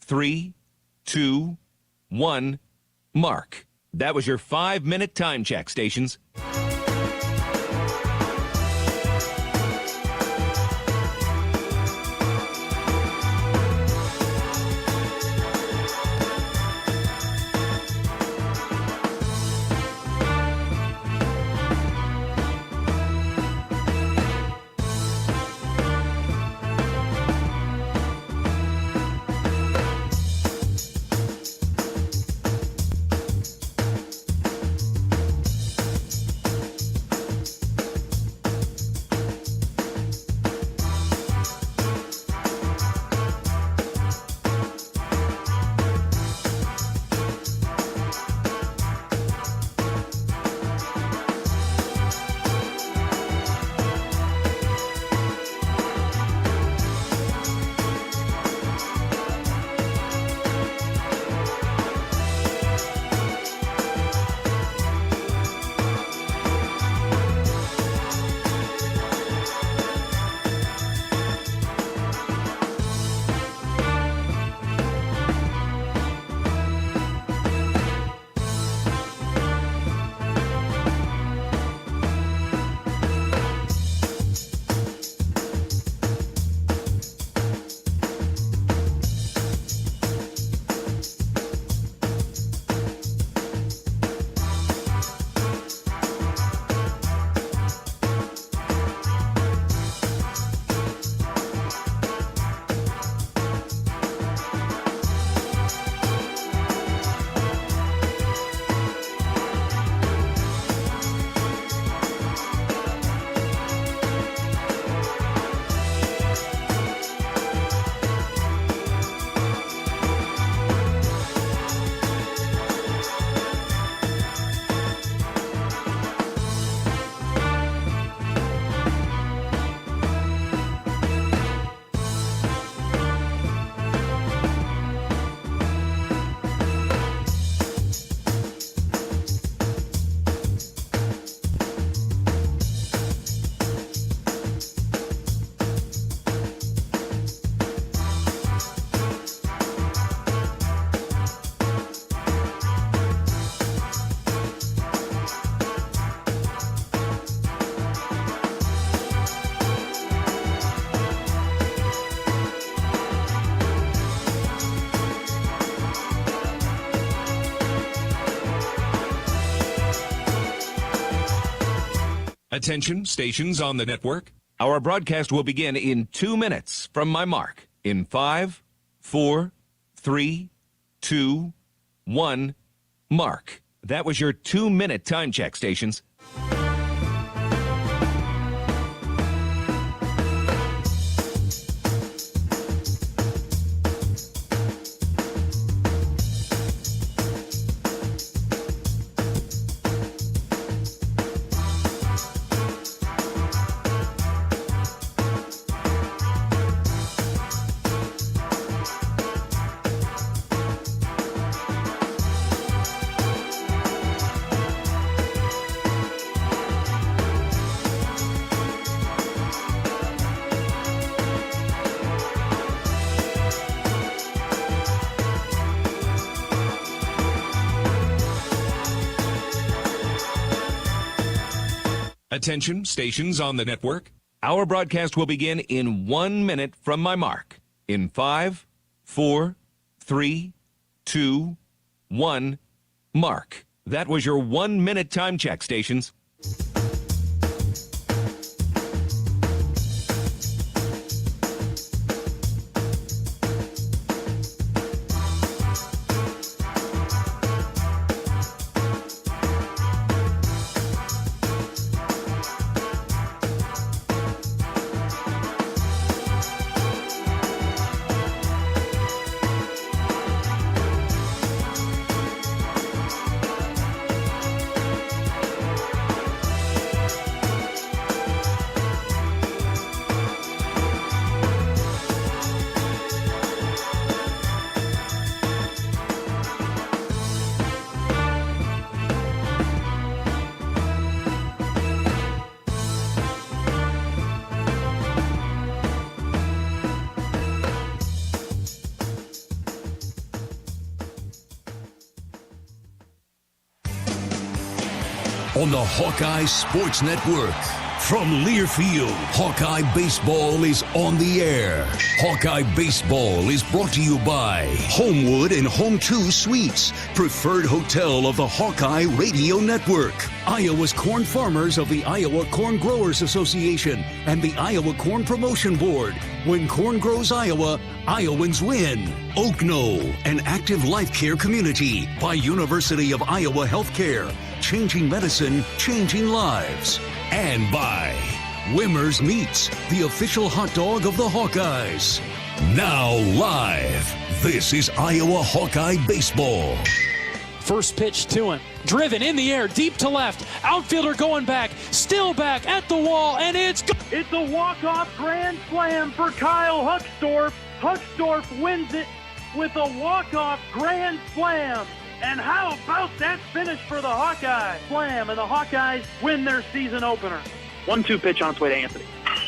3, 2, 1, mark. That was your 5-minute time check, stations. Attention, stations on the network. Our broadcast will begin in 2 minutes from my mark. In 5, 4, 3, 2, 1, mark. That was your 2-minute time check, stations. Attention, stations on the network. Our broadcast will begin in 1 minute from my mark. In 5, 4, 3, 2, 1, mark. That was your 1-minute time check, stations. on the Hawkeye Sports Network. From Learfield, Hawkeye Baseball is on the air. Hawkeye Baseball is brought to you by Homewood and Home 2 Suites, preferred hotel of the Hawkeye Radio Network. Iowa's corn farmers of the Iowa Corn Growers Association and the Iowa Corn Promotion Board. When corn grows Iowa, Iowans win. Oak Knoll, an active life care community by University of Iowa Healthcare. Changing medicine, changing lives. And by Wimmer's Meats, the official hot dog of the Hawkeyes. Now live, this is Iowa Hawkeye Baseball. First pitch to him. Driven in the air, deep to left. Outfielder going back, still back at the wall, and it's a walk-off grand slam for Kyle Huckstorf. Huckstorf wins it with a walk-off grand slam. And how about that finish for the Hawkeyes? Slam, and the Hawkeyes win their season opener. 1-2 pitch on its way to Anthony.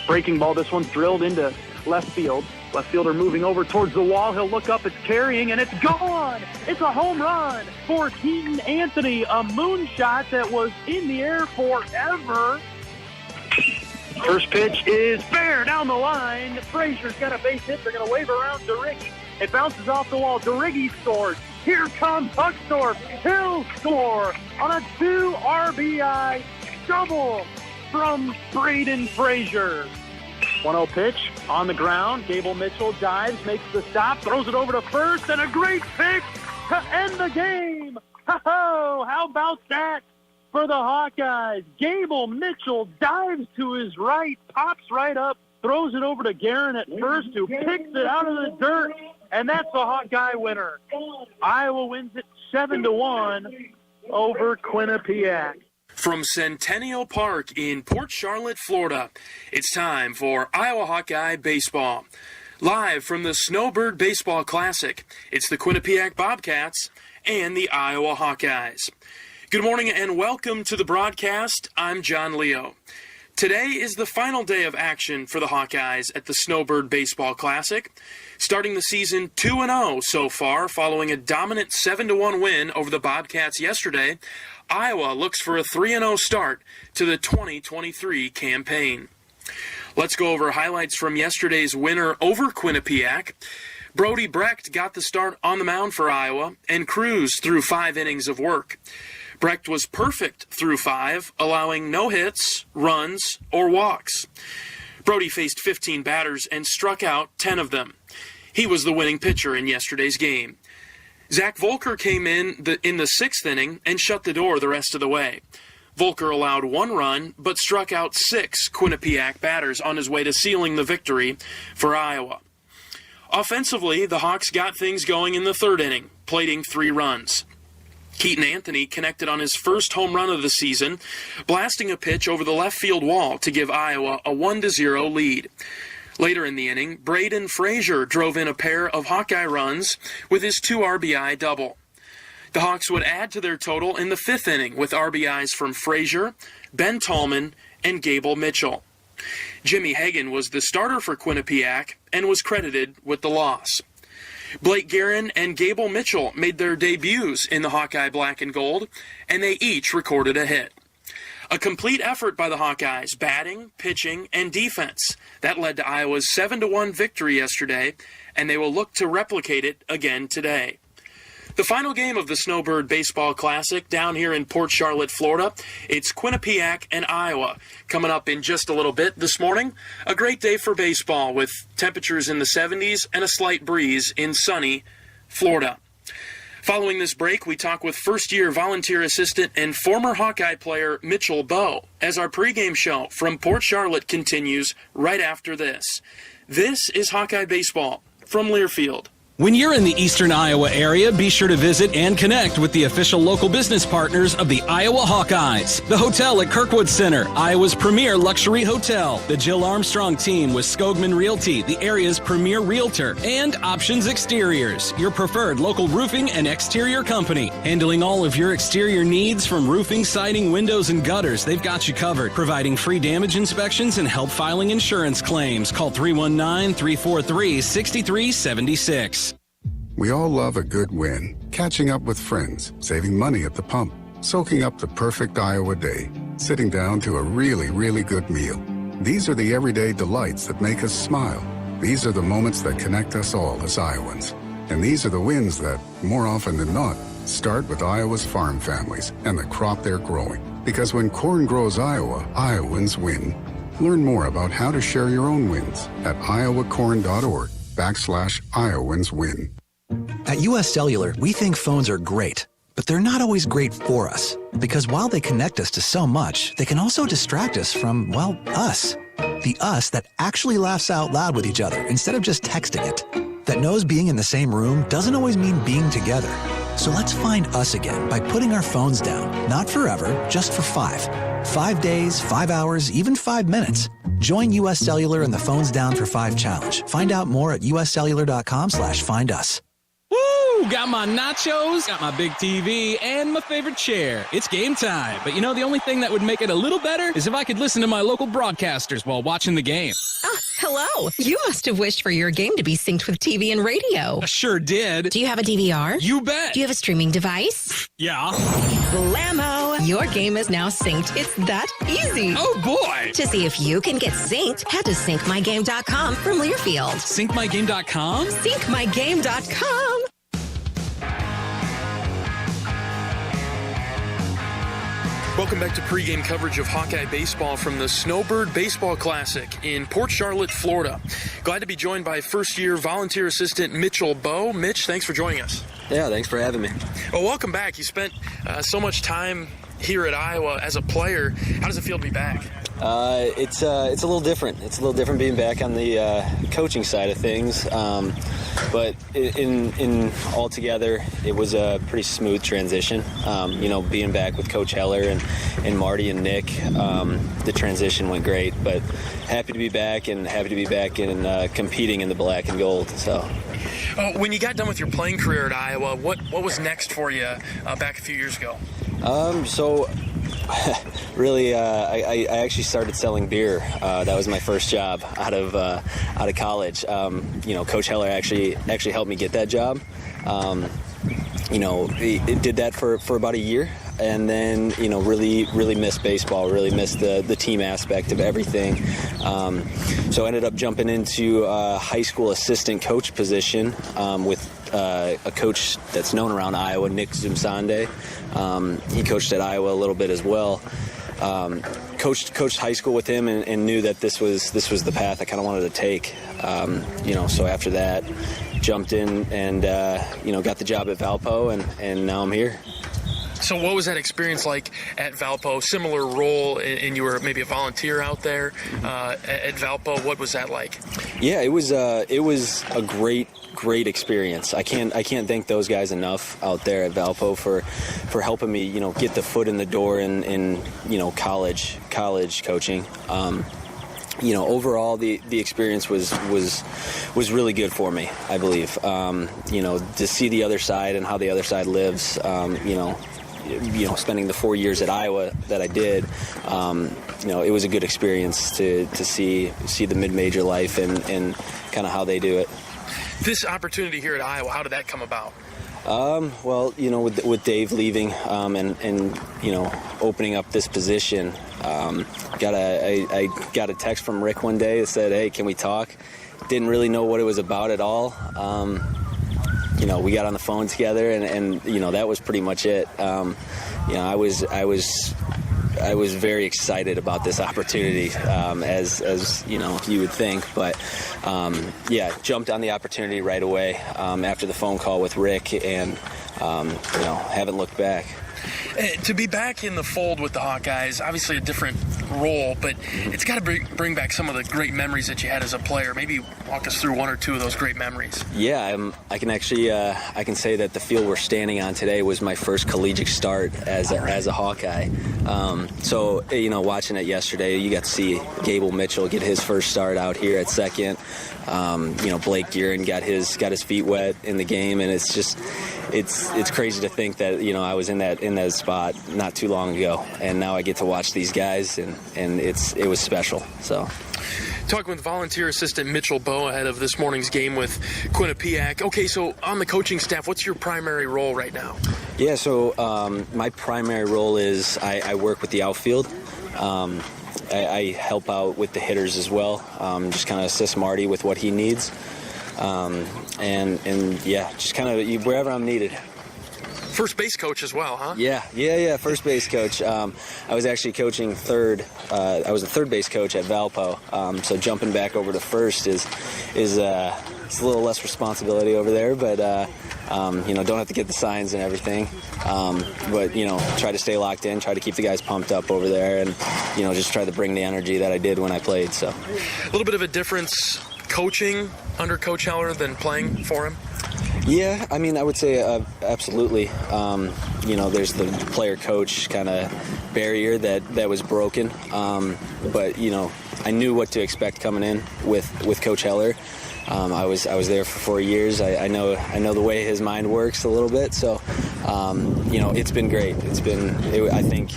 Breaking ball, this one drilled into left field. Left fielder moving over towards the wall. He'll look up, it's carrying, and it's gone! It's a home run for Keaton Anthony. A moonshot that was in the air forever. First pitch is fair down the line. Frazier's got a base hit. They're going to wave around DeRiggi. It bounces off the wall. DeRiggi scores. Here comes Huckstorf. He'll score on a 2 RBI double from Braden Frazier. 1-0 pitch on the ground. Gable Mitchell dives, makes the stop, throws it over to first, and a great pick to end the game. Oh, how about that for the Hawkeyes? Gable Mitchell dives to his right, pops right up, throws it over to Guerin at first, who picks it out of the dirt. And that's a Hawkeye winner. Iowa wins it 7-1 over Quinnipiac. From Centennial Park in Port Charlotte, Florida, it's time for Iowa Hawkeye Baseball. Live from the Snowbird Baseball Classic, it's the Quinnipiac Bobcats and the Iowa Hawkeyes. Good morning and welcome to the broadcast. I'm John Leo. Today is the final day of action for the Hawkeyes at the Snowbird Baseball Classic. Starting the season 2-0 so far, following a dominant 7-1 win over the Bobcats yesterday, Iowa looks for a 3-0 start to the 2023 campaign. Let's go over highlights from yesterday's winner over Quinnipiac. Brody Brecht got the start on the mound for Iowa and cruised through 5 innings of work. Brecht was perfect through 5, allowing no hits, runs, or walks. Brody faced 15 batters and struck out 10 of them. He was the winning pitcher in yesterday's game. Zach Volker came in the 6th inning and shut the door the rest of the way. Volker allowed 1 run, but struck out 6 Quinnipiac batters on his way to sealing the victory for Iowa. Offensively, the Hawks got things going in the 3rd inning, plating 3 runs. Keaton Anthony connected on his first home run of the season, blasting a pitch over the left field wall to give Iowa a 1-0 lead. Later in the inning, Braden Frazier drove in a pair of Hawkeye runs with his 2 RBI double. The Hawks would add to their total in the 5th inning with RBIs from Frazier, Ben Tallman, and Gable Mitchell. Jimmy Hagan was the starter for Quinnipiac and was credited with the loss. Blake Guerin and Gable Mitchell made their debuts in the Hawkeye Black and Gold, and they each recorded a hit. A complete effort by the Hawkeyes, batting, pitching, and defense. That led to Iowa's 7-1 victory yesterday, and they will look to replicate it again today. The final game of the Snowbird Baseball Classic down here in Port Charlotte, Florida, it's Quinnipiac and Iowa coming up in just a little bit this morning. A great day for baseball with temperatures in the 70s and a slight breeze in sunny Florida. Following this break, we talk with first-year volunteer assistant and former Hawkeye player Mitchell Beau as our pregame show from Port Charlotte continues right after this. This is Hawkeye Baseball from Learfield. When you're in the eastern Iowa area, be sure to visit and connect with the official local business partners of the Iowa Hawkeyes. The hotel at Kirkwood Center, Iowa's premier luxury hotel. The Jill Armstrong team with Skogman Realty, the area's premier realtor. And Options Exteriors, your preferred local roofing and exterior company. Handling all of your exterior needs from roofing, siding, windows, and gutters. They've got you covered. Providing free damage inspections and help filing insurance claims. Call 319-343-6376. We all love a good win. Catching up with friends, saving money at the pump, soaking up the perfect Iowa day, sitting down to a really, really good meal. These are the everyday delights that make us smile. These are the moments that connect us all as Iowans. And these are the wins that, more often than not, start with Iowa's farm families and the crop they're growing. Because when corn grows Iowa, Iowans win. Learn more about how to share your own wins at iowacorn.org/Iowans win. At U.S. Cellular, we think phones are great, but they're not always great for us. Because while they connect us to so much, they can also distract us from, well, us. The us that actually laughs out loud with each other instead of just texting it. That knows being in the same room doesn't always mean being together. So let's find us again by putting our phones down. Not forever, just for 5. 5 days, 5 hours, even 5 minutes. Join U.S. Cellular in the Phones Down for 5 challenge. Find out more at uscellular.com/findus. Woo! Got my nachos, got my big TV, and my favorite chair. It's game time. But you know, the only thing that would make it a little better is if I could listen to my local broadcasters while watching the game. Oh, hello. You must have wished for your game to be synced with TV and radio. I sure did. Do you have a DVR? You bet. Do you have a streaming device? Yeah. Blammo! Your game is now synced. It's that easy. Oh, boy. To see if you can get synced, head to syncmygame.com from Learfield. Syncmygame.com? Syncmygame.com. Welcome back to pregame coverage of Hawkeye baseball from the Snowbird Baseball Classic in Port Charlotte, Florida. Glad to be joined by first-year volunteer assistant Mitchell Beau. Mitch, thanks for joining us. Yeah, thanks for having me. Well, welcome back. You spent so much time here at Iowa as a player. How does it feel to be back? It's a little different. It's a little different being back on the coaching side of things. But in altogether, it was a pretty smooth transition. Being back with Coach Heller and Marty and Nick, the transition went great. But happy to be back and competing in the black and gold. So. When you got done with your playing career at Iowa, what was next for you back a few years ago? Really, I actually started selling beer. That was my first job out of college. Coach Heller actually helped me get that job. He did that for about a year, and then really missed baseball. Really missed the team aspect of everything. So I ended up jumping into a high school assistant coach position with a coach that's known around Iowa, Nick Zumsande. He coached at Iowa a little bit as well. Coached high school with him and knew that this was the path I kind of wanted to take. So after that, jumped in and got the job at Valpo, and now I'm here. So what was that experience like at Valpo? Similar role, and you were maybe a volunteer out there at Valpo. What was that like? Yeah, it was a great experience. I can't thank those guys enough out there at Valpo for helping me get the foot in the door in college coaching. Overall the experience was really good for me, I believe. To see the other side and how the other side lives, spending the 4 years at Iowa that I did, it was a good experience to see the mid-major life and kind of how they do it. This opportunity here at Iowa, how did that come about? With Dave leaving and opening up this position, I got a text from Rick one day that said, "Hey, can we talk?" Didn't really know what it was about at all. We got on the phone together, and that was pretty much it. I was very excited about this opportunity, as you would think, but jumped on the opportunity right away after the phone call with Rick, and haven't looked back. To be back in the fold with the Hawkeyes, obviously a different role, but it's got to bring back some of the great memories that you had as a player. Maybe walk us through one or two of those great memories. Yeah, I can actually I can say that the field we're standing on today was my first collegiate start as a Hawkeye. Watching it yesterday, you got to see Gable Mitchell get his first start out here at second. Blake Gearin got his feet wet in the game, and it's crazy to think that I was in that spot not too long ago, and now I get to watch these guys, and it was special. So. Talking with volunteer assistant Mitchell Beau ahead of this morning's game with Quinnipiac. Okay, so on the coaching staff, what's your primary role right now? Yeah, so my primary role is I work with the outfield. I help out with the hitters as well, just kind of assist Marty with what he needs. And yeah, just kind of wherever I'm needed. First base coach as well, huh? Yeah, first base coach. I was actually coaching third. I was a third base coach at Valpo, so jumping back over to first is it's a little less responsibility over there, but don't have to get the signs and everything. But try to stay locked in, try to keep the guys pumped up over there, and just try to bring the energy that I did when I played. So a little bit of a difference coaching under Coach Heller than playing for him. Yeah, I mean, I would say absolutely. There's the player-coach kind of barrier that was broken. But I knew what to expect coming in with Coach Heller. I was there for 4 years. I know the way his mind works a little bit. So, it's been great. I think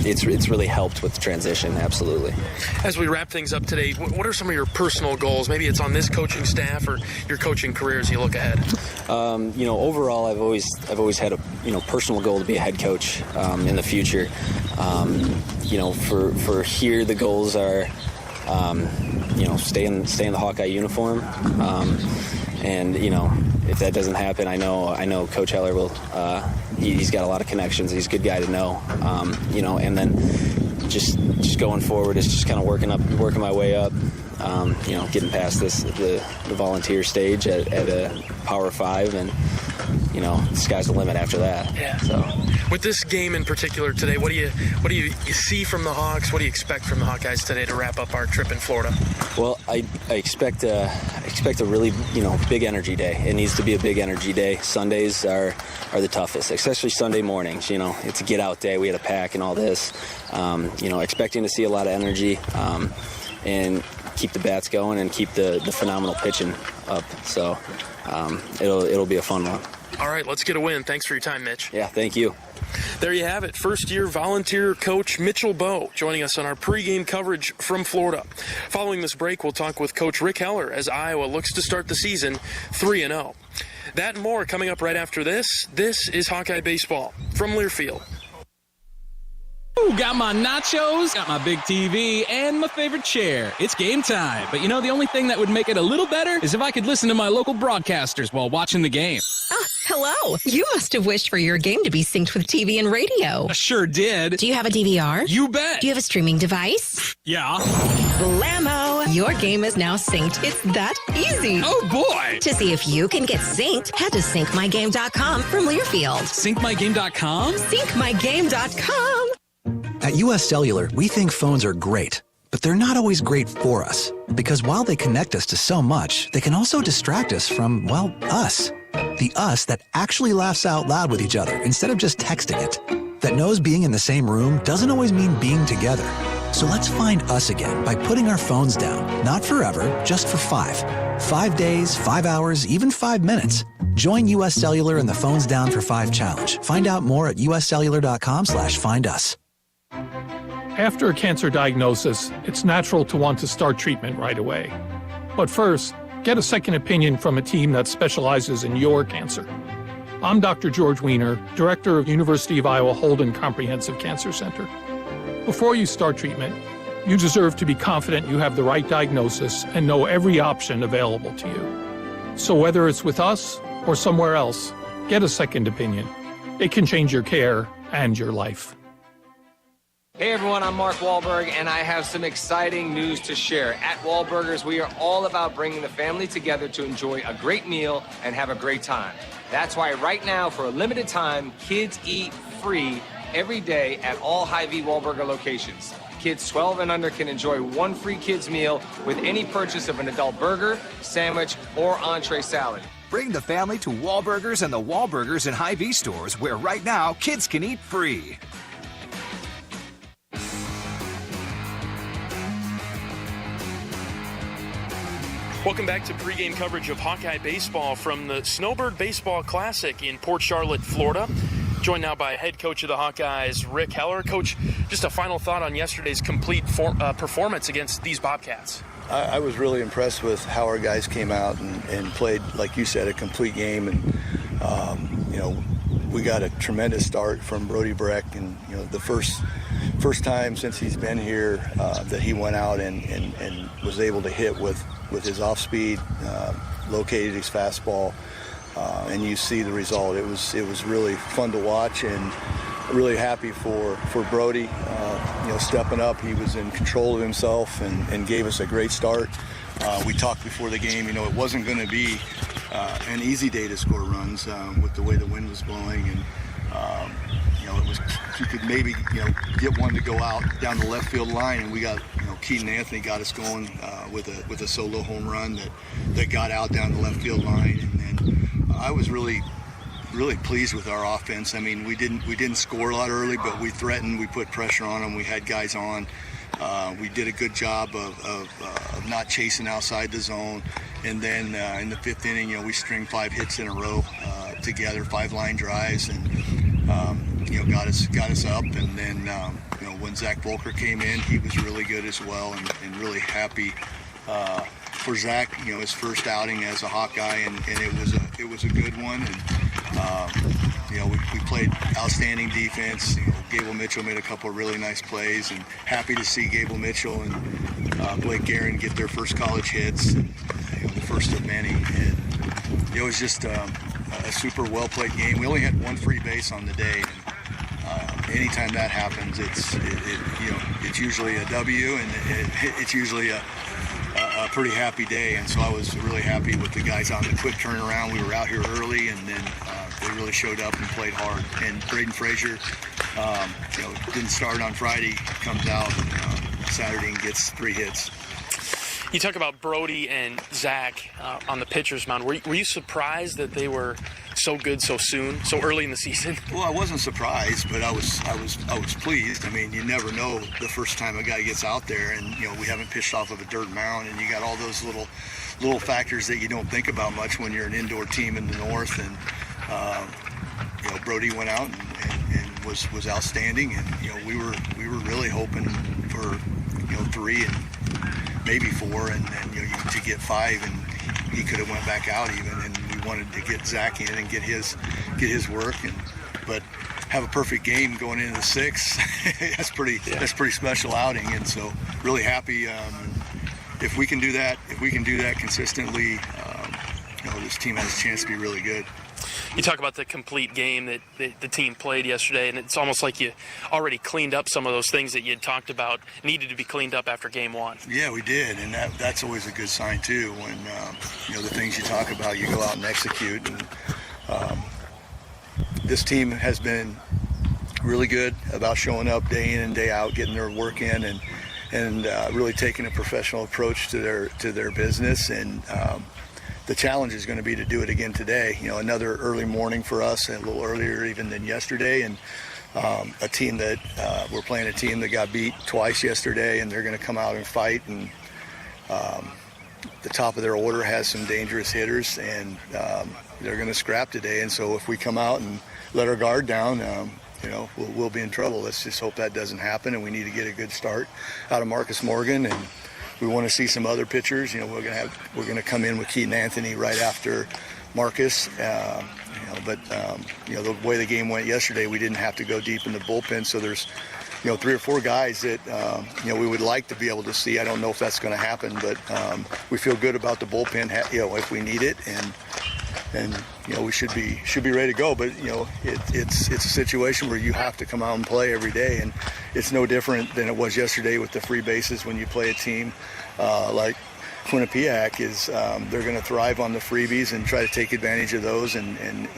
it's really helped with the transition. Absolutely. As we wrap things up today, what are some of your personal goals? Maybe it's on this coaching staff or your coaching career as you look ahead. Overall, I've always had a personal goal to be a head coach in the future. For here, the goals are stay in the Hawkeye uniform. And if that doesn't happen, I know Coach Heller will. He's got a lot of connections. He's a good guy to know. And then just going forward is just kind of working my way up. Getting past the volunteer stage at a Power 5, and the sky's the limit after that. Yeah. So, with this game in particular today, what do you see from the Hawks? What do you expect from the Hawkeyes today to wrap up our trip in Florida? Well, I expect a really big energy day. It needs to be a big energy day. Sundays are the toughest, especially Sunday mornings. It's a get out day. We had a pack and all this. Expecting to see a lot of energy. And keep the bats going and keep the phenomenal pitching up. So it'll be a fun one. All right, let's get a win. Thanks for your time, Mitch. Yeah, thank you. There you have it. First-year volunteer coach Mitchell Beau joining us on our pregame coverage from Florida. Following this break, we'll talk with Coach Rick Heller as Iowa looks to start the season 3-0. That and more coming up right after this. This is Hawkeye Baseball from Learfield. Ooh, got my nachos, got my big TV, and my favorite chair. It's game time. But the only thing that would make it a little better is if I could listen to my local broadcasters while watching the game. Hello. You must have wished for your game to be synced with TV and radio. I sure did. Do you have a DVR? You bet. Do you have a streaming device? Yeah. Blammo! Your game is now synced. It's that easy. Oh, boy. To see if you can get synced, head to syncmygame.com from Learfield. Syncmygame.com? Syncmygame.com. At US Cellular, we think phones are great, but they're not always great for us. Because while they connect us to so much, they can also distract us from, us. The us that actually laughs out loud with each other instead of just texting it. That knows being in the same room doesn't always mean being together. So let's find us again by putting our phones down. Not forever, just for 5. 5 days, 5 hours, even 5 minutes. Join US Cellular in the Phones Down for 5 challenge. Find out more at uscellular.com/findus. After a cancer diagnosis, it's natural to want to start treatment right away. But first, get a second opinion from a team that specializes in your cancer. I'm Dr. George Weiner, Director of University of Iowa Holden Comprehensive Cancer Center. Before you start treatment, you deserve to be confident you have the right diagnosis and know every option available to you. So whether it's with us or somewhere else, get a second opinion. It can change your care and your life. Hey everyone, I'm Mark Wahlberg, and I have some exciting news to share. At Wahlburgers, we are all about bringing the family together to enjoy a great meal and have a great time. That's why right now, for a limited time, kids eat free every day at all Hy-Vee Wahlburger locations. Kids 12 and under can enjoy one free kids meal with any purchase of an adult burger, sandwich, or entree salad. Bring the family to Wahlburgers and the Wahlburgers and Hy-Vee stores, where right now, kids can eat free. Welcome back to pregame coverage of Hawkeye baseball from the Snowbird Baseball Classic in Port Charlotte, Florida. Joined now by head coach of the Hawkeyes, Rick Heller. Coach, just a final thought on yesterday's complete performance against these Bobcats. I was really impressed with how our guys came out and played, like you said, a complete game. And, we got a tremendous start from Brody Breck, and the first time since he's been here that he went out and was able to hit with his off speed, located his fastball, and you see the result. It was really fun to watch, and really happy for Brody, stepping up. He was in control of himself and gave us a great start. We talked before the game, it wasn't going to be an easy day to score runs with the way the wind was blowing, and it was, you could maybe get one to go out down the left field line, and we got Keaton Anthony got us going with a solo home run that got out down the left field line, and then I was really pleased with our offense. I mean, we didn't score a lot early, but we threatened, we put pressure on them, we had guys on. We did a good job of not chasing outside the zone, and then in the fifth inning, we string 5 hits in a row together, 5 line drives, and got us up. And then when Zach Volker came in, he was really good as well, and really happy for Zach. His first outing as a Hawkeye, and it was a good one. And we played outstanding defense. Gable Mitchell made a couple of really nice plays, and happy to see Gable Mitchell and Blake Guerin get their first college hits, and, the first of many. And it was just a super well-played game. We only had 1 free base on the day. And, anytime that happens, it's usually a W, and it's usually a pretty happy day. And so I was really happy with the guys on the quick turnaround. We were out here early, and then they really showed up and played hard. And Braden Frazier, didn't start on Friday, comes out Saturday and gets 3 hits. You talk about Brody and Zach on the pitcher's mound. Were you surprised that they were so good so soon, so early in the season? Well, I wasn't surprised, but I was pleased. I mean, you never know the first time a guy gets out there, and we haven't pitched off of a dirt mound, and you got all those little factors that you don't think about much when you're an indoor team in the north. And Brody went out and was outstanding, and we were really hoping for 3 and maybe 4, and to get 5, and he could have went back out even, and we wanted to get Zach in and get his work, but have a perfect game going into the 6th. that's pretty special outing, and so really happy. If we can do that consistently, this team has a chance to be really good. You talk about the complete game that the team played yesterday, and it's almost like you already cleaned up some of those things that you had talked about needed to be cleaned up after game 1. Yeah, we did, and that's always a good sign too, when the things you talk about, you go out and execute. And this team has been really good about showing up day in and day out, getting their work in, and really taking a professional approach to their business. And the challenge is going to be to do it again today. Another early morning for us, a little earlier even than yesterday, and a team that we're playing a team that got beat twice yesterday, and they're going to come out and fight. And the top of their order has some dangerous hitters, and they're going to scrap today. And so if we come out and let our guard down, we'll be in trouble. Let's just hope that doesn't happen, and we need to get a good start out of Marcus Morgan. And we want to see some other pitchers. We're going to come in with Keaton Anthony right after Marcus. But the way the game went yesterday, we didn't have to go deep in the bullpen. So there's 3 or 4 guys that we would like to be able to see. I don't know if that's going to happen, but we feel good about the bullpen. If we need it, and we should be ready to go. But it's a situation where you have to come out and play every day, and it's no different than it was yesterday with the free bases. When you play a team like Quinnipiac, they're going to thrive on the freebies and try to take advantage of those, and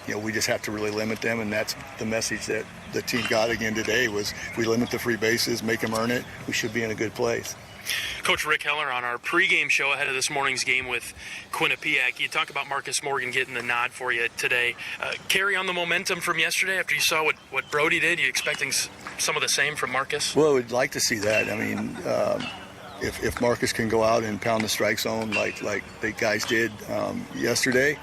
we just have to really limit them. And that's the message that the team got again today, was if we limit the free bases, make them earn it, we should be in a good place. Coach Rick Heller on our pregame show ahead of this morning's game with Quinnipiac. You talk about Marcus Morgan getting the nod for you today. Carry on the momentum from yesterday after you saw what Brody did. You expecting some of the same from Marcus? Well, we'd like to see that. I mean, if Marcus can go out and pound the strike zone like the guys did yesterday,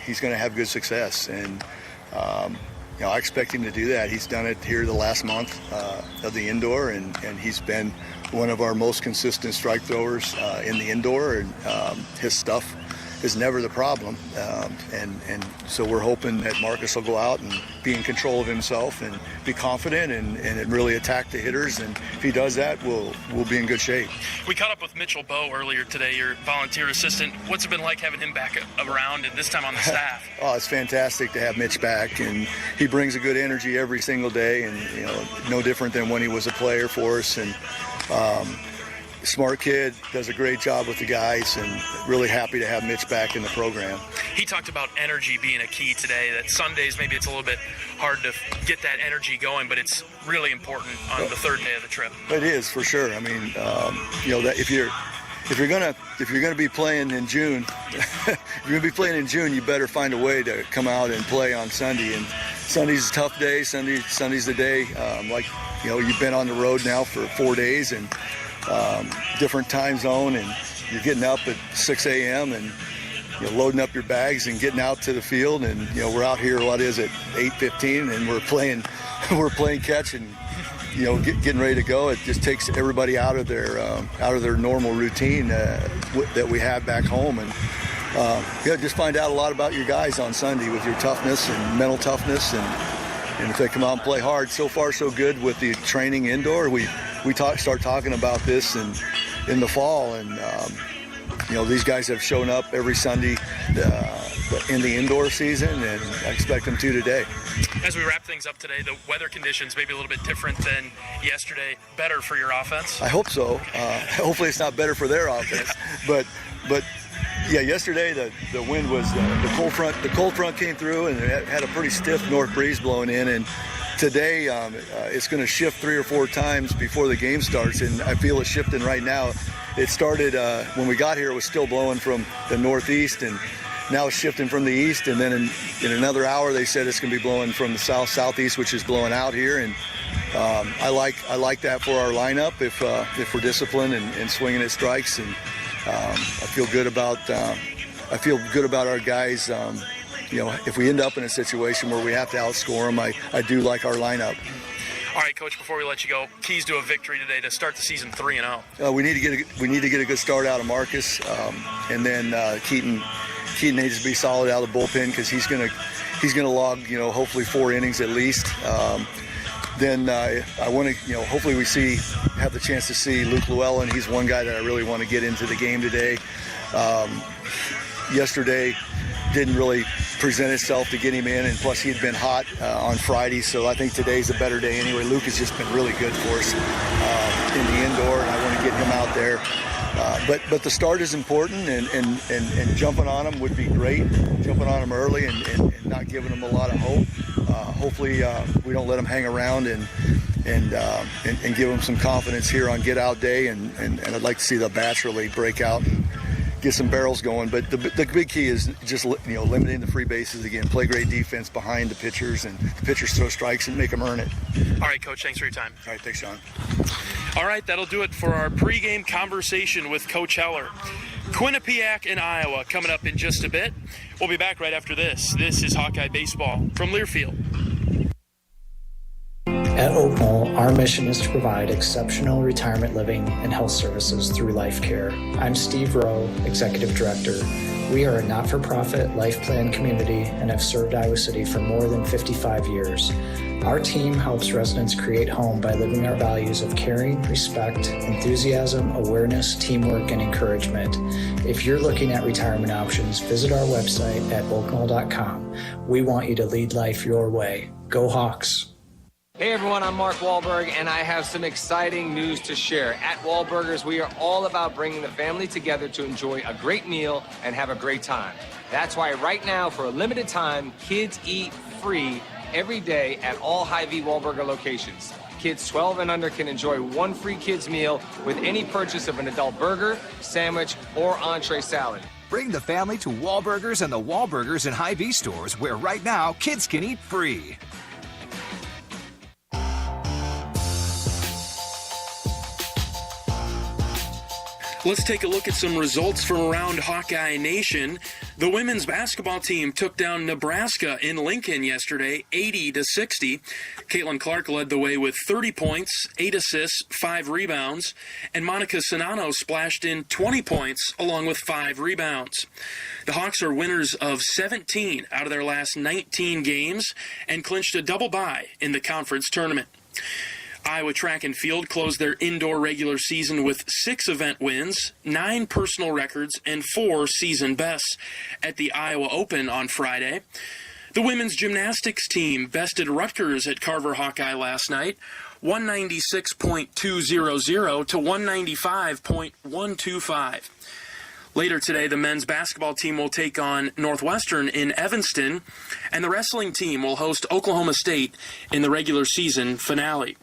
he's going to have good success. And I expect him to do that. He's done it here the last month of the indoor, and he's been one of our most consistent strike throwers in the indoor. And his stuff is never the problem. And so we're hoping that Marcus will go out and be in control of himself and be confident and really attack the hitters. And if he does that, we'll be in good shape. We caught up with Mitchell Beau earlier today, your volunteer assistant. What's it been like having him back around and this time on the staff? Oh, it's fantastic to have Mitch back, and he brings a good energy every single day, and no different than when he was a player for us. And smart kid, does a great job with the guys, and really happy to have Mitch back in the program. He talked about energy being a key today, that Sundays maybe it's a little bit hard to get that energy going, but it's really important on the third day of the trip. It is, for sure. I mean, that if you're gonna be playing in June, you better find a way to come out and play on Sunday. And Sunday's a tough day. Sunday's the day. You've been on the road now for 4 days, and different time zone, and you're getting up at 6 a.m. and loading up your bags and getting out to the field. And we're out here, what is it, 8:15, and we're playing catch and getting ready to go. It just takes everybody out of their normal routine that we have back home. And just find out a lot about your guys on Sunday with your toughness and mental toughness, and if they come out and play hard. So far so good with the training indoor. We start talking about this in the fall, and these guys have shown up every Sunday in the indoor season, and I expect them to today. As we wrap things up today, the weather conditions may be a little bit different than yesterday. Better for your offense? I hope so. Hopefully it's not better for their offense, but yeah, yesterday the wind was the cold front came through, and it had a pretty stiff north breeze blowing in, and today it's going to shift 3 or 4 times before the game starts, and I feel it's shifting right now. It started when we got here, it was still blowing from the northeast, and now it's shifting from the east, and then in another hour they said it's going to be blowing from the southeast, which is blowing out here. And I like that for our lineup if we're disciplined and swinging at strikes, and I feel good about our guys. If we end up in a situation where we have to outscore them, I do like our lineup. All right, Coach, before we let you go, keys to a victory today to start the season 3-0. We need to get a good start out of Marcus, and then Keaton needs to be solid out of the bullpen, because he's gonna log hopefully 4 innings at least. Then I want to hopefully have the chance to see Luke Llewellyn. He's one guy that I really want to get into the game today. Yesterday didn't really present itself to get him in, and plus he had been hot on Friday, so I think today's a better day anyway. Luke has just been really good for us in the indoor, and I want to get him out there. But the start is important, and jumping on him would be great. Jumping on him early and not giving him a lot of hope. Hopefully we don't let him hang around and give him some confidence here on get out day, and I'd like to see the bats really break out and get some barrels going. But the big key is just limiting the free bases again. Play great defense behind the pitchers, and the pitchers throw strikes and make them earn it. All right, Coach, thanks for your time. All right, thanks, Sean. All right, that'll do it for our pregame conversation with Coach Heller. Quinnipiac in Iowa coming up in just a bit. We'll be back right after this. This is Hawkeye Baseball from Learfield. At Oak Knoll, our mission is to provide exceptional retirement living and health services through life care. I'm Steve Rowe, Executive Director. We are a not-for-profit life plan community and have served Iowa City for more than 55 years. Our team helps residents create home by living our values of caring, respect, enthusiasm, awareness, teamwork, and encouragement. If you're looking at retirement options, visit our website at oakknoll.com. We want you to lead life your way. Go Hawks! Hey everyone, I'm Mark Wahlberg, and I have some exciting news to share. At Wahlburgers, we are all about bringing the family together to enjoy a great meal and have a great time. That's why right now, for a limited time, kids eat free every day at all Hy-Vee Wahlburger locations. Kids 12 and under can enjoy one free kids meal with any purchase of an adult burger, sandwich, or entree salad. Bring the family to Wahlburgers and the Wahlburgers and Hy-Vee stores, where right now kids can eat free. Let's take a look at some results from around Hawkeye Nation. The women's basketball team took down Nebraska in Lincoln yesterday, 80-60. Caitlin Clark led the way with 30 points, 8 assists, 5 rebounds, and Monica Sonano splashed in 20 points along with 5 rebounds. The Hawks are winners of 17 out of their last 19 games and clinched a double bye in the conference tournament. Iowa Track and Field closed their indoor regular season with 6 event wins, 9 personal records, and 4 season bests at the Iowa Open on Friday. The women's gymnastics team bested Rutgers at Carver Hawkeye last night, 196.200 to 195.125. Later today, the men's basketball team will take on Northwestern in Evanston, and the wrestling team will host Oklahoma State in the regular season finale.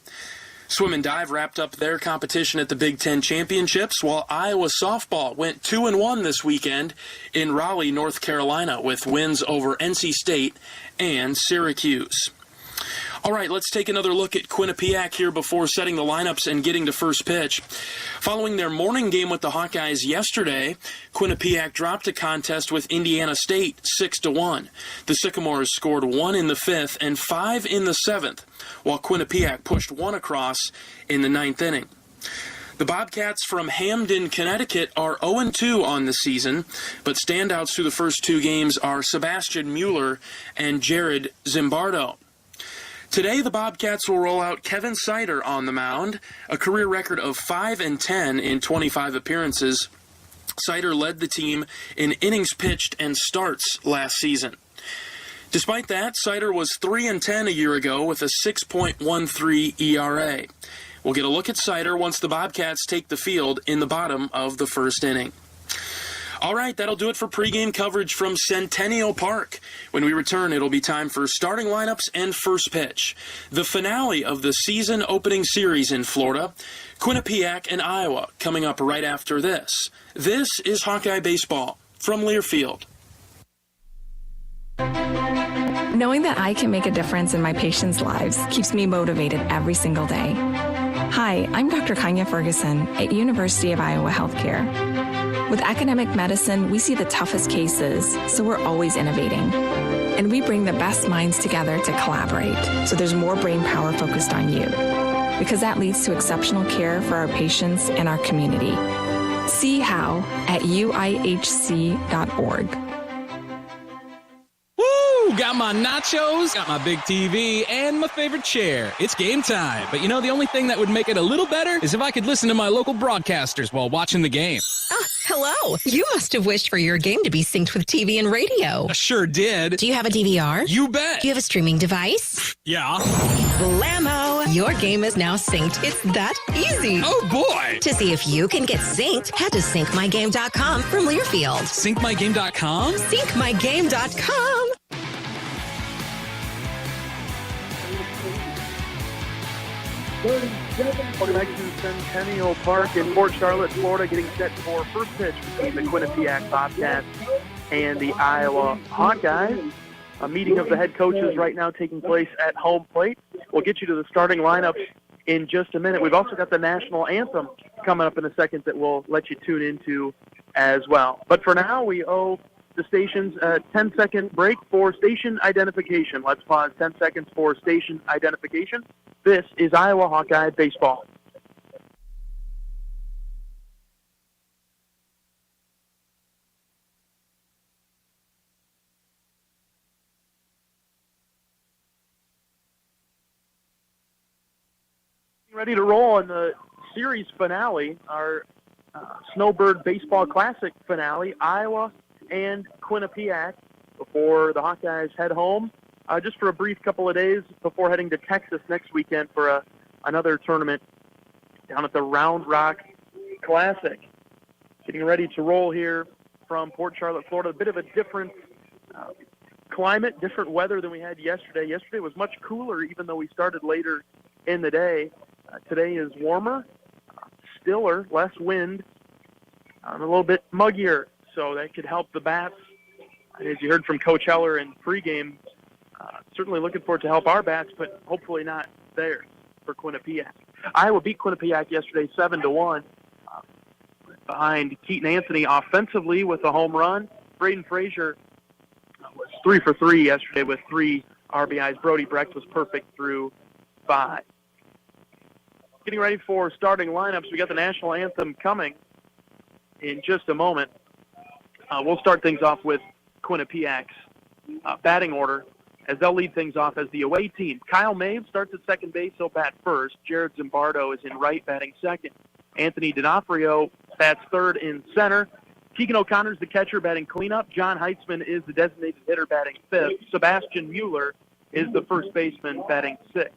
Swim and dive wrapped up their competition at the Big Ten Championships, while Iowa softball went 2-1 this weekend in Raleigh, North Carolina, with wins over NC State and Syracuse. All right, let's take another look at Quinnipiac here before setting the lineups and getting to first pitch. Following their morning game with the Hawkeyes yesterday, Quinnipiac dropped a contest with Indiana State 6-1. The Sycamores scored 1 in the 5th and 5 in the 7th, while Quinnipiac pushed 1 across in the 9th inning. The Bobcats from Hamden, Connecticut are 0-2 on the season, but standouts through the first 2 games are Sebastian Mueller and Jared Zimbardo. Today, the Bobcats will roll out Kevin Sider on the mound, a career record of 5-10 in 25 appearances. Sider led the team in innings pitched and starts last season. Despite that, Sider was 3-10 a year ago with a 6.13 ERA. We'll get a look at Sider once the Bobcats take the field in the bottom of the first inning. All right, that'll do it for pregame coverage from Centennial Park. When we return, it'll be time for starting lineups and first pitch. The finale of the season opening series in Florida, Quinnipiac and Iowa, coming up right after this. This is Hawkeye Baseball from Learfield. Knowing that I can make a difference in my patients' lives keeps me motivated every single day. Hi, I'm Dr. Kanya Ferguson at University of Iowa Healthcare. With academic medicine, we see the toughest cases, so we're always innovating. And we bring the best minds together to collaborate, so there's more brain power focused on you. Because that leads to exceptional care for our patients and our community. See how at uihc.org. Woo! Got my nachos, got my big TV, and my favorite chair. It's game time. But you know, the only thing that would make it a little better is if I could listen to my local broadcasters while watching the game. Hello. You must have wished for your game to be synced with TV and radio. I sure did. Do you have a DVR? You bet. Do you have a streaming device? Yeah. Blammo! Your game is now synced. It's that easy. Oh, boy. To see if you can get synced, head to syncmygame.com from Learfield. Syncmygame.com? Syncmygame.com. Welcome back to Centennial Park in Port Charlotte, Florida, getting set for first pitch between the Quinnipiac Bobcats and the Iowa Hawkeyes. A meeting of the head coaches right now taking place at home plate. We'll get you to the starting lineups in just a minute. We've also got the national anthem coming up in a second that we'll let you tune into as well. But for now, we owe the stations a 10-second break for station identification. Let's pause 10 seconds for station identification. This is Iowa Hawkeye Baseball. Ready to roll on the series finale, our Snowbird Baseball Classic finale, Iowa and Quinnipiac, before the Hawkeyes head home just for a brief couple of days before heading to Texas next weekend for another tournament down at the Round Rock Classic. Getting ready to roll here from Port Charlotte, Florida. A bit of a different climate, different weather than we had yesterday. Yesterday was much cooler, even though we started later in the day. Today is warmer, stiller, less wind, a little bit muggier, so that could help the bats. As you heard from Coach Heller in pregame, certainly looking forward to help our bats, but hopefully not theirs for Quinnipiac. Iowa beat Quinnipiac yesterday 7-1. behind Keaton Anthony offensively with a home run. Braden Frazier was 3 for 3 yesterday with 3 RBIs. Brody Brecht was perfect through 5. Getting ready for starting lineups. We got the national anthem coming in just a moment. We'll start things off with Quinnipiac's batting order, as they'll lead things off as the away team. Kyle Mave starts at second base. He'll bat first. Jared Zimbardo is in right, batting second. Anthony D'Onofrio bats third in center. Keegan O'Connor's the catcher, batting cleanup. John Heitzman is the designated hitter, batting fifth. Sebastian Mueller is the first baseman, batting sixth.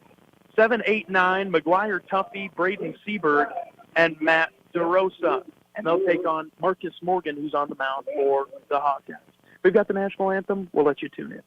7, 8, 9, McGuire Tuffy, Braden Seabird, and Matt DeRosa. And they'll take on Marcus Morgan, who's on the mound for the Hawkeyes. We've got the national anthem. We'll let you tune in.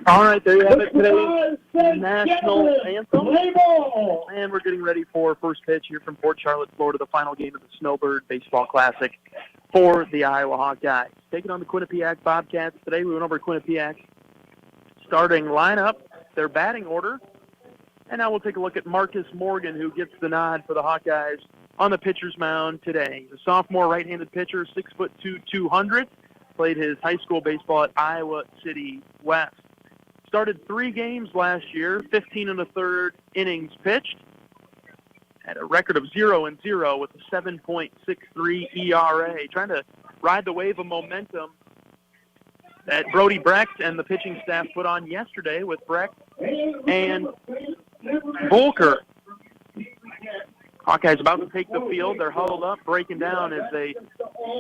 All right, there you have it, today's national anthem. And we're getting ready for first pitch here from Port Charlotte, Florida, the final game of the Snowbird Baseball Classic for the Iowa Hawkeyes. Taking on the Quinnipiac Bobcats today. We went over Quinnipiac starting lineup, their batting order. And now we'll take a look at Marcus Morgan, who gets the nod for the Hawkeyes on the pitcher's mound today. The sophomore right-handed pitcher, 6'2", 200, played his high school baseball at Iowa City West. Started 3 games last year, 15 1/3 innings pitched. Had a record of 0-0 with a 7.63 ERA. Trying to ride the wave of momentum that Brody Brecht and the pitching staff put on yesterday with Brecht and Volker. Hawkeyes about to take the field. They're huddled up, breaking down as they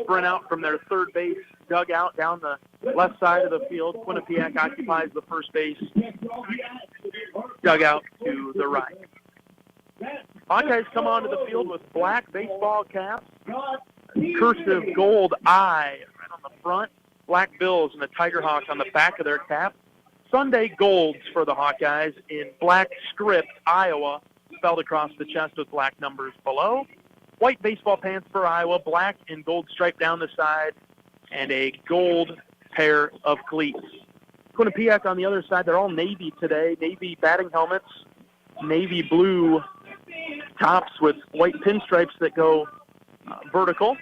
sprint out from their third base dugout down the left side of the field. Quinnipiac occupies the first base dugout to the right. Hawkeyes come onto the field with black baseball caps, cursive gold I right on the front, black bills and a tiger hawk on the back of their cap. Sunday golds for the Hawkeyes in black script, Iowa, spelled across the chest with black numbers below. White baseball pants for Iowa, black and gold stripe down the side, and a gold pair of cleats. Quinnipiac on the other side, they're all navy today. Navy batting helmets, navy blue tops with white pinstripes that go vertical.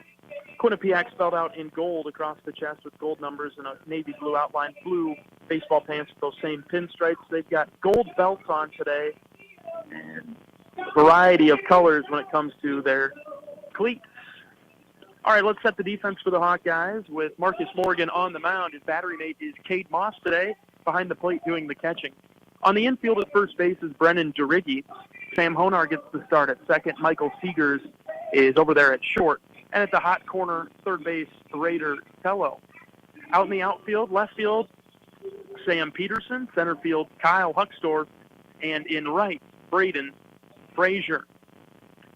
Quinnipiac spelled out in gold across the chest with gold numbers and a navy blue outline, blue baseball pants with those same pinstripes. They've got gold belts on today and variety of colors when it comes to their cleats. All right, let's set the defense for the Hawkeyes with Marcus Morgan on the mound. His battery mate is Cade Moss today, behind the plate doing the catching. On the infield at first base is Brennan Duriggi. Sam Honar gets the start at second. Michael Seegers is over there at short. And at the hot corner, third base, Raider Tello. Out in the outfield, left field, Sam Peterson. Center field, Kyle Huckstorf. And in right, Braden Frazier.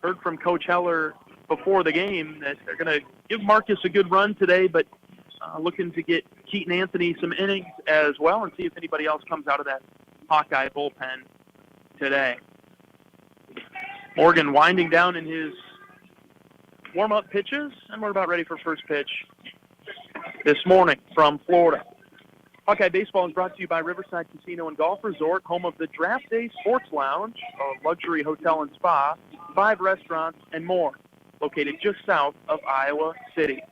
Heard from Coach Heller before the game that they're going to give Marcus a good run today, but looking to get Keaton Anthony some innings as well and see if anybody else comes out of that Hawkeye bullpen today. Morgan winding down in his warm-up pitches, and we're about ready for first pitch this morning from Florida. Hawkeye Baseball is brought to you by Riverside Casino and Golf Resort, home of the Draft Day Sports Lounge, a luxury hotel and spa, 5 restaurants, and more, located just south of Iowa City.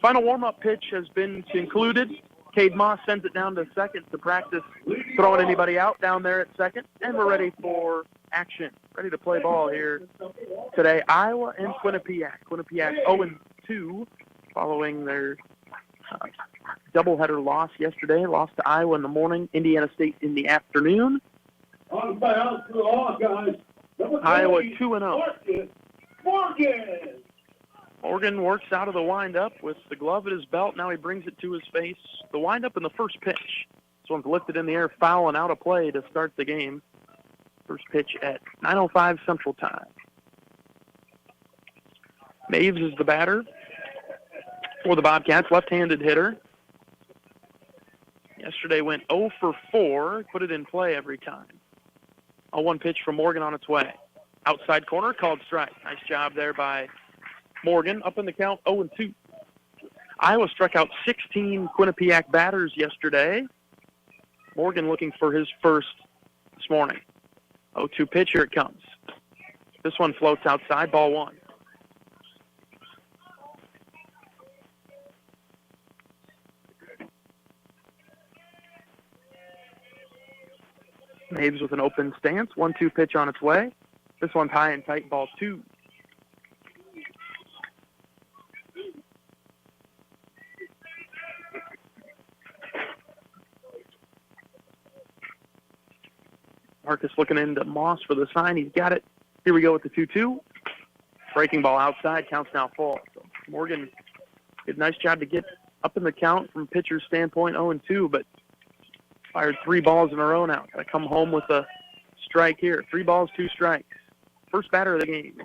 Final warm-up pitch has been concluded. Cade Moss sends it down to second to practice throwing anybody out down there at second, and we're ready for action. Ready to play ball here today. Iowa and Quinnipiac. Quinnipiac 0-2 following their doubleheader loss yesterday. Lost to Iowa in the morning, Indiana State in the afternoon. Iowa 2-0. Morgan works out of the windup with the glove at his belt. Now he brings it to his face. The windup in the first pitch. This one's lifted in the air, foul and out of play to start the game. First pitch at 9:05 Central Time. Maves is the batter for the Bobcats, left-handed hitter. Yesterday went 0 for 4, put it in play every time. A 1 pitch from Morgan on its way. Outside corner, called strike. Nice job there by Morgan. Up in the count, 0-2. Iowa struck out 16 Quinnipiac batters yesterday. Morgan looking for his first this morning. 0-2 pitch, here it comes. This one floats outside, ball 1. Maves with an open stance, 1-2 pitch on its way. This one's high and tight, ball 2. Marcus looking into Moss for the sign. He's got it. Here we go with the 2-2. Breaking ball outside. Counts now full. So Morgan did a nice job to get up in the count from pitcher's standpoint, 0-2, but fired 3 balls in a row now. Got to come home with a strike here. 3 balls, 2 strikes. First batter of the game.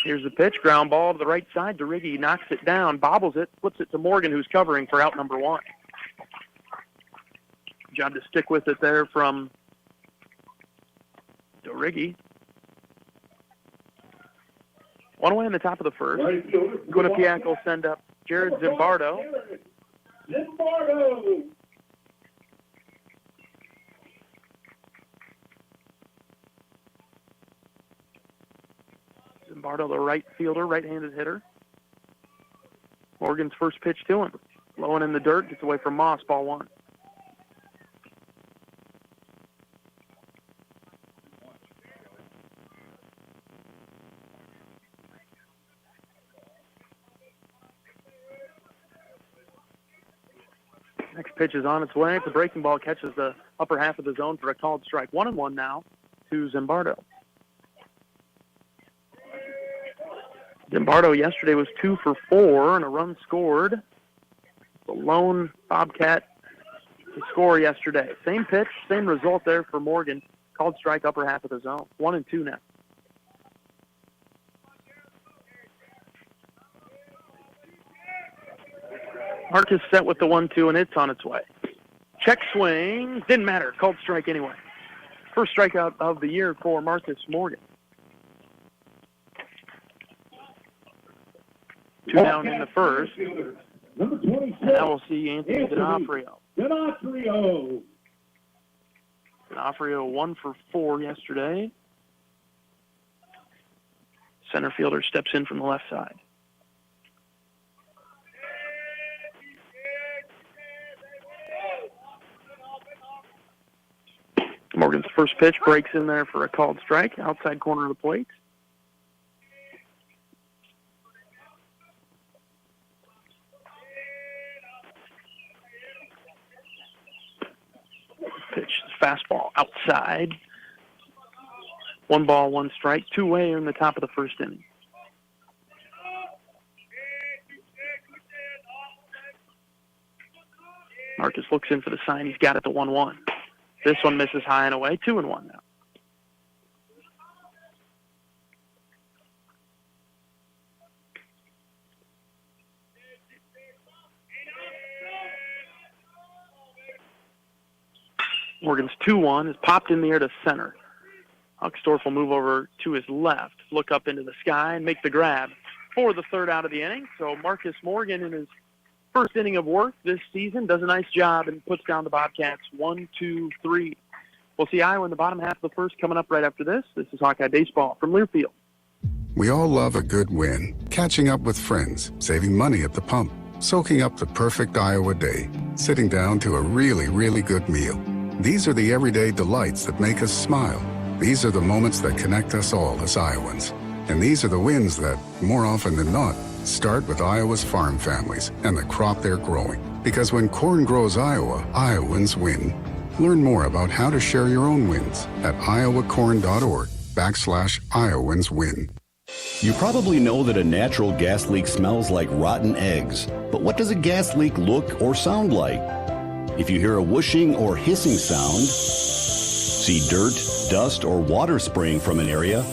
Here's the pitch. Ground ball to the right side. DeRiggi knocks it down, bobbles it, flips it to Morgan, who's covering for out number 1. Job to stick with it there from DeRiggi. 1 away in the top of the first. Quinnipiac will send up Jared Zimbardo. Zimbardo, the right fielder, right-handed hitter. Morgan's first pitch to him. Low and in the dirt, gets away from Moss, ball 1. Next pitch is on its way. The breaking ball catches the upper half of the zone for a called strike. 1-1 now to Zimbardo. Zimbardo yesterday was 2 for 4 and a run scored. The lone Bobcat to score yesterday. Same pitch, same result there for Morgan. Called strike, upper half of the zone. 1-2 now. Marcus set with the 1-2, and it's on its way. Check swing. Didn't matter. Called strike anyway. First strikeout of the year for Marcus Morgan. 2 down in the first. And now we'll see Anthony D'Onofrio. D'Onofrio 1 for 4 yesterday. Center fielder steps in from the left side. Morgan's first pitch breaks in there for a called strike, outside corner of the plate. Pitch, fastball outside. 1 ball, 1 strike, 2-away in the top of the first inning. Marcus looks in for the sign. He's got it to 1-1. This one misses high and away. 2-1 now. Morgan's 2-1 is popped in the air to center. Huckstorf will move over to his left, look up into the sky, and make the grab for the third out of the inning. So Marcus Morgan, in his first inning of work this season, does a nice job and puts down the Bobcats 1-2-3. We'll see Iowa in the bottom half of the first coming up right after this. This is Hawkeye Baseball from Learfield. We all love a good win, catching up with friends, saving money at the pump, soaking up the perfect Iowa day, sitting down to a really, really good meal. These are the everyday delights that make us smile. These are the moments that connect us all as Iowans. And these are the wins that, more often than not, start with Iowa's farm families and the crop they're growing. Because when corn grows Iowa, Iowans win. Learn more about how to share your own wins at iowacorn.org/Iowans win. You probably know that a natural gas leak smells like rotten eggs. But what does a gas leak look or sound like? If you hear a whooshing or hissing sound, see dirt, dust, or water spraying from an area,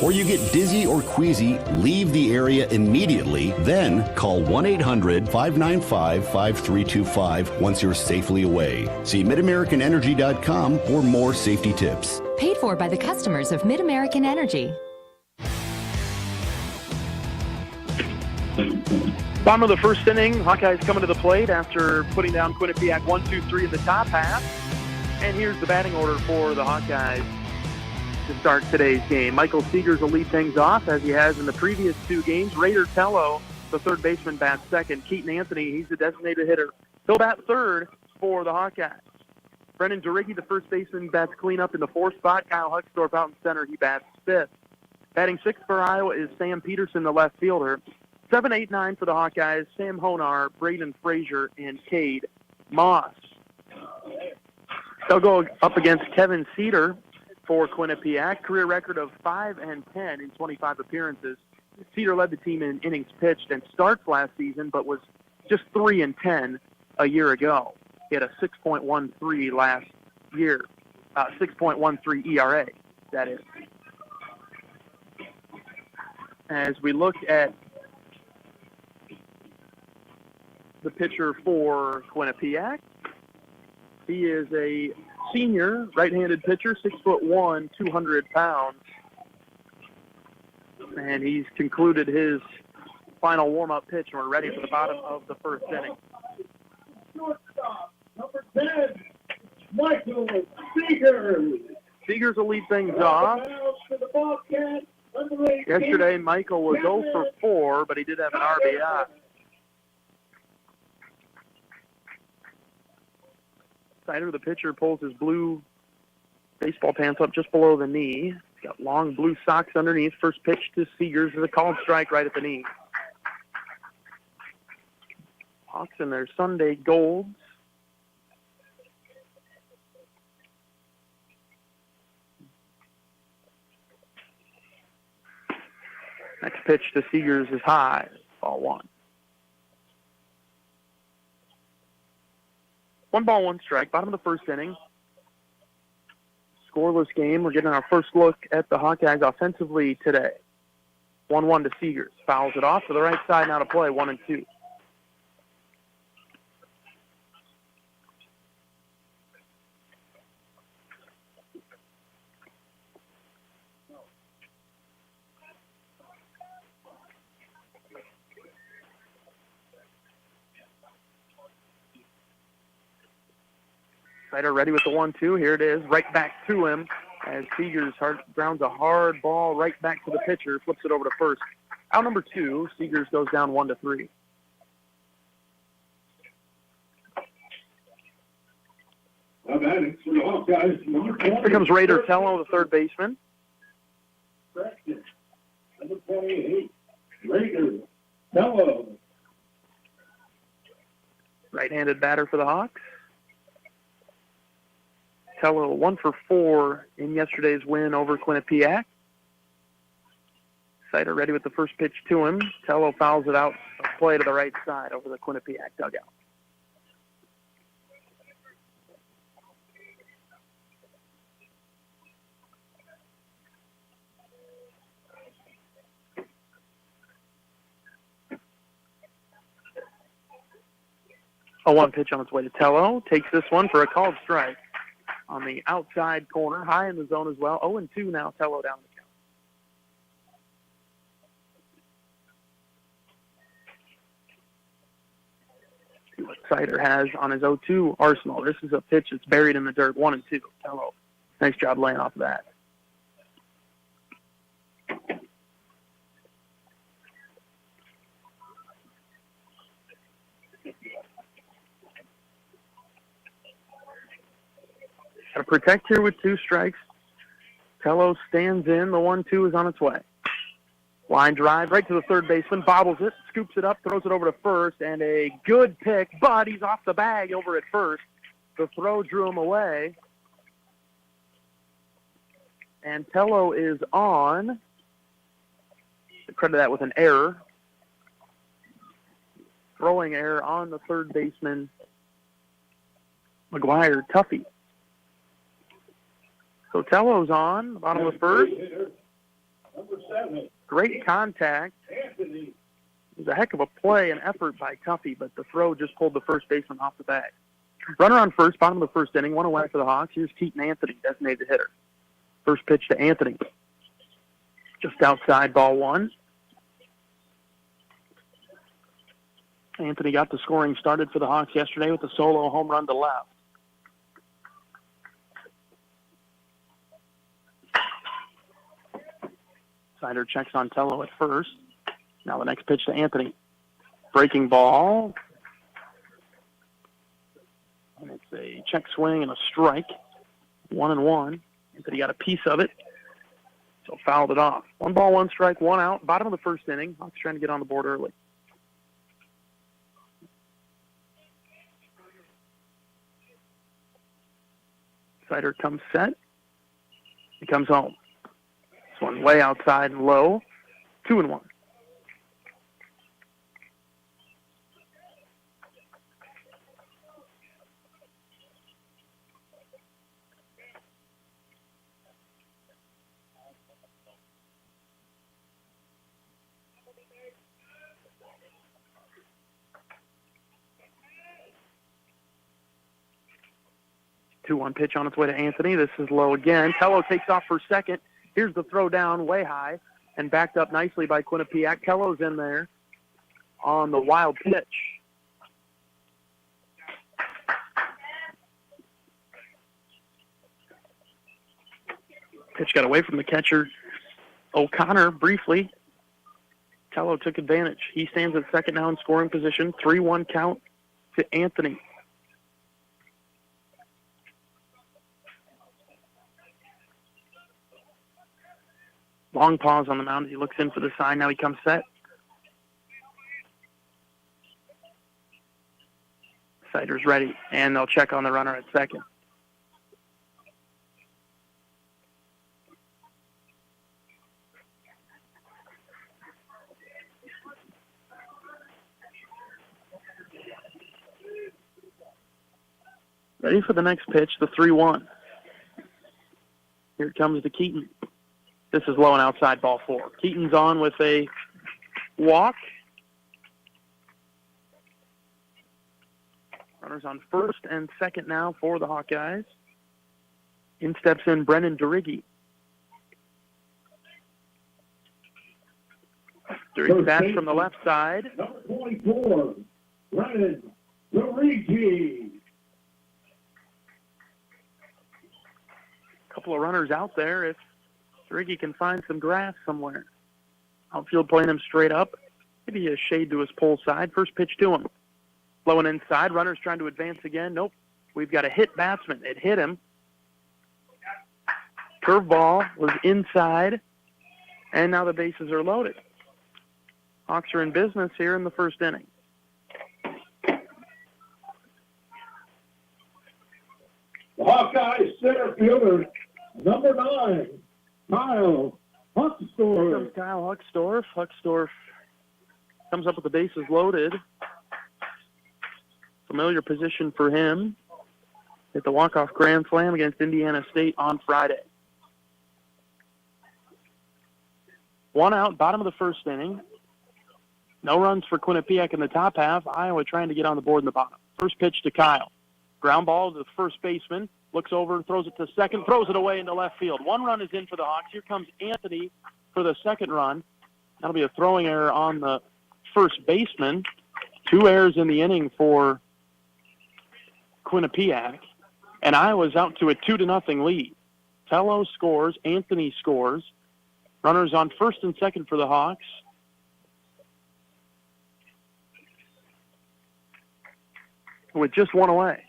or you get dizzy or queasy, leave the area immediately, then call 1-800-595-5325 once you're safely away. See MidAmericanEnergy.com for more safety tips. Paid for by the customers of Mid-American Energy. Bottom of the first inning, Hawkeyes coming to the plate after putting down Quinnipiac 1-2-3 in the top half. And here's the batting order for the Hawkeyes to start today's game. Michael Seegers will lead things off as he has in the previous two games. Raider Tello, the third baseman, bats second. Keaton Anthony, he's the designated hitter. He'll bat third for the Hawkeyes. Brendan Duricki, the first baseman, bats cleanup in the fourth spot. Kyle Huckstorf out in center, he bats fifth. Batting sixth for Iowa is Sam Peterson, the left fielder. 7, 8, 9 for the Hawkeyes, Sam Honar, Braden Frazier, and Cade Moss. They'll go up against Kevin Cedar for Quinnipiac, career record of 5-10 in 25 appearances. Cedar led the team in innings pitched and starts last season, but was just 3-10 a year ago. He had a 6.13 last year, 6.13 ERA, that is. As we look at the pitcher for Quinnipiac, he is a senior right-handed pitcher, 6'1", 200 pounds. And he's concluded his final warm-up pitch, and we're ready for the bottom of the first inning. Shortstop, number 10, Michael Seegers. Seegers will lead things off. Yesterday, Michael was 0 for 4, but he did have an RBI. Sider, the pitcher, pulls his blue baseball pants up just below the knee. He's got long blue socks underneath. First pitch to Seegers is a called strike right at the knee. Hawks in their Sunday golds. Next pitch to Seegers is high. Ball one. 1 ball, 1 strike. Bottom of the first inning. Scoreless game. We're getting our first look at the Hawkeyes offensively today. 1-1 to Seegers. Fouls it off to the right side. Now to play. 1-2. Sider ready with the 1-2. Here it is. Right back to him as Seegers grounds a hard ball right back to the pitcher. Flips it over to first. Out number 2. Seegers goes down 1-3. Here comes Raider Tello, the third baseman. Number 28, Raider Tello. Right-handed batter for the Hawks. Tello 1 for 4 in yesterday's win over Quinnipiac. Sider ready with the first pitch to him. Tello fouls it out, play to the right side over the Quinnipiac dugout. 0-1 pitch on its way to Tello. Takes this one for a called strike on the outside corner, high in the zone as well. 0-2 now, Tello down the count. See what Sider has on his 0-2 arsenal. This is a pitch that's buried in the dirt. 1-2, Tello. Nice job laying off of that. Got to protect here with 2 strikes. Tello stands in. The 1-2 is on its way. Line drive right to the third baseman. Bobbles it, scoops it up, throws it over to first, and a good pick, but he's off the bag over at first. The throw drew him away. And Tello is on. Credit that with an error. Throwing error on the third baseman, McGuire Tuffy. So Tello's on, bottom of the first. Great contact. It was a heck of a play and effort by Tuffy, but the throw just pulled the first baseman off the bag. Runner on first, bottom of the first inning, 1 away for the Hawks. Here's Keaton Anthony, designated hitter. First pitch to Anthony. Just outside, ball 1. Anthony got the scoring started for the Hawks yesterday with a solo home run to left. Sider checks on Tello at first. Now the next pitch to Anthony. Breaking ball. And it's a check swing and a strike. 1-1. Anthony got a piece of it. So fouled it off. 1 ball, 1 strike, 1 out. Bottom of the first inning. Hawks trying to get on the board early. Sider comes set. He comes home. This one way outside and low. 2-1. Two-one pitch on its way to Anthony. This is low again. Tello takes off for second. Here's the throw down way high and backed up nicely by Quinnipiac. Tello's in there on the wild pitch. Pitch got away from the catcher, O'Connor, briefly. Tello took advantage. He stands at second now in scoring position. 3-1 count to Anthony. Long pause on the mound as he looks in for the sign. Now he comes set. Sider's ready, and they'll check on the runner at second. Ready for the next pitch, the 3-1. Here it comes to Keaton. This is low and outside, ball 4. Keaton's on with a walk. Runners on first and second now for the Hawkeyes. In steps in Brennan Deriggy. Deriggy bats from the left side. Number 24, Brennan Deriggy. Couple of runners out there if Deriggy can find some grass somewhere. Outfield playing him straight up. Maybe a shade to his pole side. First pitch to him. Blowing inside. Runners trying to advance again. Nope. We've got a hit batsman. It hit him. Curveball was inside. And now the bases are loaded. Hawks are in business here in the first inning. The Hawkeye center fielder, number 9, Kyle Huckstorf. Here comes Kyle Huckstorf. Huckstorf comes up with the bases loaded. Familiar position for him. Hit the walk-off grand slam against Indiana State on Friday. 1 out, bottom of the first inning. No runs for Quinnipiac in the top half. Iowa trying to get on the board in the bottom. First pitch to Kyle. Ground ball to the first baseman. Looks over, throws it to second, throws it away into left field. One run is in for the Hawks. Here comes Anthony for the second run. That'll be a throwing error on the first baseman. 2 errors in the inning for Quinnipiac. And Iowa's out to a 2-0 lead. Tello scores. Anthony scores. Runners on first and second for the Hawks. With just one away.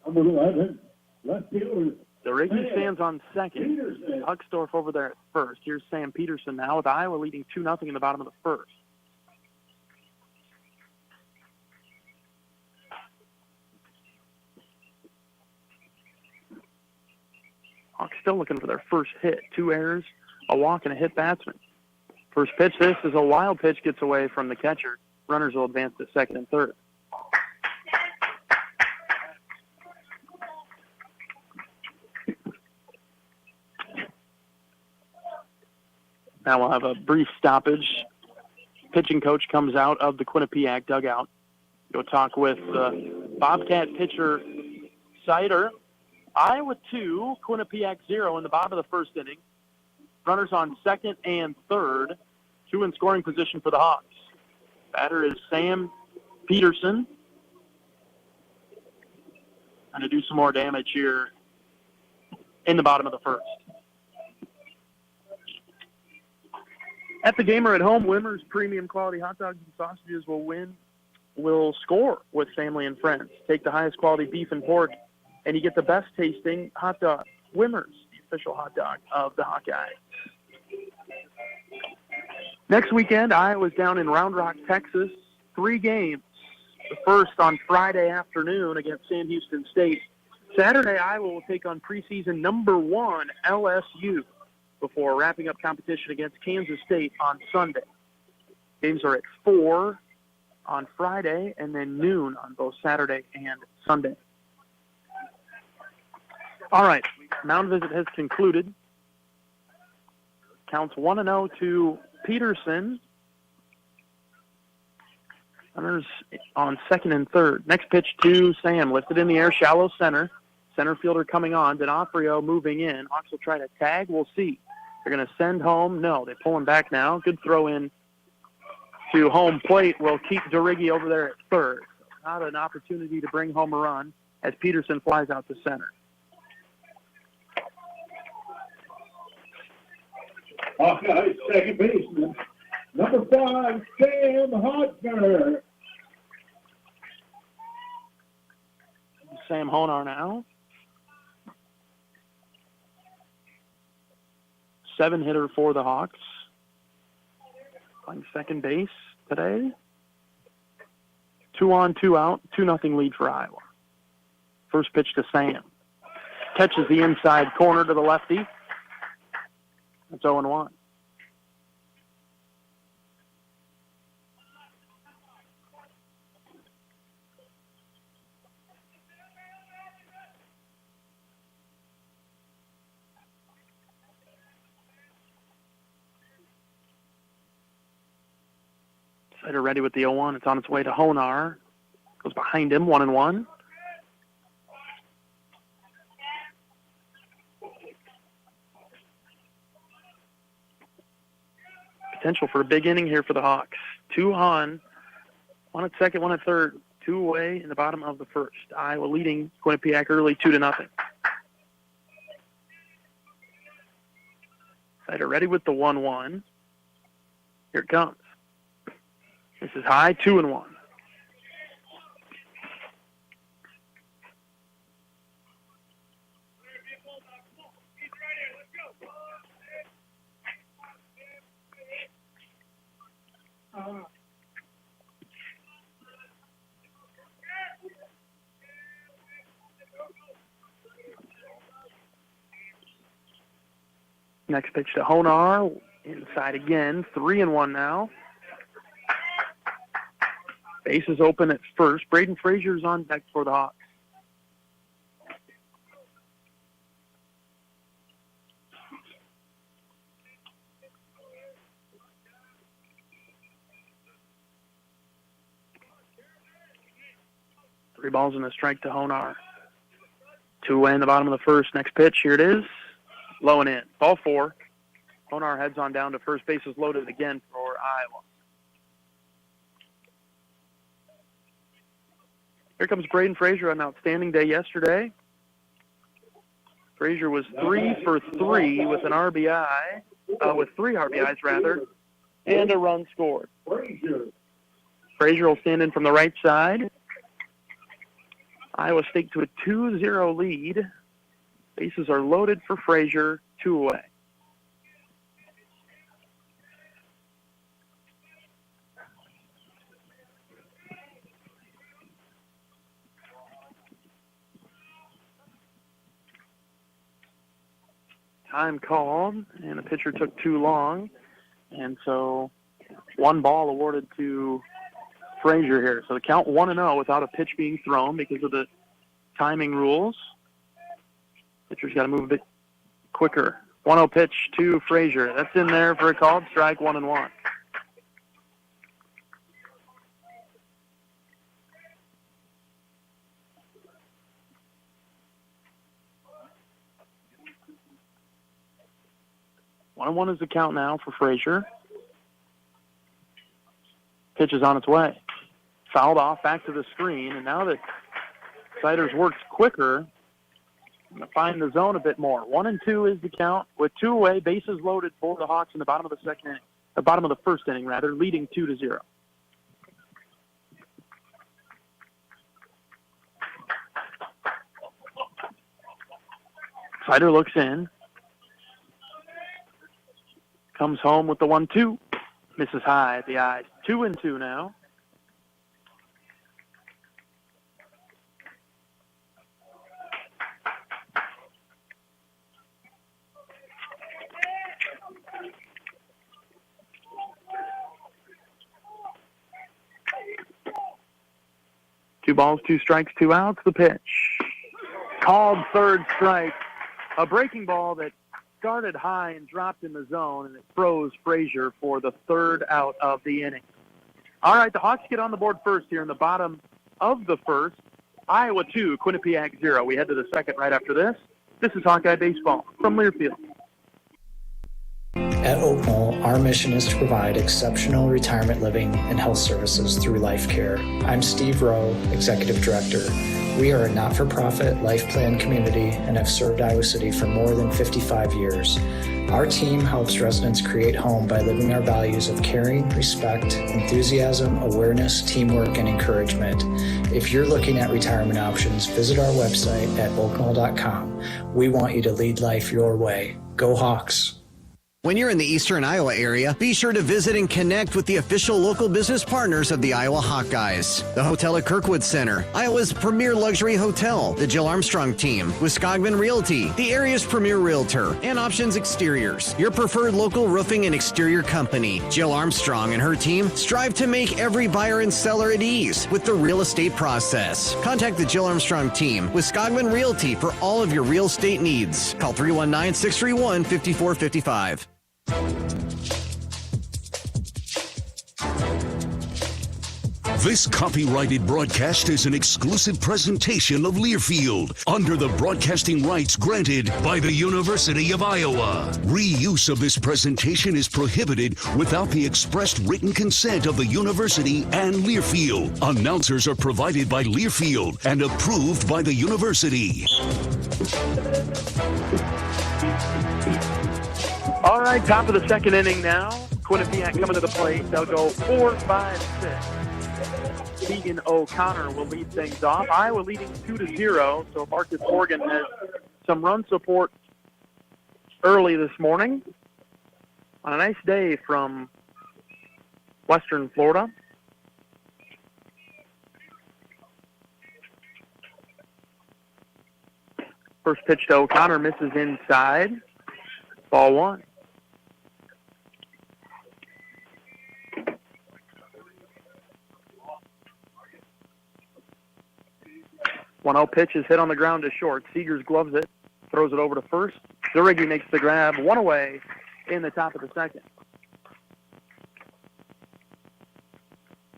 Number 11, left fielder. DeRiggi stands on second. Huckstorf over there at first. Here's Sam Peterson now with Iowa leading 2-0 in the bottom of the first. Hawks still looking for their first hit. 2 errors, a walk, and a hit batsman. First pitch, this is a wild pitch, gets away from the catcher. Runners will advance to second and third. Now we'll have a brief stoppage. Pitching coach comes out of the Quinnipiac dugout. Go talk with Bobcat pitcher Sider. Iowa 2, Quinnipiac 0 in the bottom of the first inning. Runners on second and third. 2 in scoring position for the Hawks. Batter is Sam Peterson. Trying to do some more damage here in the bottom of the first. At the game or at home, Wimmer's premium quality hot dogs and sausages will score with family and friends. Take the highest quality beef and pork, and you get the best tasting hot dog. Wimmer's, the official hot dog of the Hawkeyes. Next weekend, Iowa's down in Round Rock, Texas. 3 games. The first on Friday afternoon against Sam Houston State. Saturday, Iowa will take on preseason number 1 LSU before wrapping up competition against Kansas State on Sunday. Games are at 4 on Friday and then noon on both Saturday and Sunday. All right, mound visit has concluded. Counts 1-0 to Peterson. Runners on second and third. Next pitch to Sam, lifted in the air, shallow center. Center fielder coming on. D'Onofrio moving in. Hawks will try to tag. We'll see. They're going to send home. No, they pull him back now. Good throw in to home plate. Will keep DeRiggi over there at third. Not an opportunity to bring home a run as Peterson flies out to center. Hawkeye second baseman, number 5, Sam Hodner. Sam Honar now. 7-hitter for the Hawks. Playing second base today. 2 on, 2 out, 2-0 lead for Iowa. First pitch to Sam. Catches the inside corner to the lefty. That's 0-1. Sider ready with the 0-1. It's on its way to Honar. Goes behind him, 1-1. Potential for a big inning here for the Hawks. 2 on, 1 at second, 1 at third. 2 away in the bottom of the first. Iowa leading Quinnipiac early 2-0. Sider ready with the 1-1. Here it comes. This is high, 2-1. Next pitch to Honar. Inside again. 3-1 now. Base is open at first. Braden Frazier's on deck for the Hawks. 3 balls and a strike to Honar. 2 away in the bottom of the first. Next pitch, here it is. Low and in. Ball 4. Honar heads on down to first. Bases loaded again for Iowa. Here comes Braden Frazier on an outstanding day yesterday. Frazier was 3 for 3 with an RBI, with 3 RBIs rather, and a run scored. Frazier will stand in from the right side. Iowa State to a 2-0 lead. Bases are loaded for Frazier, 2 away. Time called, and the pitcher took too long, and so 1 ball awarded to Frazier here. So the count 1-0 without a pitch being thrown because of the timing rules. Pitcher's got to move a bit quicker. 1-0 pitch to Frazier. That's in there for a called strike, 1-1. One is the count now for Frazier. Pitch is on its way. Fouled off back to the screen, and now that Siders works quicker, going to find the zone a bit more. 1-2 is the count with 2 away, bases loaded for the Hawks in the bottom of the second inning, the bottom of the first inning rather, leading 2-0. Sider looks in. Comes home with the 1-2. Misses high at the eyes. 2-2 now. Two balls, 2 strikes, 2 outs. The pitch. Called third strike. A breaking ball that started high and dropped in the zone, and it froze Frazier for the 3rd out of the inning. All right, the Hawks get on the board first here in the bottom of the first. Iowa 2, Quinnipiac 0. We head to the second right after this. This is Hawkeye Baseball from Learfield. At Oak Knoll, our mission is to provide exceptional retirement living and health services through life care. I'm Steve Rowe, Executive Director. We are a not-for-profit life plan community and have served Iowa City for more than 55 years. Our team helps residents create home by living our values of caring, respect, enthusiasm, awareness, teamwork, and encouragement. If you're looking at retirement options, visit our website at oaknoll.com. We want you to lead life your way. Go Hawks! When you're in the eastern Iowa area, be sure to visit and connect with the official local business partners of the Iowa Hawkeyes. The Hotel at Kirkwood Center, Iowa's premier luxury hotel, the Jill Armstrong team, Wisconsin Realty, the area's premier realtor, and Options Exteriors, your preferred local roofing and exterior company. Jill Armstrong and her team strive to make every buyer and seller at ease with the real estate process. Contact the Jill Armstrong team, Wisconsin Realty, for all of your real estate needs. Call 319-631-5455. This copyrighted broadcast is an exclusive presentation of Learfield under the broadcasting rights granted by the University of Iowa. Reuse of this presentation is prohibited without the expressed written consent of the university and Learfield. Announcers are provided by Learfield and approved by the university. All right, top of the second inning now. Quinnipiac coming to the plate. They'll go 4-5-6. Keegan O'Connor will lead things off. Iowa leading 2-0, so Marcus Morgan has some run support early this morning on a nice day from western Florida. First pitch to O'Connor misses inside. Ball 1. One-0 pitch is hit on the ground to short. Seegers gloves it, throws it over to first. Zurigi makes the grab, 1 away in the top of the second.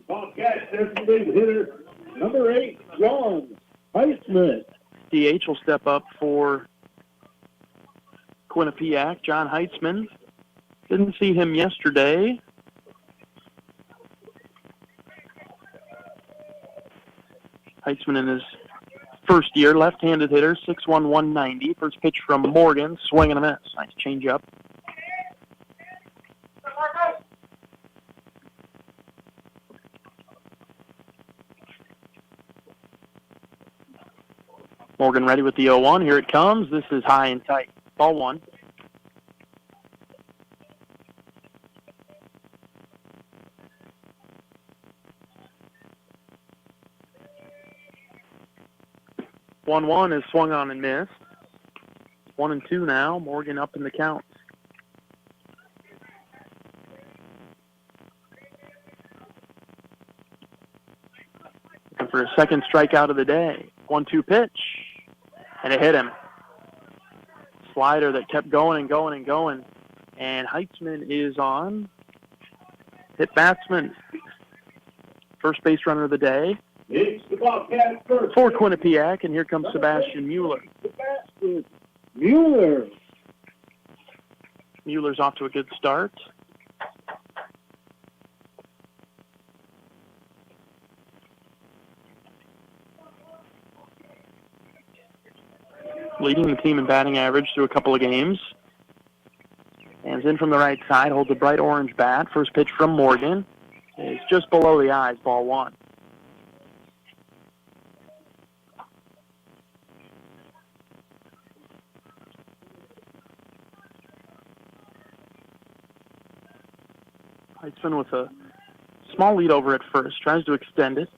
Bobcats designated hitter number 8, John Heisman. DH will step up for Quinnipiac. John Heitzman. Didn't see him yesterday. Heitzman in his first year, left-handed hitter, 6'1", 190. First pitch from Morgan, swing and a miss. Nice change-up. Morgan ready with the 0-1. Here it comes. This is high and tight. Ball one. One is swung on and missed. 1-2 now. Morgan up in the count. Looking for a second strikeout of the day. 1-2 pitch. And it hit him. Slider that kept going and going and going. And Heitzman is on. Hit batsman. First base runner of the day. It's the Bobcat first. For Quinnipiac, and here comes Sebastian Mueller. Sebastian Mueller. Mueller's off to a good start. Leading the team in batting average through a couple of games. Hands in from the right side, holds a bright orange bat. First pitch from Morgan is just below the eyes, ball one. Heitzman with a small lead over at first, tries to extend it.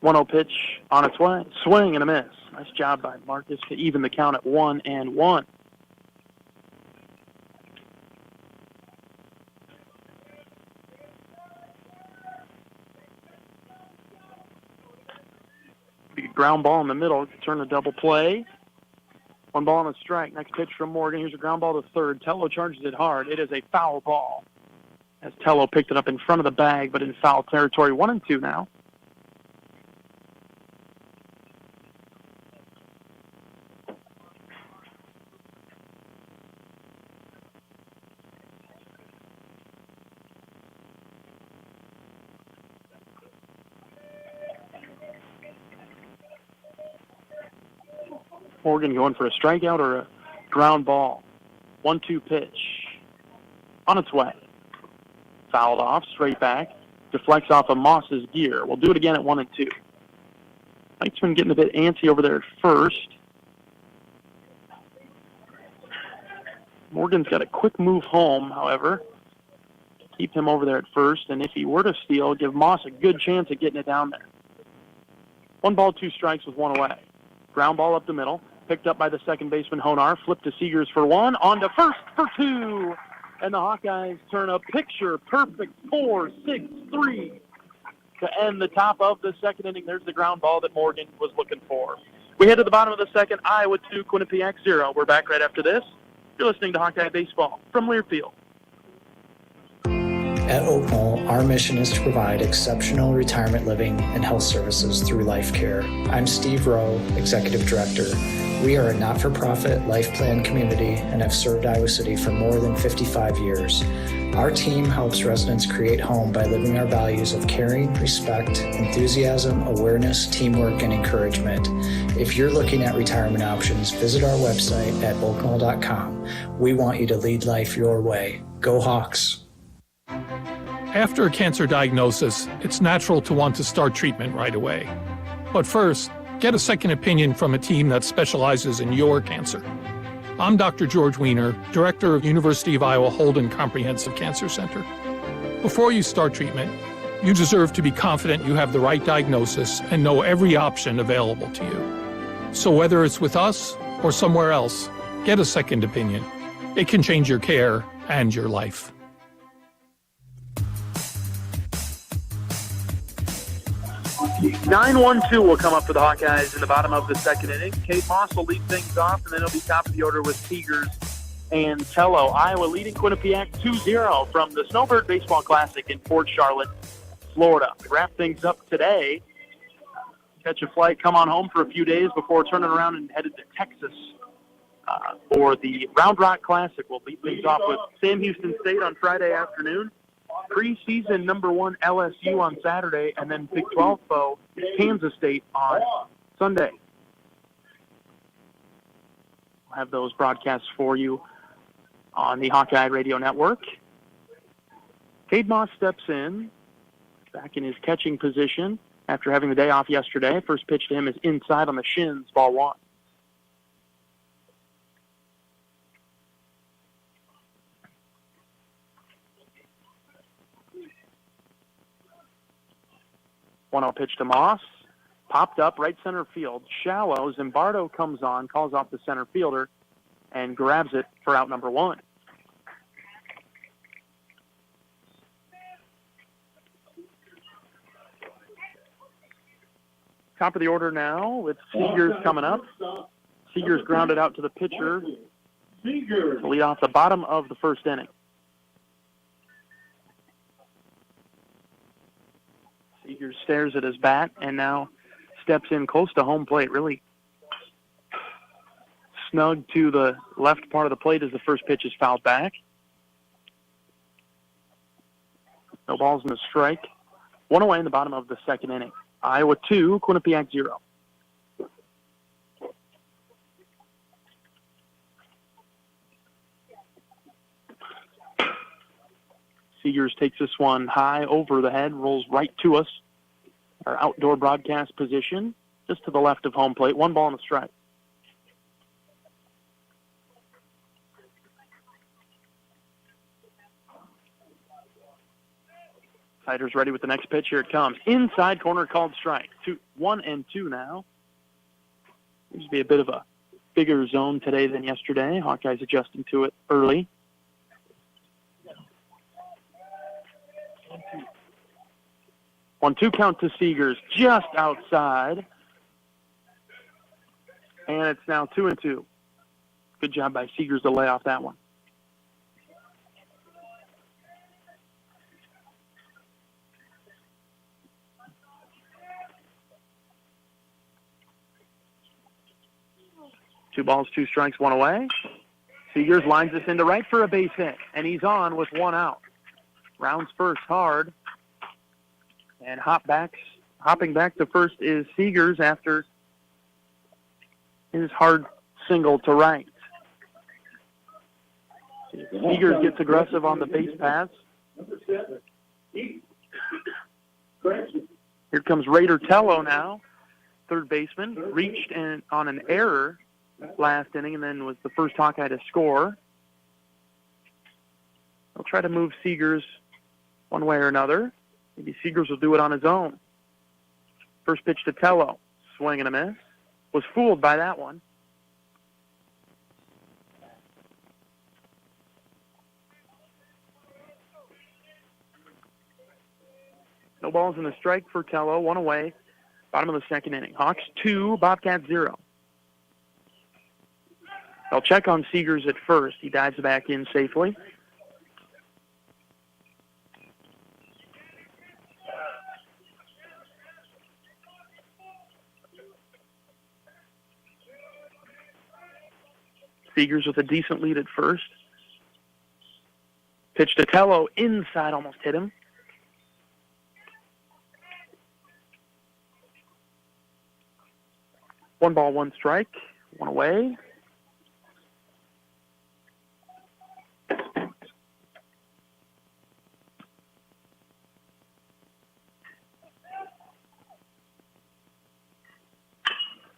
1-0 pitch on its way. Swing and a miss. Nice job by Marcus to even the count at 1-1. Big ground ball in the middle, turn a double play. 1 ball and a strike. Next pitch from Morgan. Here's a ground ball to third. Tello charges it hard. It is a foul ball. As Tello picked it up in front of the bag, but in foul territory. 1-2 now. Morgan going for a strikeout or a ground ball. 1-2 pitch. On its way. Fouled off, straight back. Deflects off of Moss's gear. We'll do it again at 1-2. Heitzman getting a bit antsy over there at first. Morgan's got a quick move home, however. Keep him over there at first, and if he were to steal, give Moss a good chance at getting it down there. 1 ball, 2 strikes with 1 away. Ground ball up the middle. Picked up by the second baseman, Honar. Flipped to Seegers for 1. On to first for 2. And the Hawkeyes turn a picture-perfect 4-6-3 to end the top of the second inning. There's the ground ball that Morgan was looking for. We head to the bottom of the second. Iowa 2, Quinnipiac 0. We're back right after this. You're listening to Hawkeye Baseball from Learfield. At Oak Knoll, our mission is to provide exceptional retirement living and health services through life care. I'm Steve Rowe, Executive Director. We are a not-for-profit life plan community and have served Iowa City for more than 55 years. Our team helps residents create home by living our values of caring, respect, enthusiasm, awareness, teamwork, and encouragement. If you're looking at retirement options, visit our website at oakknoll.com. We want you to lead life your way. Go Hawks! After a cancer diagnosis, it's natural to want to start treatment right away. But first, get a second opinion from a team that specializes in your cancer. I'm Dr. George Weiner, Director of University of Iowa Holden Comprehensive Cancer Center. Before you start treatment, you deserve to be confident you have the right diagnosis and know every option available to you. So whether it's with us or somewhere else, get a second opinion. It can change your care and your life. Nine 1-2 will come up for the Hawkeyes in the bottom of the second inning. Kate Moss will lead things off, and then it'll be top of the order with Seegers and Tello. Iowa leading Quinnipiac 2-0 from the Snowbird Baseball Classic in Port Charlotte, Florida. To wrap things up today, catch a flight, come on home for a few days before turning around and headed to Texas for the Round Rock Classic. We'll lead things off with Sam Houston State on Friday afternoon, preseason number 1 LSU on Saturday, and then Big 12 foe Kansas State on Sunday. We'll have those broadcasts for you on the Hawkeye Radio Network. Cade Moss steps in, back in his catching position after having the day off yesterday. First pitch to him is inside on the shins, ball 1. One-0 pitch to Moss. Popped up right center field. Shallow. Zimbardo comes on, calls off the center fielder, and grabs it for out number 1. Top of the order now with Seegers coming up. Seegers grounded out to the pitcher to lead off the bottom of the first inning. Seegers stares at his bat and now steps in close to home plate, really snug to the left part of the plate as the first pitch is fouled back. No balls in the strike. 1 away in the bottom of the second inning. Iowa 2, Quinnipiac 0. Seegers takes this one high over the head, rolls right to us. Our outdoor broadcast position, just to the left of home plate. 1 ball and a strike. Siders ready with the next pitch. Here it comes. Inside corner, called strike. 1-2 now. Seems to be a bit of a bigger zone today than yesterday. Hawkeyes adjusting to it early. 1-2 count to Seegers, just outside. And it's now 2-2. Good job by Seegers to lay off that one. Two balls, 2 strikes, 1 away. Seegers lines this into right for a base hit, and he's on with 1 out. Rounds first hard, and hopping back to first is Seegers after his hard single to right. Seegers gets aggressive on the base pass. Here comes Raider Tello now, third baseman, reached on an error last inning and then was the first Hawkeye to score. They'll try to move Seegers one way or another. Maybe Seegers will do it on his own. First pitch to Tello. Swing and a miss. Was fooled by that one. No balls in the strike for Tello. 1 away. Bottom of the second inning. Hawks 2, Bobcats 0. They'll check on Seegers at first. He dives back in safely. Seegers with a decent lead at first. Pitch to Tello, inside, almost hit him. One ball, 1 strike, 1 away.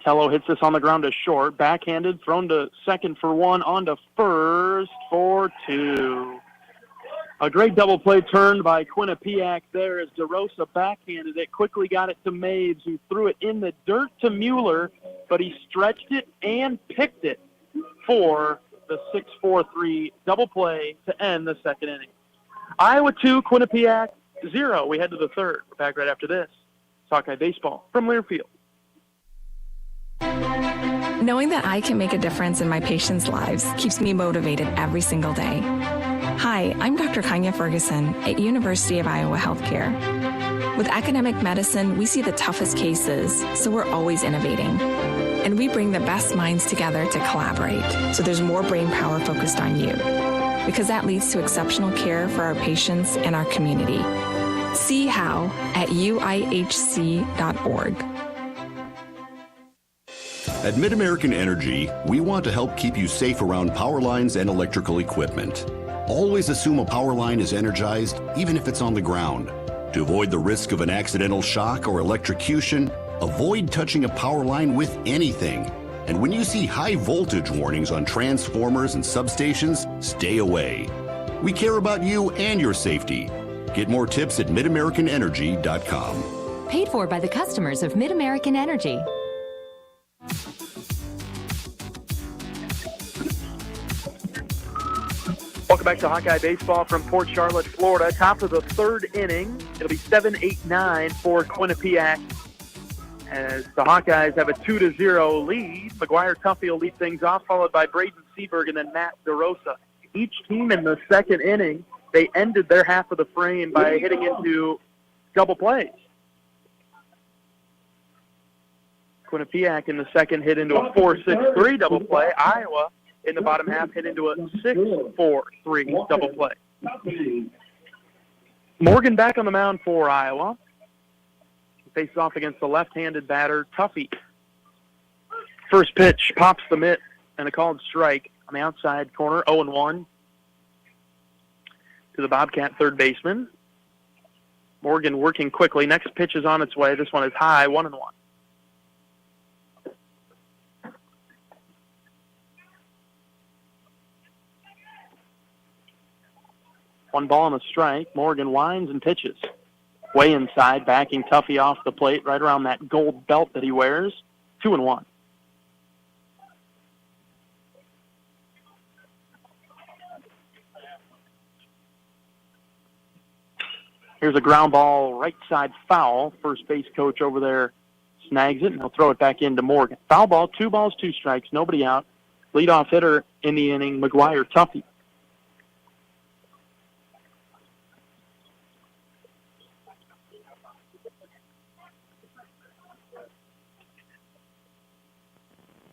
Tello hits this on the ground to short. Backhanded, thrown to second for 1, on to first for 2. A great double play turned by Quinnipiac there as DeRosa backhanded it. Quickly got it to Mabes, who threw it in the dirt to Mueller, but he stretched it and picked it for the 6-4-3 double play to end the second inning. Iowa 2, Quinnipiac 0. We head to the third. We're back right after this. Hawkeye Baseball from Learfield. Knowing that I can make a difference in my patients' lives keeps me motivated every single day. Hi, I'm Dr. Kanya Ferguson at University of Iowa Healthcare. With academic medicine, we see the toughest cases, so we're always innovating. And we bring the best minds together to collaborate, so there's more brain power focused on you. Because that leads to exceptional care for our patients and our community. See how at uihc.org. At MidAmerican Energy, we want to help keep you safe around power lines and electrical equipment. Always assume a power line is energized, even if it's on the ground. To avoid the risk of an accidental shock or electrocution, avoid touching a power line with anything. And when you see high voltage warnings on transformers and substations, stay away. We care about you and your safety. Get more tips at midamericanenergy.com. Paid for by the customers of MidAmerican Energy. Welcome back to Hawkeye Baseball from Port Charlotte, Florida. Top of the third inning. It'll be 7-8-9 for Quinnipiac as the Hawkeyes have a 2-0 lead. McGuire Tuffy will lead things off, followed by Braden Seaberg and then Matt DeRosa. Each team in the second inning, they ended their half of the frame by hitting into double plays. Quinnipiac in the second hit into a 4-6-3 double play. Iowa in the bottom half hit into a 6-4-3 double play. Morgan back on the mound for Iowa. Faces off against the left-handed batter, Tuffy. First pitch pops the mitt and a called strike on the outside corner, 0-1 to the Bobcat third baseman. Morgan working quickly. Next pitch is on its way. This one is high, 1-1. One ball and a strike. Morgan winds and pitches. Way inside, backing Tuffy off the plate, right around that gold belt that he wears. 2-1. Here's a ground ball, right side foul. First base coach over there snags it, and he'll throw it back into Morgan. Foul ball, 2 balls, 2 strikes, nobody out. Leadoff hitter in the inning, McGuire Tuffy.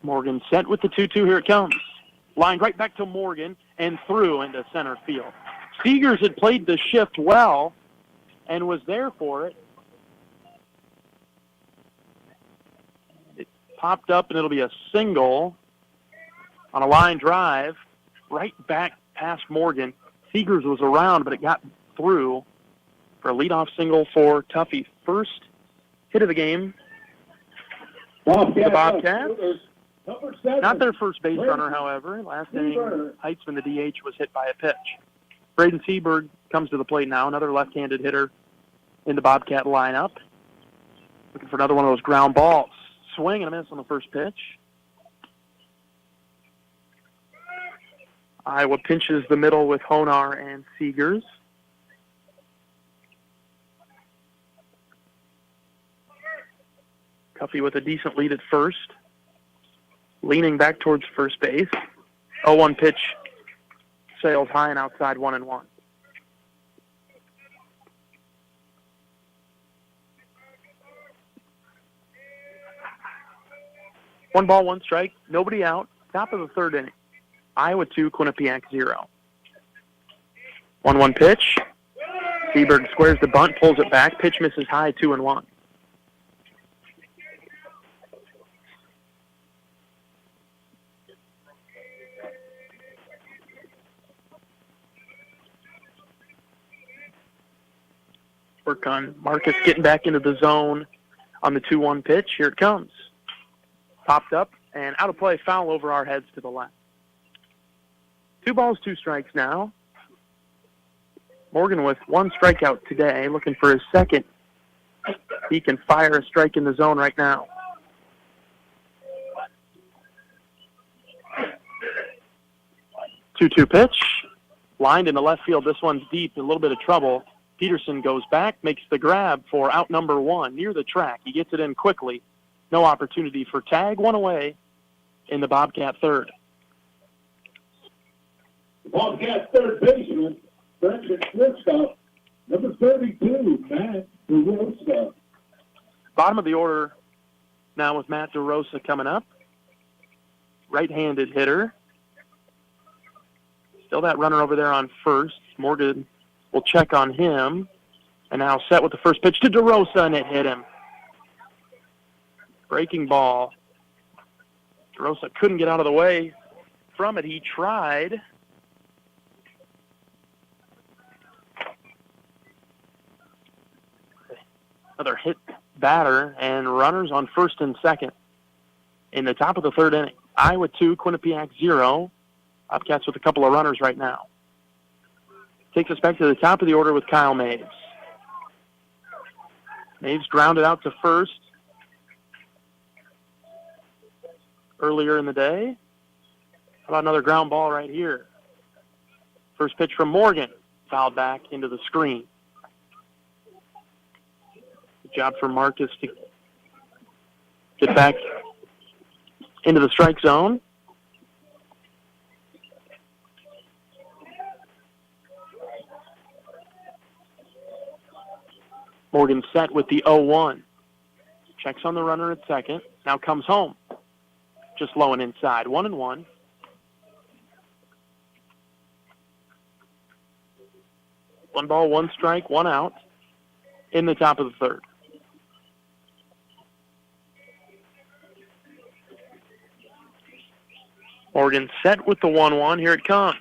Morgan set with the 2-2. Here it comes. Lined right back to Morgan and through into center field. Seegers had played the shift well and was there for it. It popped up, and it'll be a single on a line drive right back past Morgan. Seegers was around, but it got through for a leadoff single for Tuffy. First hit of the game. The Bobcats. Not their first base runner, however. Last inning, Heitzman, the DH, was hit by a pitch. Braden Seaberg comes to the plate now, another left-handed hitter in the Bobcat lineup. Looking for another one of those ground balls. Swing and a miss on the first pitch. Iowa pinches the middle with Honar and Seegers. Tuffy with a decent lead at first. Leaning back towards first base. 0-1 pitch sails high and outside, 1-1. One ball, one strike, nobody out. Top of the third inning. Iowa 2, Quinnipiac 0. 1-1 pitch. Seaberg squares the bunt, pulls it back. Pitch misses high, 2-1. Work on Marcus getting back into the zone on the 2-1 pitch. Here it comes. Popped up and out of play, foul over our heads to the left. 2 balls, 2 strikes now. Morgan with 1 strikeout today, looking for his second. He can fire a strike in the zone right now. Two-two pitch. Lined into left field. This one's deep, a little bit of trouble. Peterson goes back, makes the grab for out number 1 near the track. He gets it in quickly. No opportunity for tag. 1 away in the Bobcat third. Bobcat third baseman, Brendan Smith's number 32, Matt DeRosa. Bottom of the order now with Matt DeRosa coming up. Right-handed hitter. Still that runner over there on first. Morgan will check on him. And now set with the first pitch to DeRosa, and it hit him. Breaking ball. DeRosa couldn't get out of the way from it. He tried. Another hit batter, and runners on first and second in the top of the third inning. Iowa 2, Quinnipiac 0. Bobcats with a couple of runners right now. Takes us back to the top of the order with Kyle Maves. Maves grounded out to first earlier in the day. How about another ground ball right here? First pitch from Morgan. Fouled back into the screen. Good job for Marcus to get back into the strike zone. Morgan set with the 0-1. Checks on the runner at second. Now comes home. Just low and inside. 1-1. One ball, one strike, one out in the top of the third. Morgan set with the 1-1. Here it comes.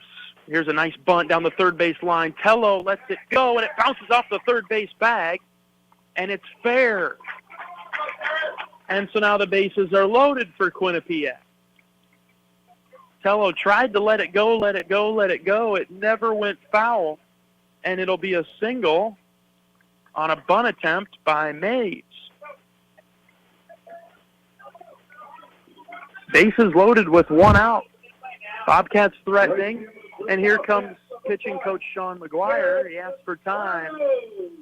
Here's a nice bunt down the third base line. Tello lets it go, and it bounces off the third base bag, and it's fair. And so now the bases are loaded for Quinnipiac. Tello tried to let it go, let it go, let it go. It never went foul, and it'll be a single on a bunt attempt by Maves. Bases loaded with one out. Bobcats threatening, and here comes pitching coach Sean McGuire. He asked for time,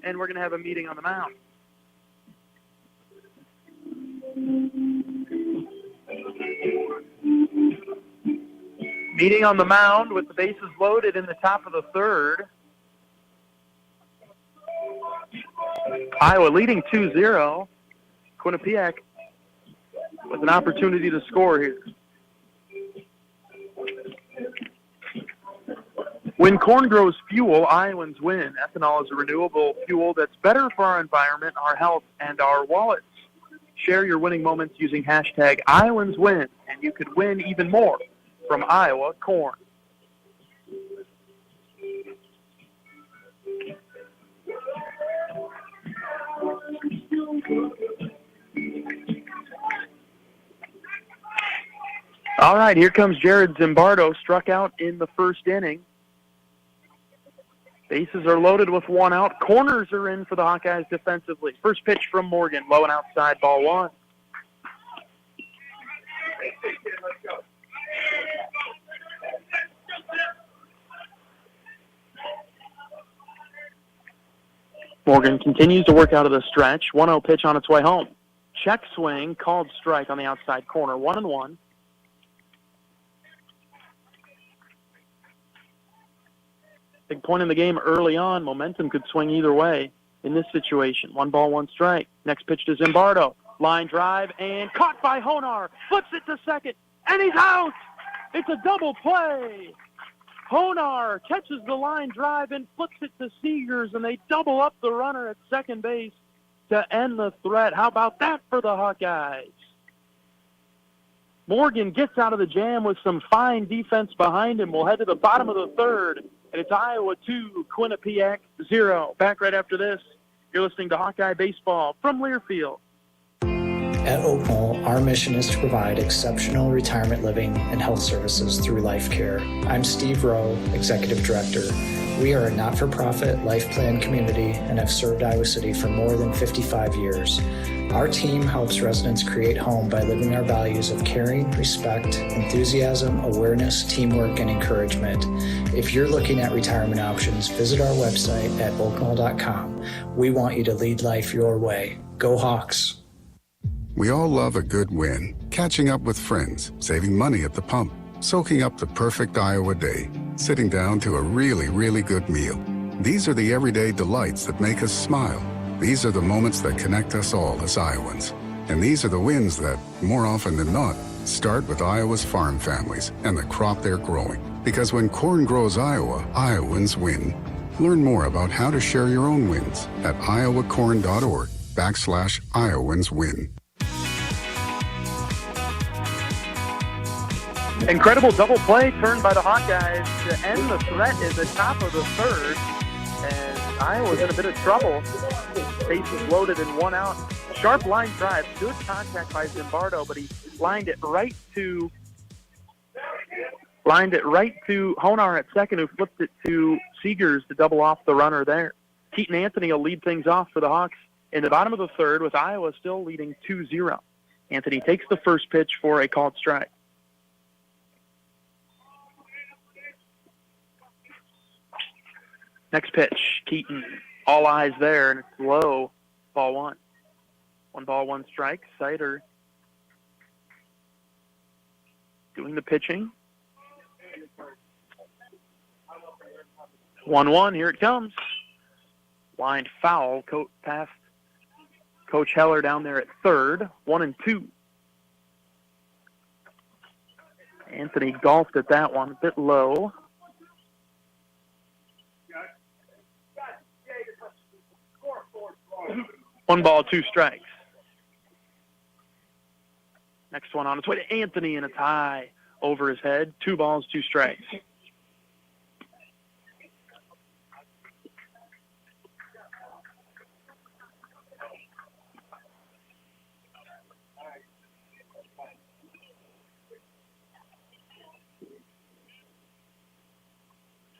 and we're going to have a meeting on the mound. Meeting on the mound with the bases loaded in the top of the third. Iowa leading 2-0. Quinnipiac with an opportunity to score here. When corn grows fuel, Iowans win. Ethanol is a renewable fuel that's better for our environment, our health, and our wallets. Share your winning moments using hashtag IowansWin, and you could win even more from Iowa corn. All right, here comes Jared Zimbardo, struck out in the first inning. Bases are loaded with one out. Corners are in for the Hawkeyes defensively. First pitch from Morgan, low and outside, ball one. Morgan continues to work out of the stretch. 1-0 pitch on its way home. Check swing, called strike on the outside corner. 1-1. Big point in the game early on. Momentum could swing either way in this situation. 1 ball, 1 strike. Next pitch to Zimbardo. Line drive and caught by Honar. Flips it to second, and he's out. It's a double play. Honar catches the line drive and flips it to Seegers, and they double up the runner at second base to end the threat. How about that for the Hawkeyes? Morgan gets out of the jam with some fine defense behind him. We'll head to the bottom of the third, and it's Iowa 2, Quinnipiac 0. Back right after this. You're listening to Hawkeye Baseball from Learfield. At Oak Knoll, our mission is to provide exceptional retirement living and health services through life care. I'm Steve Rowe, Executive Director. We are a not-for-profit life plan community and have served Iowa City for more than 55 years. Our team helps residents create home by living our values of caring, respect, enthusiasm, awareness, teamwork, and encouragement. If you're looking at retirement options, visit our website at oakknoll.com. We want you to lead life your way. Go Hawks! We all love a good win. Catching up with friends, saving money at the pump, soaking up the perfect Iowa day, sitting down to a really, really good meal. These are the everyday delights that make us smile. These are the moments that connect us all as Iowans. And these are the wins that, more often than not, start with Iowa's farm families and the crop they're growing. Because when corn grows Iowa, Iowans win. Learn more about how to share your own wins at iowacorn.org/Iowans win. Incredible double play turned by the Hawkeyes to end the threat in the top of the third. And Iowa's in a bit of trouble. Bases loaded and one out. Sharp line drive. Good contact by Zimbardo, but he lined it right to Honar at second, who flipped it to Seegers to double off the runner there. Keaton Anthony will lead things off for the Hawks in the bottom of the third, with Iowa still leading 2-0. Anthony takes the first pitch for a called strike. Next pitch, Keaton, all eyes there, and it's low, ball one. 1 ball, 1 strike. Sider doing the pitching. 1-1, here it comes. Line foul, past Coach Heller down there at third. 1-2. Anthony golfed at that one, a bit low. One ball, 2 strikes. Next one on its way to Anthony, and it's high over his head. 2 balls, 2 strikes.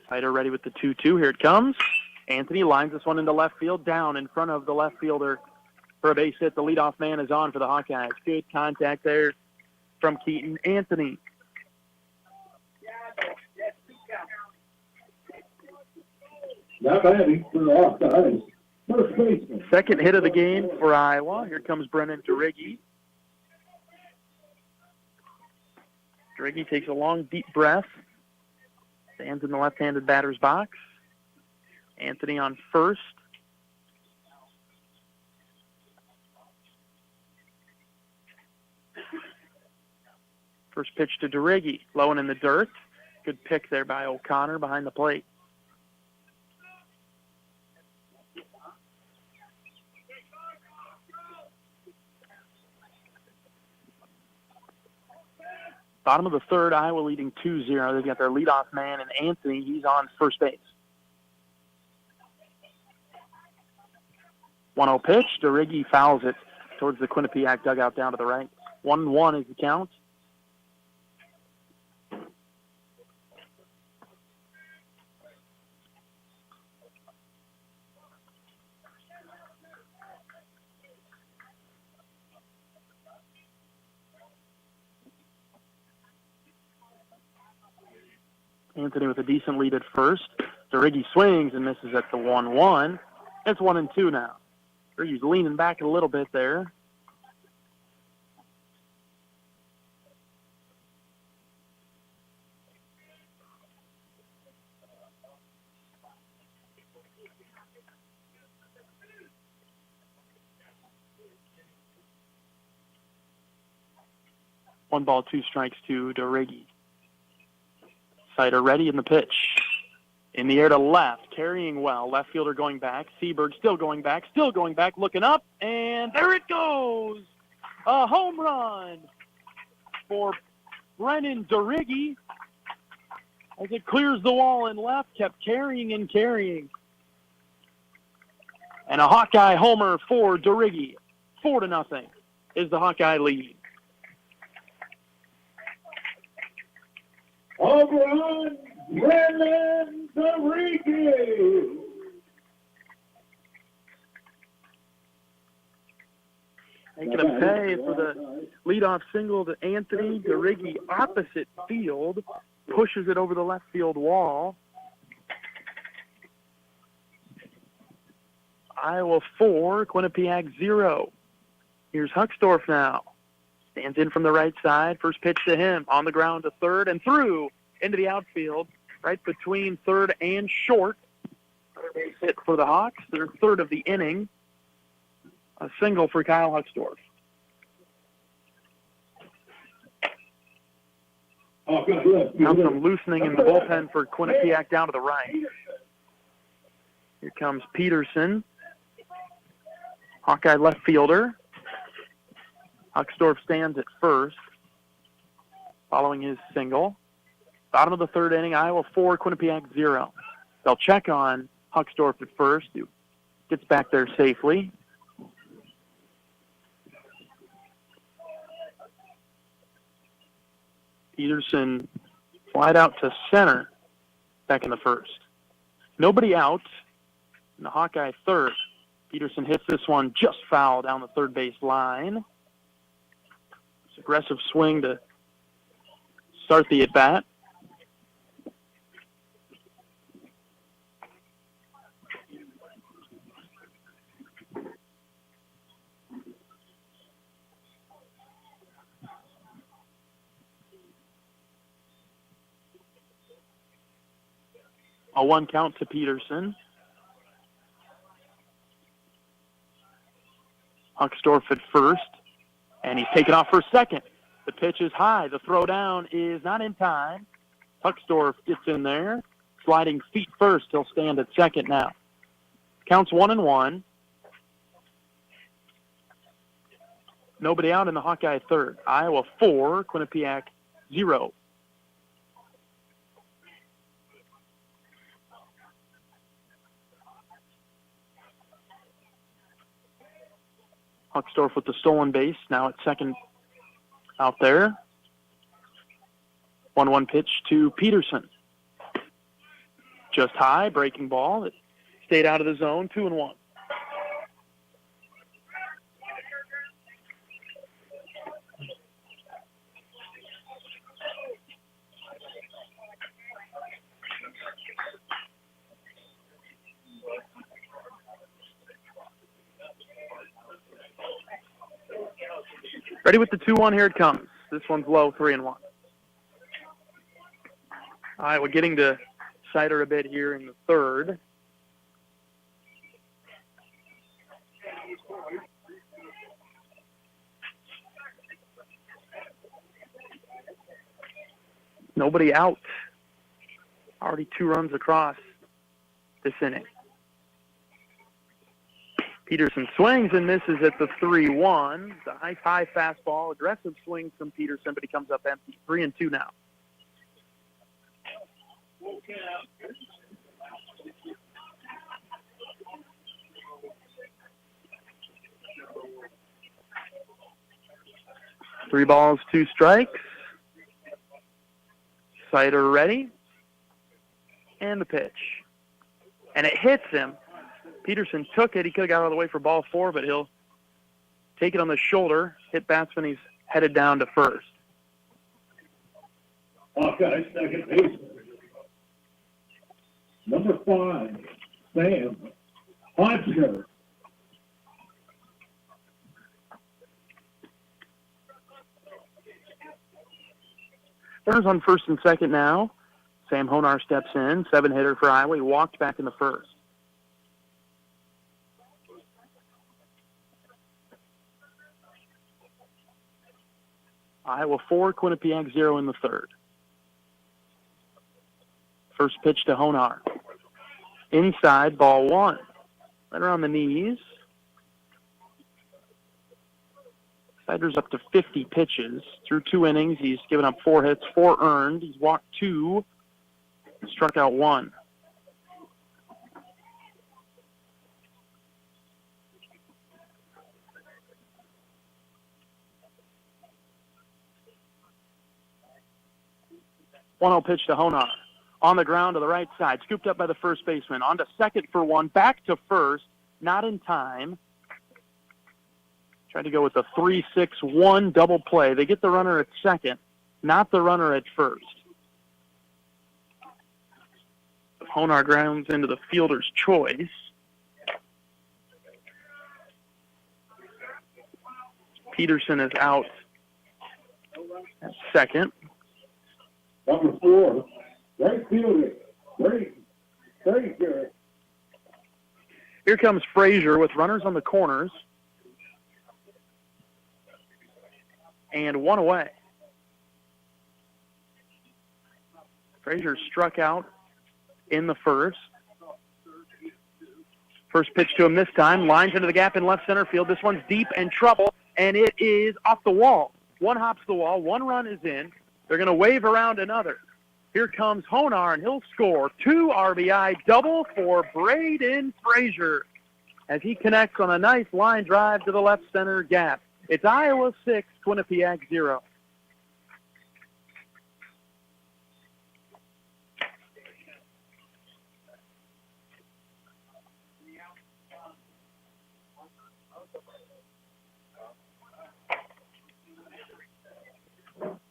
Sider ready with the 2-2. Here it comes. Anthony lines this one into left field, down in front of the left fielder for a base hit. The leadoff man is on for the Hawkeyes. Good contact there from Keaton Anthony. Now batting for the Hawkeyes, first baseman. Second hit of the game for Iowa. Here comes Brennan Deriggy. Deriggy takes a long, deep breath. Stands in the left-handed batter's box. Anthony on first. First pitch to Deriggy, low and in the dirt. Good pick there by O'Connor behind the plate. Bottom of the third, Iowa leading 2-0. They've got their leadoff man, and Anthony, he's on first base. 1-0 pitch. Deriggy fouls it towards the Quinnipiac dugout down to the right. 1-1 is the count. Anthony with a decent lead at first. Deriggy swings and misses at the 1-1. It's 1-2 now. Deriggy's leaning back a little bit there. One ball, 2 strikes to Deriggy. Sider ready in the pitch. In the air to left, carrying well. Left fielder going back. Seberg still going back, looking up, and there it goes! A home run for Brennan Deriggy as it clears the wall and left, kept carrying and carrying. And a Hawkeye homer for Deriggy. 4-0 is the Hawkeye lead. Home run, Brennan Deriggy. Making a pay for the leadoff single to Anthony. Deriggy opposite field, pushes it over the left field wall. Iowa 4, Quinnipiac 0. Here's Hucksdorf now. Stands in from the right side. First pitch to him. On the ground to third and through into the outfield. Right between third and short. Third base hit for the Hawks. Their third of the inning. A single for Kyle Hucksdorf. Now some loosening in the bullpen for Quinnipiac down to the right. Here comes Peterson, Hawkeye left fielder. Hucksdorf stands at first, following his single. Bottom of the third inning, Iowa 4, Quinnipiac 0. They'll check on Hucksdorf at first, who gets back there safely. Peterson flied out to center back in the first. Nobody out in the Hawkeye third. Peterson hits this one just foul down the third base line. It's an aggressive swing to start the at-bat. A 1 count to Peterson. Hucksdorf at first, and he's taken off for second. The pitch is high. The throw down is not in time. Hucksdorf gets in there, sliding feet first. He'll stand at second now. Counts 1-1. Nobody out in the Hawkeye third. Iowa 4, Quinnipiac 0. Hucksdorf with the stolen base, now at second out there. 1-1 pitch to Peterson. Just high, breaking ball. It stayed out of the zone, 2-1. Ready with the 2-1, here it comes. This one's low, 3-1. Iowa getting to Sider a bit here in the third. Nobody out. Already 2 runs across this inning. Peterson swings and misses at the 3-1. It's a high fastball. Aggressive swing from Peterson, but he comes up empty. 3-2 now. Three balls, 2 strikes. Sider ready. And the pitch. And it hits him. Peterson took it. He could have got out of the way for ball 4, but he'll take it on the shoulder, hit batsman. He's headed down to first. Hawkeye second baseman. Number 5, Sam Hodgson. Runners on first and second now. Sam Honar steps in, 7-hitter for Iowa. He walked back in the first. Iowa 4, Quinnipiac 0 in the third. First pitch to Honar. Inside, ball 1. Right around the knees. Sider's up to 50 pitches. Through 2 innings, he's given up 4 hits, 4 earned. He's walked 2, struck out 1. One-zero pitch to Honar. On the ground to the right side. Scooped up by the first baseman. On to second for 1. Back to first. Not in time. Tried to go with a 3-6-1 double play. They get the runner at second, not the runner at first. Honar grounds into the fielder's choice. Peterson is out at second. Number 4, right fielder, Frazier. Here comes Frazier with runners on the corners. and 1 away. Frazier struck out in the first. First pitch to him this time. Lines into the gap in left center field. This one's deep and trouble, and it is off the wall. One hops the wall. 1 run is in. They're going to wave around another. Here comes Honar, and he'll score 2 RBI double for Braden Frazier as he connects on a nice line drive to the left center gap. It's Iowa 6, Quinnipiac 0.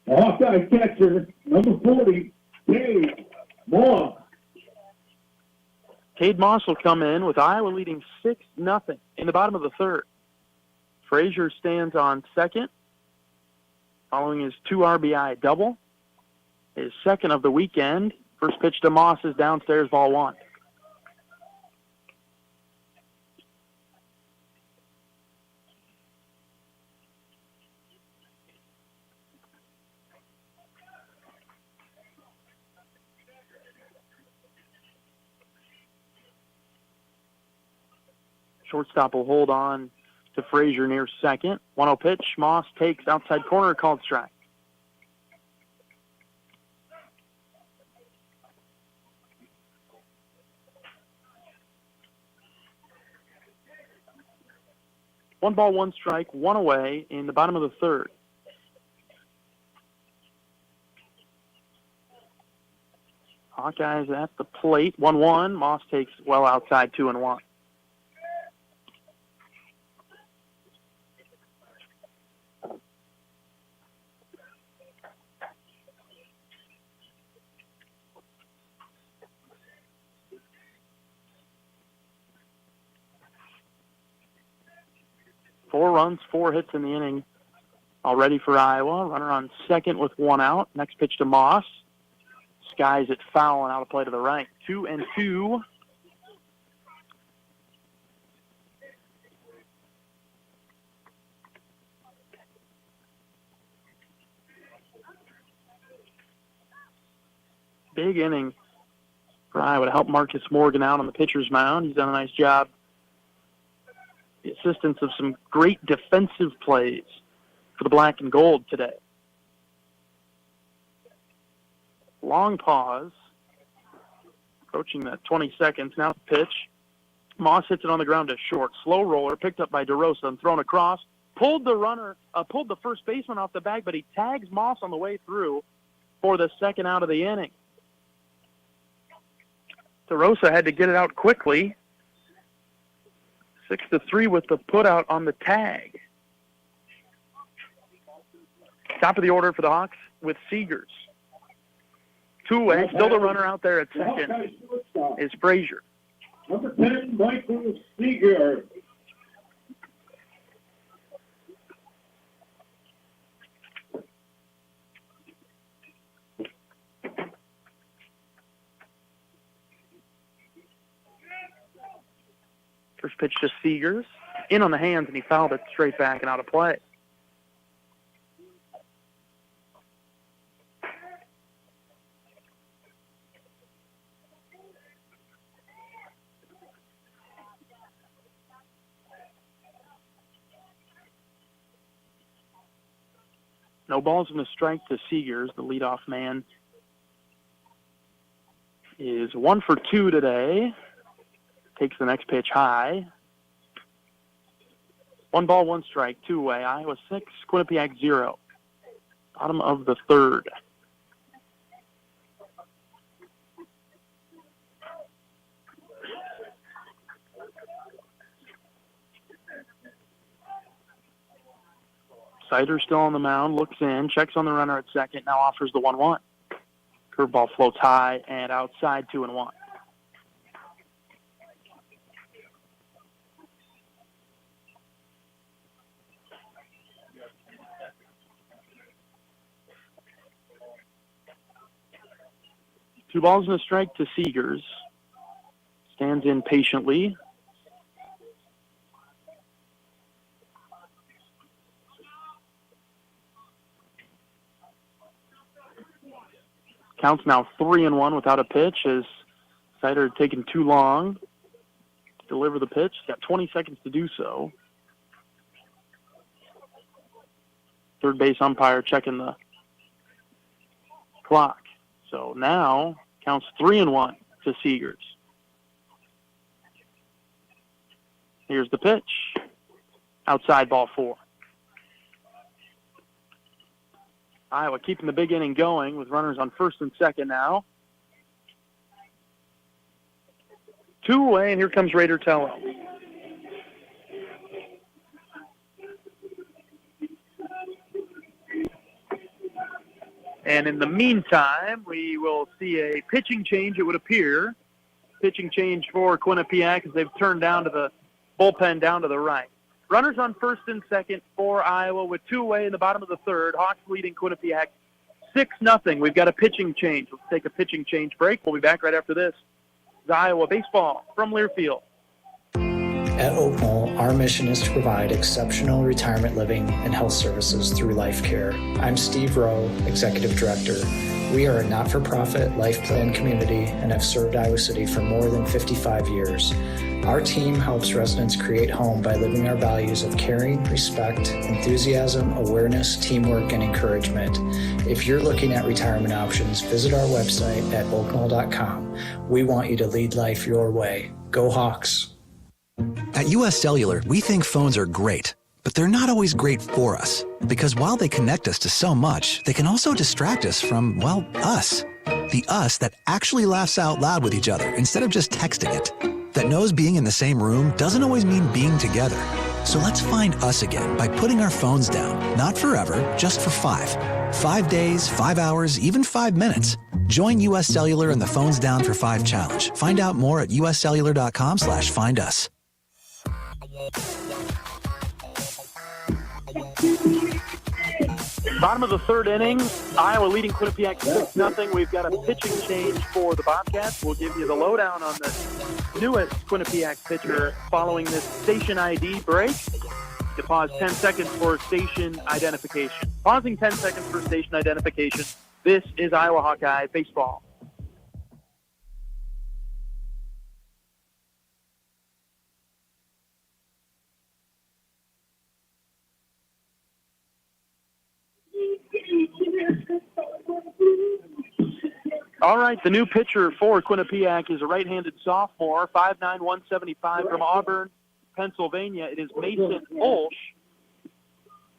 Hawkeye catcher, number 40, Cade Moss. Cade Moss will come in with Iowa leading 6-0 in the bottom of the third. Frazier stands on second, following his 2 RBI double. His second of the weekend. First pitch to Moss is downstairs, ball 1. Shortstop will hold on to Frazier near second. 1-0 pitch. Moss takes outside corner, called strike. One ball, 1 strike, 1 away in the bottom of the third. Hawkeyes at the plate. 1-1. Moss takes well outside 2-1. Four runs, 4 hits in the inning already for Iowa. Runner on second with 1 out. Next pitch to Moss. Skies it foul and out of play to the right. 2-2. Big inning for Iowa to help Marcus Morgan out on the pitcher's mound. He's done a nice job. The assistance of some great defensive plays for the black and gold today. Long pause. Approaching the 20 seconds. Now pitch. Moss hits it on the ground to short. Slow roller picked up by DeRosa and thrown across. Pulled the first baseman off the bag, but he tags Moss on the way through for the second out of the inning. DeRosa had to get it out quickly. 6-3 with the put out on the tag. Top of the order for the Hawks with Seegers. 2 away. Still the runner out there at second is Frazier. Number 10, Michael Seeger. First pitch to Seegers. In on the hands, and he fouled it straight back and out of play. No balls and a strike to Seegers. The leadoff man is 1 for 2 today. Takes the next pitch high. 1 ball, 1 strike, 2 away. Iowa 6, Quinnipiac 0. Bottom of the third. Sider still on the mound, looks in, checks on the runner at second, now offers the 1-1. Curveball floats high and outside, 2-1. Two balls and a strike to Seegers. Stands in patiently. Count's now 3-1 without a pitch as Sider had taken too long to deliver the pitch. He's got 20 seconds to do so. Third base umpire checking the clock. So now Count's 3-1 to Seegers. Here's the pitch. Outside, ball 4. Iowa keeping the big inning going with runners on first and second now. 2 away, and here comes Raider Tello. And in the meantime, we will see a pitching change, it would appear. Pitching change for Quinnipiac as they've turned down to the bullpen down to the right. Runners on first and second for Iowa with 2 away in the bottom of the third. Hawks leading Quinnipiac 6-0. We've got a pitching change. Let's take a pitching change break. We'll be back right after this. It's Iowa baseball from Learfield. At Oak Knoll, our mission is to provide exceptional retirement living and health services through life care. I'm Steve Rowe, Executive Director. We are a not-for-profit life plan community and have served Iowa City for more than 55 years. Our team helps residents create home by living our values of caring, respect, enthusiasm, awareness, teamwork, and encouragement. If you're looking at retirement options, visit our website at oakknoll.com. We want you to lead life your way. Go Hawks! At US Cellular, we think phones are great, but they're not always great for us. Because while they connect us to so much, they can also distract us from, well, us. The us that actually laughs out loud with each other instead of just texting it. That knows being in the same room doesn't always mean being together. So let's find us again by putting our phones down. Not forever, just for 5. 5 days, 5 hours, even 5 minutes. Join US Cellular in the Phones Down for 5 challenge. Find out more at uscellular.com/findus. Bottom of the third inning, Iowa leading Quinnipiac 6-0. We've got a pitching change for the Bobcats. We'll give you the lowdown on the newest Quinnipiac pitcher following this station ID break. You pause 10 seconds for station identification. Pausing 10 seconds for station identification. This is Iowa Hawkeye baseball. All right, the new pitcher for Quinnipiac is a right-handed sophomore, 5'9", 175 from Auburn, Pennsylvania. It is Mason Olsch.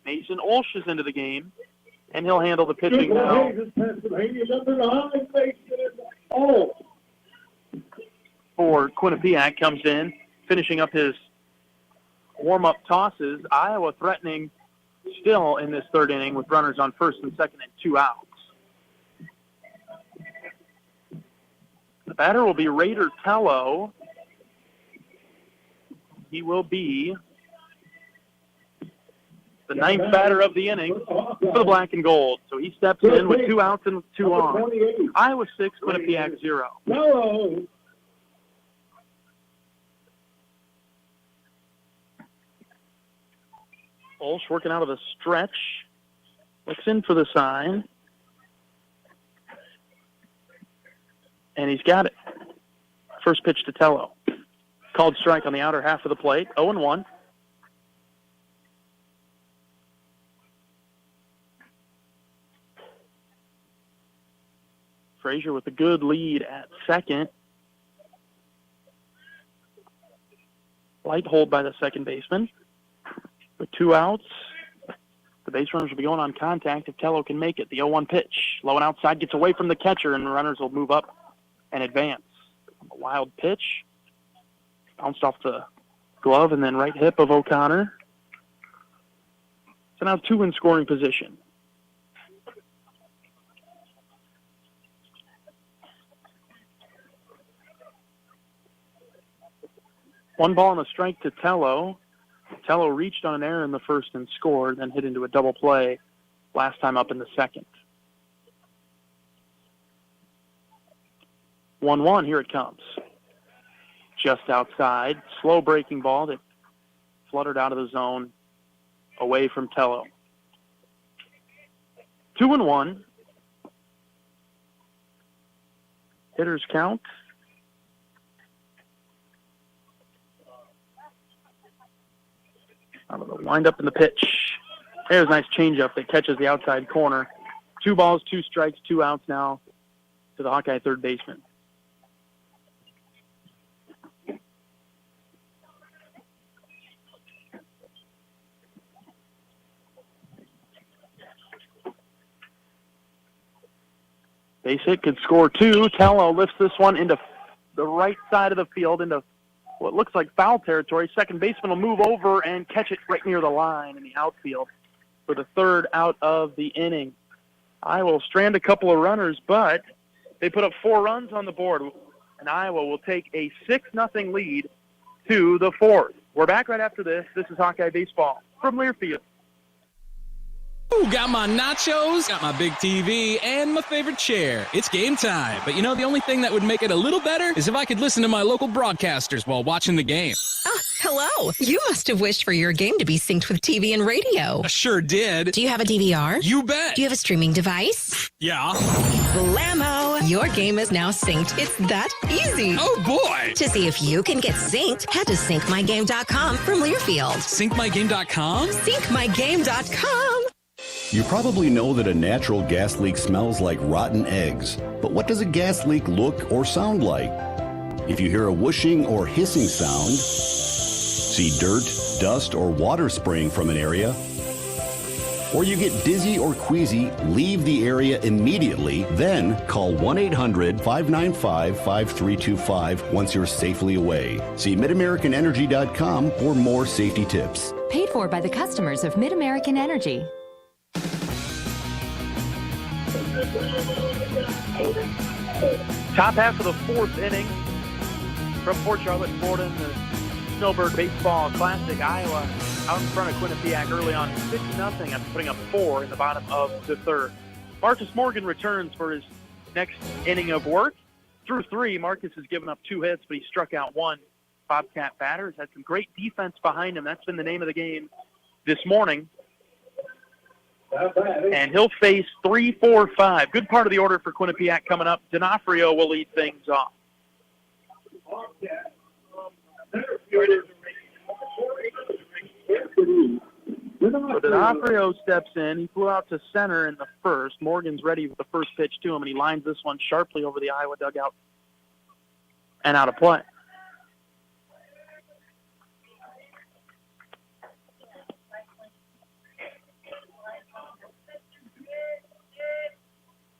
Mason Olsch is into the game, and he'll handle the pitching now. For Quinnipiac comes in, finishing up his warm-up tosses. Iowa threatening still in this third inning with runners on first and second and 2 outs. The batter will be Raider Tello. He will be the 9th batter of the inning for the black and gold. So he steps in with 2 outs and 2 on. Iowa 6, Quinnipiac 0. Olsch working out of the stretch. Looks in for the sign. And he's got it. First pitch to Tello. Called strike on the outer half of the plate. 0-1. Frazier with a good lead at second. Light hold by the second baseman. With 2 outs, the base runners will be going on contact if Tello can make it. The 0-1 pitch. Low and outside, gets away from the catcher, and the runners will move up and advance. A wild pitch. Bounced off the glove and then right hip of O'Connor. So now 2 in scoring position. One ball and a strike to Tello. Tello reached on an error in the first and scored, then hit into a double play last time up in the second. 1-1, here it comes. Just outside, slow breaking ball that fluttered out of the zone away from Tello. 2-1. Hitters count. Wind up in the pitch. There's a nice changeup that catches the outside corner. 2 balls, 2 strikes, 2 outs now to the Hawkeye third baseman. Base hit could score 2. Tallow lifts this one into the right side of the field into what looks like foul territory. Second baseman will move over and catch it right near the line in the outfield for the 3rd out of the inning. Iowa will strand a couple of runners, but they put up 4 runs on the board, and Iowa will take a 6-0 lead to the 4th. We're back right after this. This is Hawkeye Baseball from Learfield. Ooh, got my nachos, got my big TV, and my favorite chair. It's game time. But you know, the only thing that would make it a little better is if I could listen to my local broadcasters while watching the game. Hello. You must have wished for your game to be synced with TV and radio. I sure did. Do you have a DVR? You bet. Do you have a streaming device? Yeah. Blammo! Your game is now synced. It's that easy. Oh, boy. To see if you can get synced, head to syncmygame.com from Learfield. Syncmygame.com? Syncmygame.com. You probably know that a natural gas leak smells like rotten eggs. But what does a gas leak look or sound like? If you hear a whooshing or hissing sound, see dirt, dust, or water spraying from an area, or you get dizzy or queasy, leave the area immediately, then call 1-800-595-5325 once you're safely away. See MidAmericanEnergy.com for more safety tips. Paid for by the customers of Mid-American Energy. Top half of the 4th inning from Port Charlotte, Florida, in the Snowbird Baseball Classic. Iowa out in front of Quinnipiac early on 6-0 after putting up 4 in the bottom of the 3rd. Marcus Morgan returns for his next inning of work. Through 3, Marcus has given up 2 hits, but he struck out 1 Bobcat batter. Has had some great defense behind him. That's been the name of the game this morning. And he'll face 3, 4, 5. Good part of the order for Quinnipiac coming up. D'Onofrio will lead things off. So D'Onofrio steps in. He flew out to center in the 1st. Morgan's ready with the first pitch to him, and he lines this one sharply over the Iowa dugout and out of play.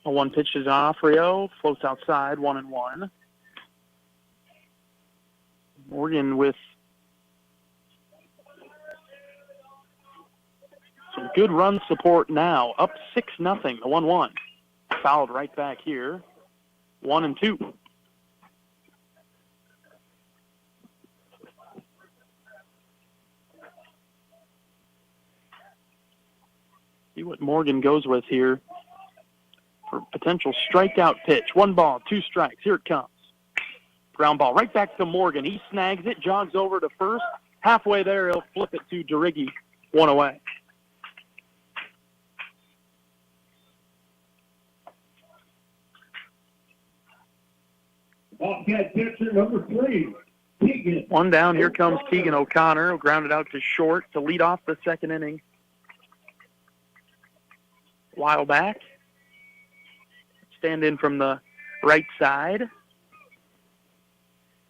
A 1 pitch to D'Onofrio, floats outside, 1-1. Morgan with some good run support now, up 6-0, the 1-1. Fouled right back here, 1-2. See what Morgan goes with here. For potential strikeout pitch. 1 ball, 2 strikes. Here it comes. Ground ball right back to Morgan. He snags it, jogs over to first. Halfway there, he'll flip it to Deriggi. 1 away. Bobcat pitcher number 3, Keegan. 1 down. Here comes Keegan O'Connor. Grounded out to short to lead off the 2nd inning. A while back. Stand in from the right side.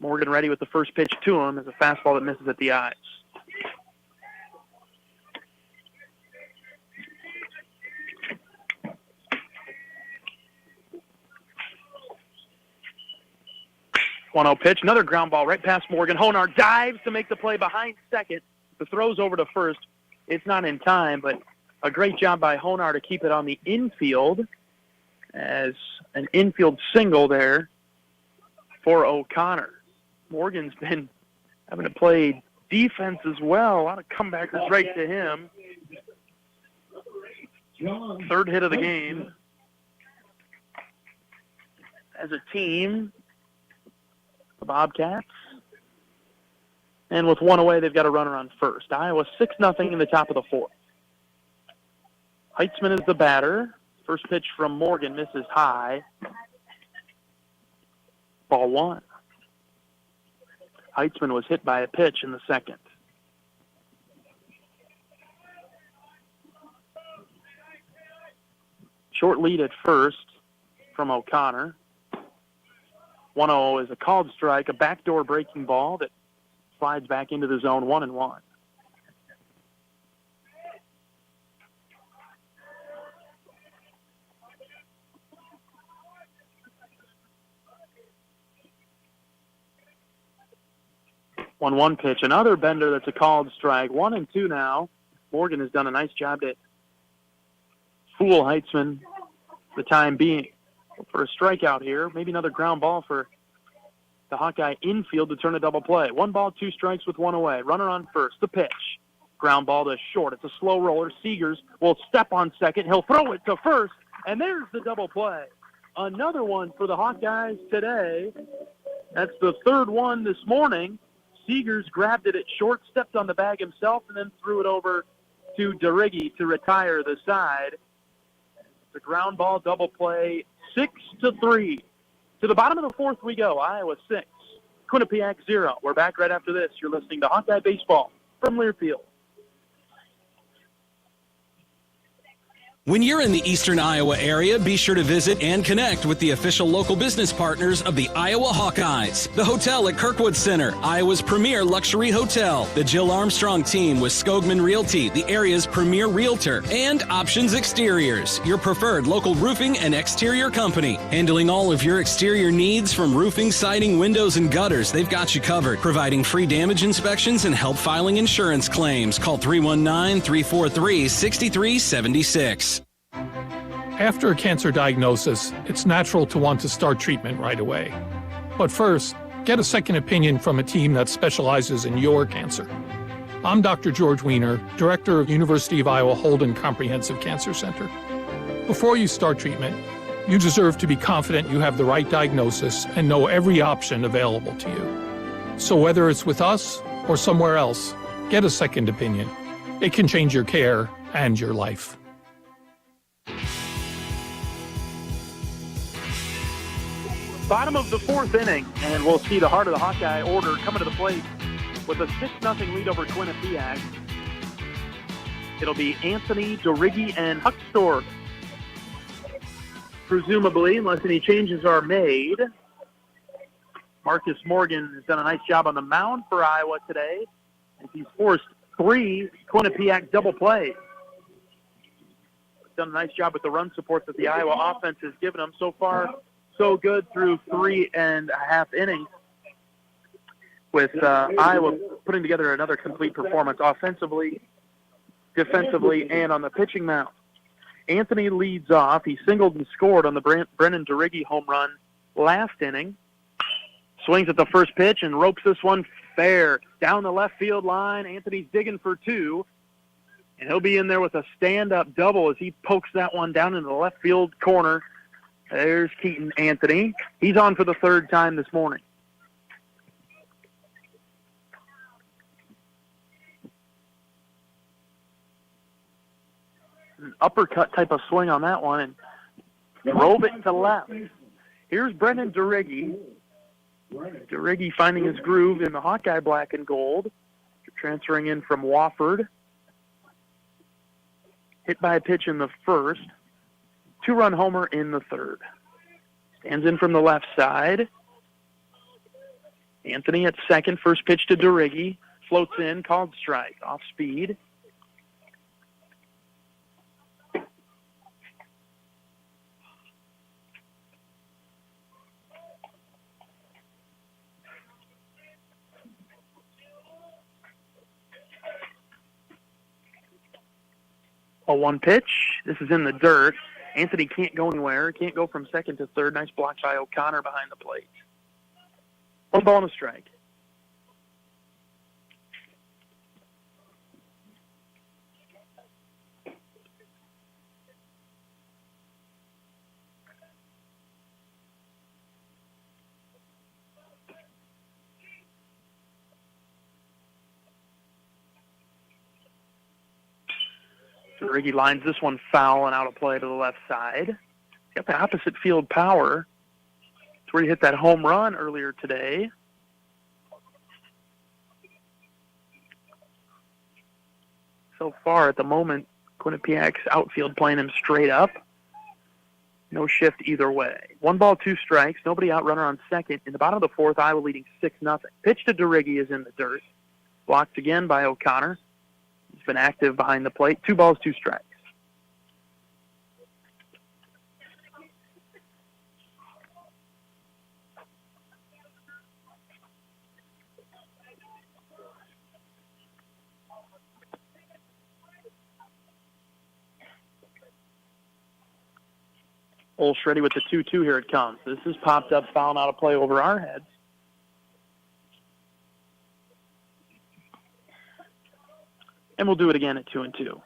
Morgan ready with the first pitch to him as a fastball that misses at the eyes. One-0 pitch, another ground ball right past Morgan. Honar dives to make the play behind second. The throw's over to first. It's not in time, but a great job by Honar to keep it on the infield as an infield single there for O'Connor. Morgan's been having to play defense as well. A lot of comebackers right to him. 3rd hit of the game. As a team, the Bobcats. And with 1 away, they've got a runner on first. Iowa 6-0 in the top of the 4th. Heitzman is the batter. First pitch from Morgan misses high. Ball one. Heitzman was hit by a pitch in the second. Short lead at first from O'Connor. 1-0 is a called strike, a backdoor breaking ball that slides back into the zone, 1-1. One pitch. Another bender that's a called strike. 1-2 now. Morgan has done a nice job to fool Heitzman the time being. For a strikeout here, maybe another ground ball for the Hawkeye infield to turn a double play. 1 ball, 2 strikes with 1 away. Runner on first. The pitch. Ground ball to short. It's a slow roller. Seegers will step on second. He'll throw it to first, and there's the double play. Another one for the Hawkeyes today. That's the third one this morning. Seegers grabbed it at short, stepped on the bag himself, and then threw it over to DeRiggi to retire the side. The ground ball double play, 6-3. To the bottom of the fourth we go. Iowa 6, Quinnipiac 0. We're back right after this. You're listening to Hawkeye Baseball from Learfield. When you're in the eastern Iowa area, be sure to visit and connect with the official local business partners of the Iowa Hawkeyes. The hotel at Kirkwood Center, Iowa's premier luxury hotel. The Jill Armstrong team with Skogman Realty, the area's premier realtor. And Options Exteriors, your preferred local roofing and exterior company. Handling all of your exterior needs from roofing, siding, windows, and gutters, they've got you covered. Providing free damage inspections and help filing insurance claims. Call 319-343-6376. After a cancer diagnosis, it's natural to want to start treatment right away. But first, get a second opinion from a team that specializes in your cancer. I'm Dr. George Weiner, Director of University of Iowa Holden Comprehensive Cancer Center. Before you start treatment, you deserve to be confident you have the right diagnosis and know every option available to you. So whether it's with us or somewhere else, get a second opinion. It can change your care and your life. Bottom of the fourth inning, and we'll see the heart of the Hawkeye order coming to the plate with a 6-0 lead over Quinnipiac. It'll be Anthony, DeRiggi, and Huckstorf. Presumably, unless any changes are made. Marcus Morgan has done a nice job on the mound for Iowa today, and he's forced 3 Quinnipiac double plays. Done a nice job with the run support that the Iowa offense has given him so far. So good through 3.5 innings, with Iowa putting together another complete performance offensively, defensively, and on the pitching mound. Anthony leads off. He singled and scored on the Brennan DeRiggi home run last inning. Swings at the first pitch and ropes this one fair. Down the left field line, Anthony's digging for 2, and he'll be in there with a stand-up double as he pokes that one down into the left field corner. There's Keaton Anthony. He's on for the third time this morning. An uppercut type of swing on that one and drove it to left. Here's Brennan DeRiggi. DeRiggi finding his groove in the Hawkeye black and gold. Transferring in from Wofford. Hit by a pitch in the first. 2-run homer in the third. Stands in from the left side. Anthony at second. First pitch to DeRiggi. Floats in. Called strike. Off speed. A 1 pitch. This is in the dirt. Anthony can't go anywhere. Can't go from second to third. Nice block by O'Connor behind the plate. 1 ball and a strike. DeRiggi lines this one foul and out of play to the left side. He's got the opposite field power. where he hit that home run earlier today. So far at the moment, Quinnipiac's outfield playing him straight up. No shift either way. 1 ball, 2 strikes. Nobody out, runner on second. In the bottom of the fourth, Iowa leading 6-0. Pitch to DeRiggi is in the dirt. Blocked again by O'Connor. He's been active behind the plate. 2 balls, 2 strikes. Olsch ready with the 2-2. Here it comes. This is popped up, foul out of play over our heads. And we'll do it again at 2-2.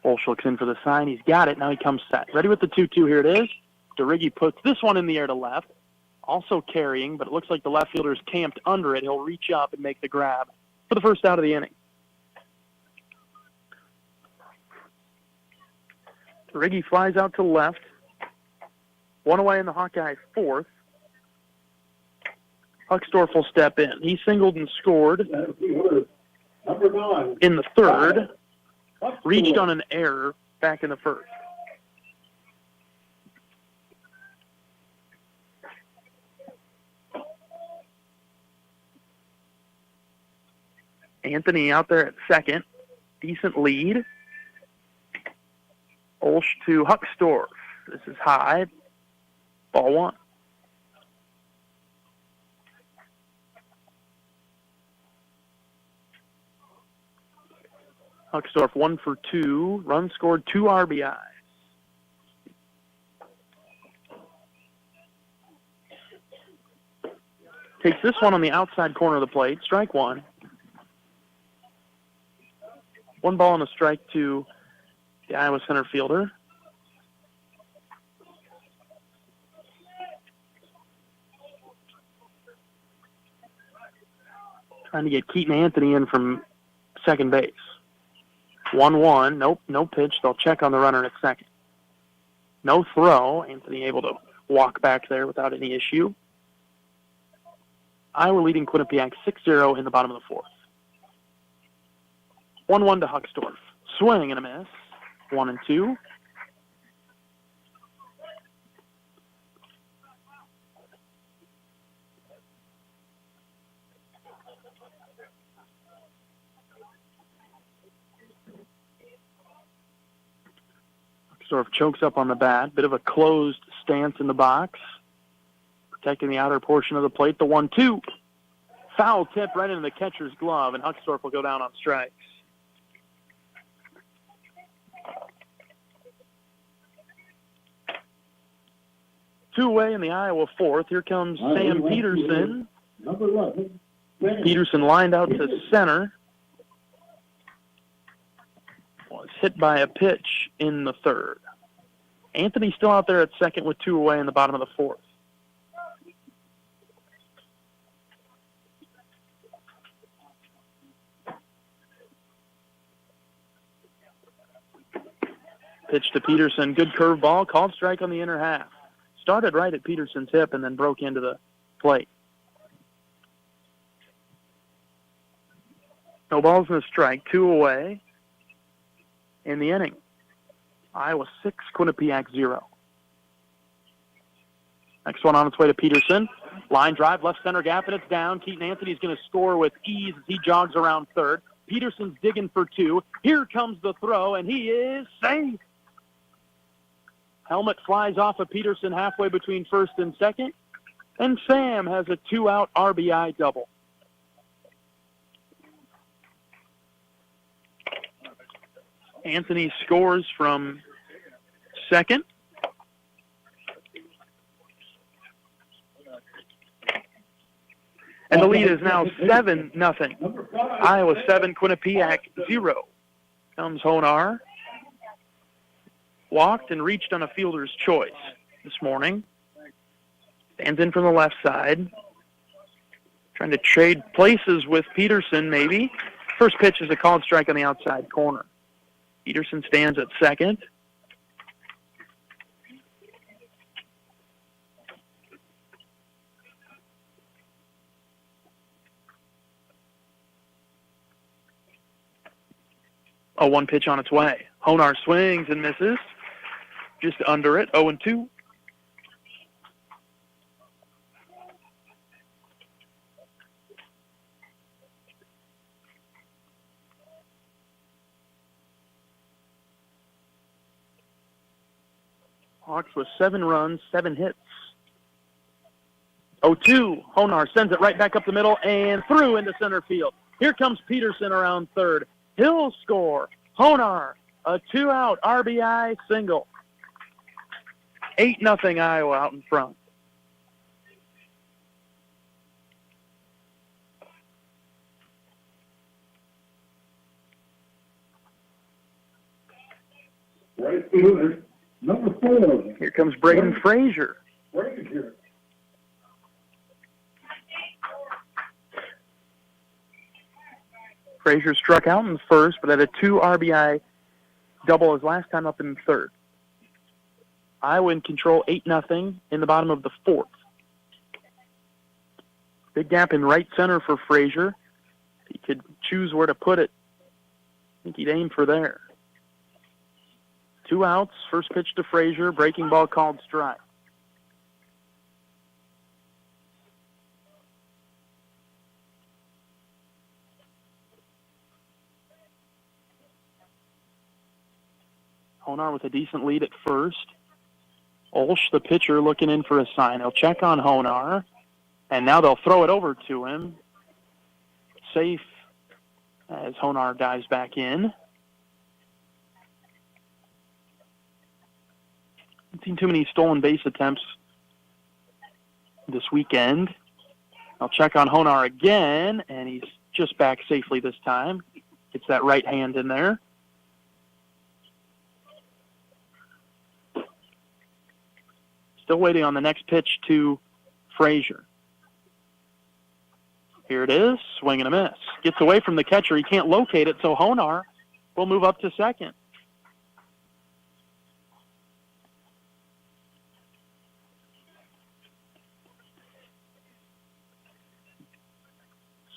Olsch looks in for the sign. He's got it. Now he comes set. Ready with the 2-2. Here it is. DeRiggi puts this one in the air to left. Also carrying, but it looks like the left fielder's camped under it. He'll reach up and make the grab for the first out of the inning. DeRiggi flies out to left. 1 away in the Hawkeye fourth. Huckstorf will step in. He singled and scored in the third. Reached on an error back in the first. Anthony out there at second. Decent lead. Olsch to Huckstorf. This is high. Ball 1. Huckstorf 1 for 2. Run scored, 2 RBIs. Takes this one on the outside corner of the plate. Strike 1. 1 ball and a strike to the Iowa center fielder. Trying to get Keaton Anthony in from second base. 1-1. Nope, no pitch. They'll check on the runner at second. No throw. Anthony able to walk back there without any issue. Iowa leading Quinnipiac 6-0 in the bottom of the fourth. 1-1 to Huckstorf. Swing and a miss. 1-2. Huckstorf chokes up on the bat. Bit of a closed stance in the box. Protecting the outer portion of the plate. The 1-2. Foul tip right into the catcher's glove, and Huckstorf will go down on strikes. Two away in the Iowa fourth. Here comes Sam Peterson. Peterson lined out to center. Was hit by a pitch in the third. Anthony still out there at second with 2 away in the bottom of the fourth. Pitch to Peterson. Good curveball. Called strike on the inner half. Started right at Peterson's hip and then broke into the plate. No balls and a strike. 2 away in the inning. Iowa 6, Quinnipiac 0. Next one on its way to Peterson. Line drive, left center gap, and it's down. Keaton Anthony's going to score with ease as he jogs around third. Peterson's digging for 2. Here comes the throw, and he is safe. Helmet flies off of Peterson halfway between first and second, and Sam has a 2-out RBI double. Anthony scores from second. And the lead is now 7-0. Iowa 7, Quinnipiac 0. Comes Honar. Walked and reached on a fielder's choice this morning. Stands in from the left side. Trying to trade places with Peterson, maybe. First pitch is a called strike on the outside corner. Peterson stands at second. Oh, one pitch on its way. Honar swings and misses. Just under it, 0-2. Hawks with 7 runs, 7 hits. 0-2. Honar sends it right back up the middle and through into center field. Here comes Peterson around third. He'll score. Honar, a 2-out RBI single. 8-0 Iowa out in front. Right fielder, number 4. Here comes Braden Frazier. Frazier. Frazier struck out in first, but had a 2 RBI double his last time up in third. Iowa in control, 8-0 in the bottom of the 4th. Big gap in right center for Frazier. He could choose where to put it. I think he'd aim for there. 2 outs, first pitch to Frazier, breaking ball called strike. Honar with a decent lead at first. Olsch, the pitcher, looking in for a sign. He'll check on Honar, and now they'll throw it over to him. Safe as Honar dives back in. Haven't seen too many stolen base attempts this weekend. I'll check on Honar again, and he's just back safely this time. Gets that right hand in there. Still waiting on the next pitch to Frazier. Here it is, swing and a miss. Gets away from the catcher. He can't locate it, so Honar will move up to second.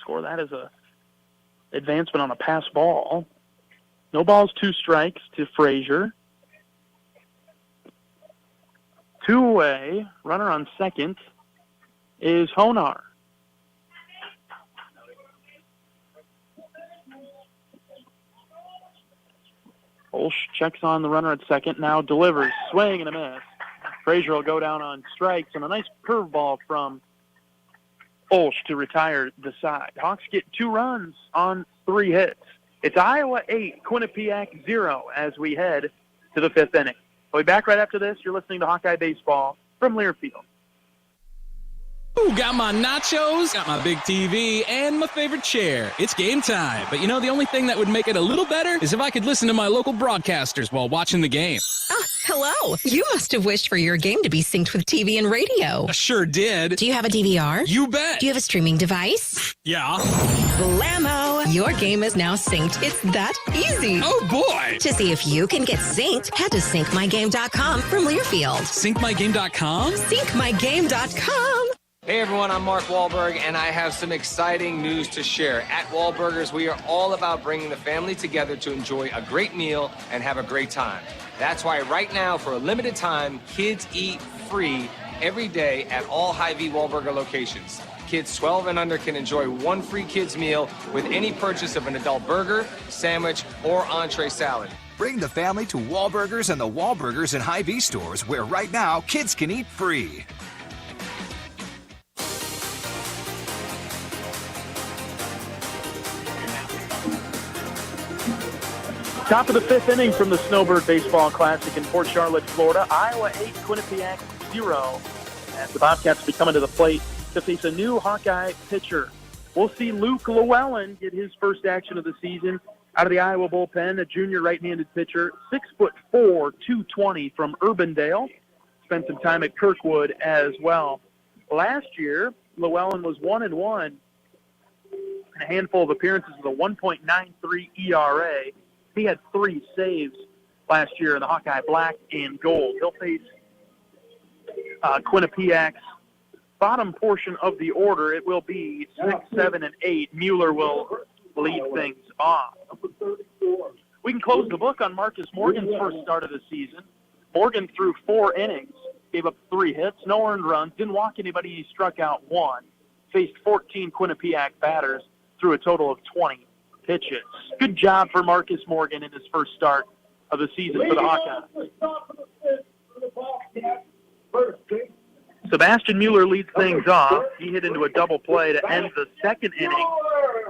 Score that as a advancement on a pass ball. No balls, 2 strikes to Frazier. 2 away, runner on second is Honar. Olsch checks on the runner at second, now delivers, swing and a miss. Frazier will go down on strikes, and a nice curveball from Olsch to retire the side. Hawks get 2 runs on 3 hits. It's Iowa 8, Quinnipiac 0 as we head to the 5th inning. We'll be back right after this. You're listening to Hawkeye Baseball from Learfield. Ooh, got my nachos, got my big TV, and my favorite chair. It's game time. But you know, the only thing that would make it a little better is if I could listen to my local broadcasters while watching the game. Oh, hello. You must have wished for your game to be synced with TV and radio. I sure did. Do you have a DVR? You bet. Do you have a streaming device? Yeah. Blammo! Your game is now synced. It's that easy. Oh, boy. To see if you can get synced, head to syncmygame.com from Learfield. Syncmygame.com? Syncmygame.com. Hey everyone, I'm Mark Wahlberg, and I have some exciting news to share. At Wahlburgers, we are all about bringing the family together to enjoy a great meal and have a great time. That's why right now, for a limited time, kids eat free every day at all Hy-Vee Wahlburger locations. Kids 12 and under can enjoy 1 free kids meal with any purchase of an adult burger, sandwich, or entree salad. Bring the family to Wahlburgers and the Wahlburgers and Hy-Vee stores, where right now, kids can eat free. Top of the 5th inning from the Snowbird Baseball Classic in Port Charlotte, Florida. Iowa 8, Quinnipiac 0. As the Bobcats will be coming to the plate to face a new Hawkeye pitcher. We'll see Luke Llewellyn get his first action of the season out of the Iowa bullpen, a junior right-handed pitcher, 6'4", 220 from Urbandale. Spent some time at Kirkwood as well. Last year, Llewellyn was 1-1 in a handful of appearances with a 1.93 ERA. He had 3 saves last year in the Hawkeye black and gold. He'll face Quinnipiac's bottom portion of the order. It will be 6, 7, and 8. Mueller will lead things off. We can close the book on Marcus Morgan's first start of the season. Morgan threw 4 innings, gave up 3 hits, no earned runs, didn't walk anybody, he struck out 1, faced 14 Quinnipiac batters, threw a total of 20 pitches. Good job for Marcus Morgan in his first start of the season for the Hawkeyes. Sebastian Mueller leads things off. He hit into a double play to end the second inning.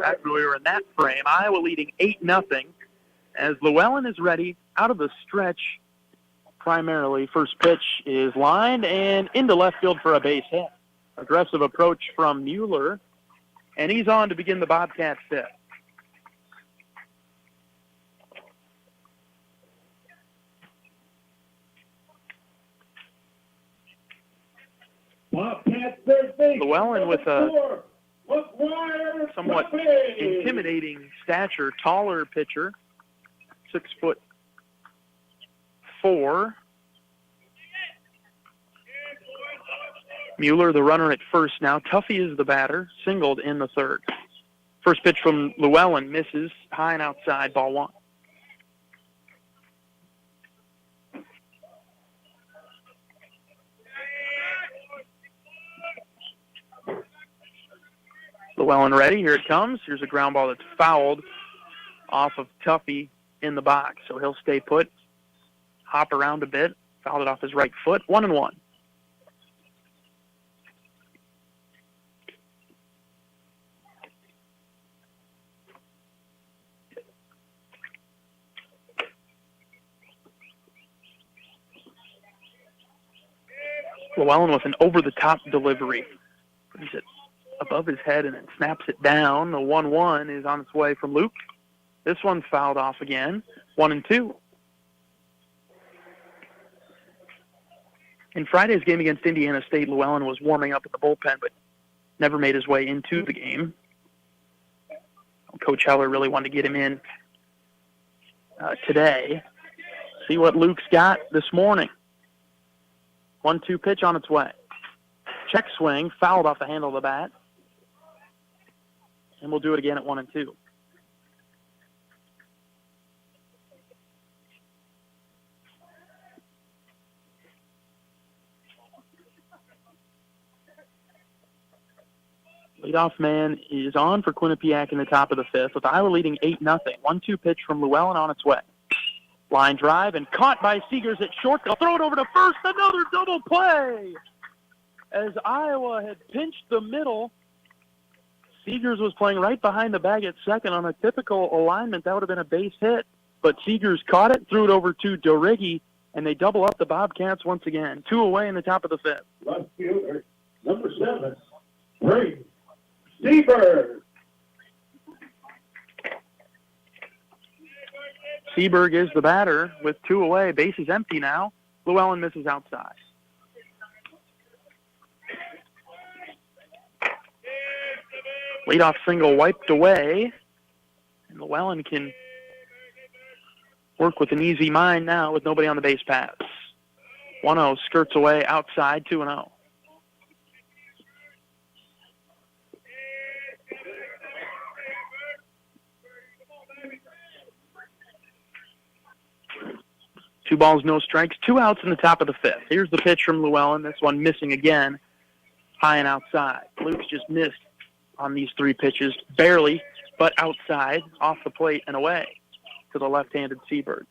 Back when we were in that frame, Iowa leading 8-0 as Llewellyn is ready out of the stretch. Primarily, first pitch is lined and into left field for a base hit. Aggressive approach from Mueller, and he's on to begin the Bobcats' fifth. Llewellyn with a somewhat intimidating stature, taller pitcher, 6'4". Mueller, the runner at first now. Tuffy is the batter, singled in the third. First pitch from Llewellyn misses, high and outside, ball 1. Llewellyn ready, here it comes. Here's a ground ball that's fouled off of Tuffy in the box, so he'll stay put, hop around a bit, fouled it off his right foot, 1-1. Llewellyn with an over-the-top delivery. Brings it above his head and then snaps it down. The 1-1 is on its way from Luke. This one's fouled off again. 1-2. In Friday's game against Indiana State, Llewellyn was warming up at the bullpen, but never made his way into the game. Coach Heller really wanted to get him in today. See what Luke's got this morning. 1-2 pitch on its way. Check swing, fouled off the handle of the bat. And we'll do it again at 1-2. Leadoff man is on for Quinnipiac in the top of the fifth, with Iowa leading 8-0. 1-2 pitch from Llewellyn on its way. Line drive and caught by Seegers at short. They'll throw it over to first. Another double play. As Iowa had pinched the middle, Seegers was playing right behind the bag at second. On a typical alignment, that would have been a base hit. But Seegers caught it, threw it over to Dorighi, and they double up the Bobcats once again. 2 away in the top of the fifth. Left fielder, number 7, Snowbird. Seberg is the batter with 2 away. Base is empty now. Llewellyn misses outside. Leadoff single wiped away. And Llewellyn can work with an easy mind now with nobody on the base paths. 1-0 skirts away outside, 2-0. Two balls, no strikes, 2 outs in the top of the fifth. Here's the pitch from Llewellyn. This one missing again, high and outside. Luke's just missed on these 3 pitches, barely, but outside, off the plate and away to the left-handed Seabird.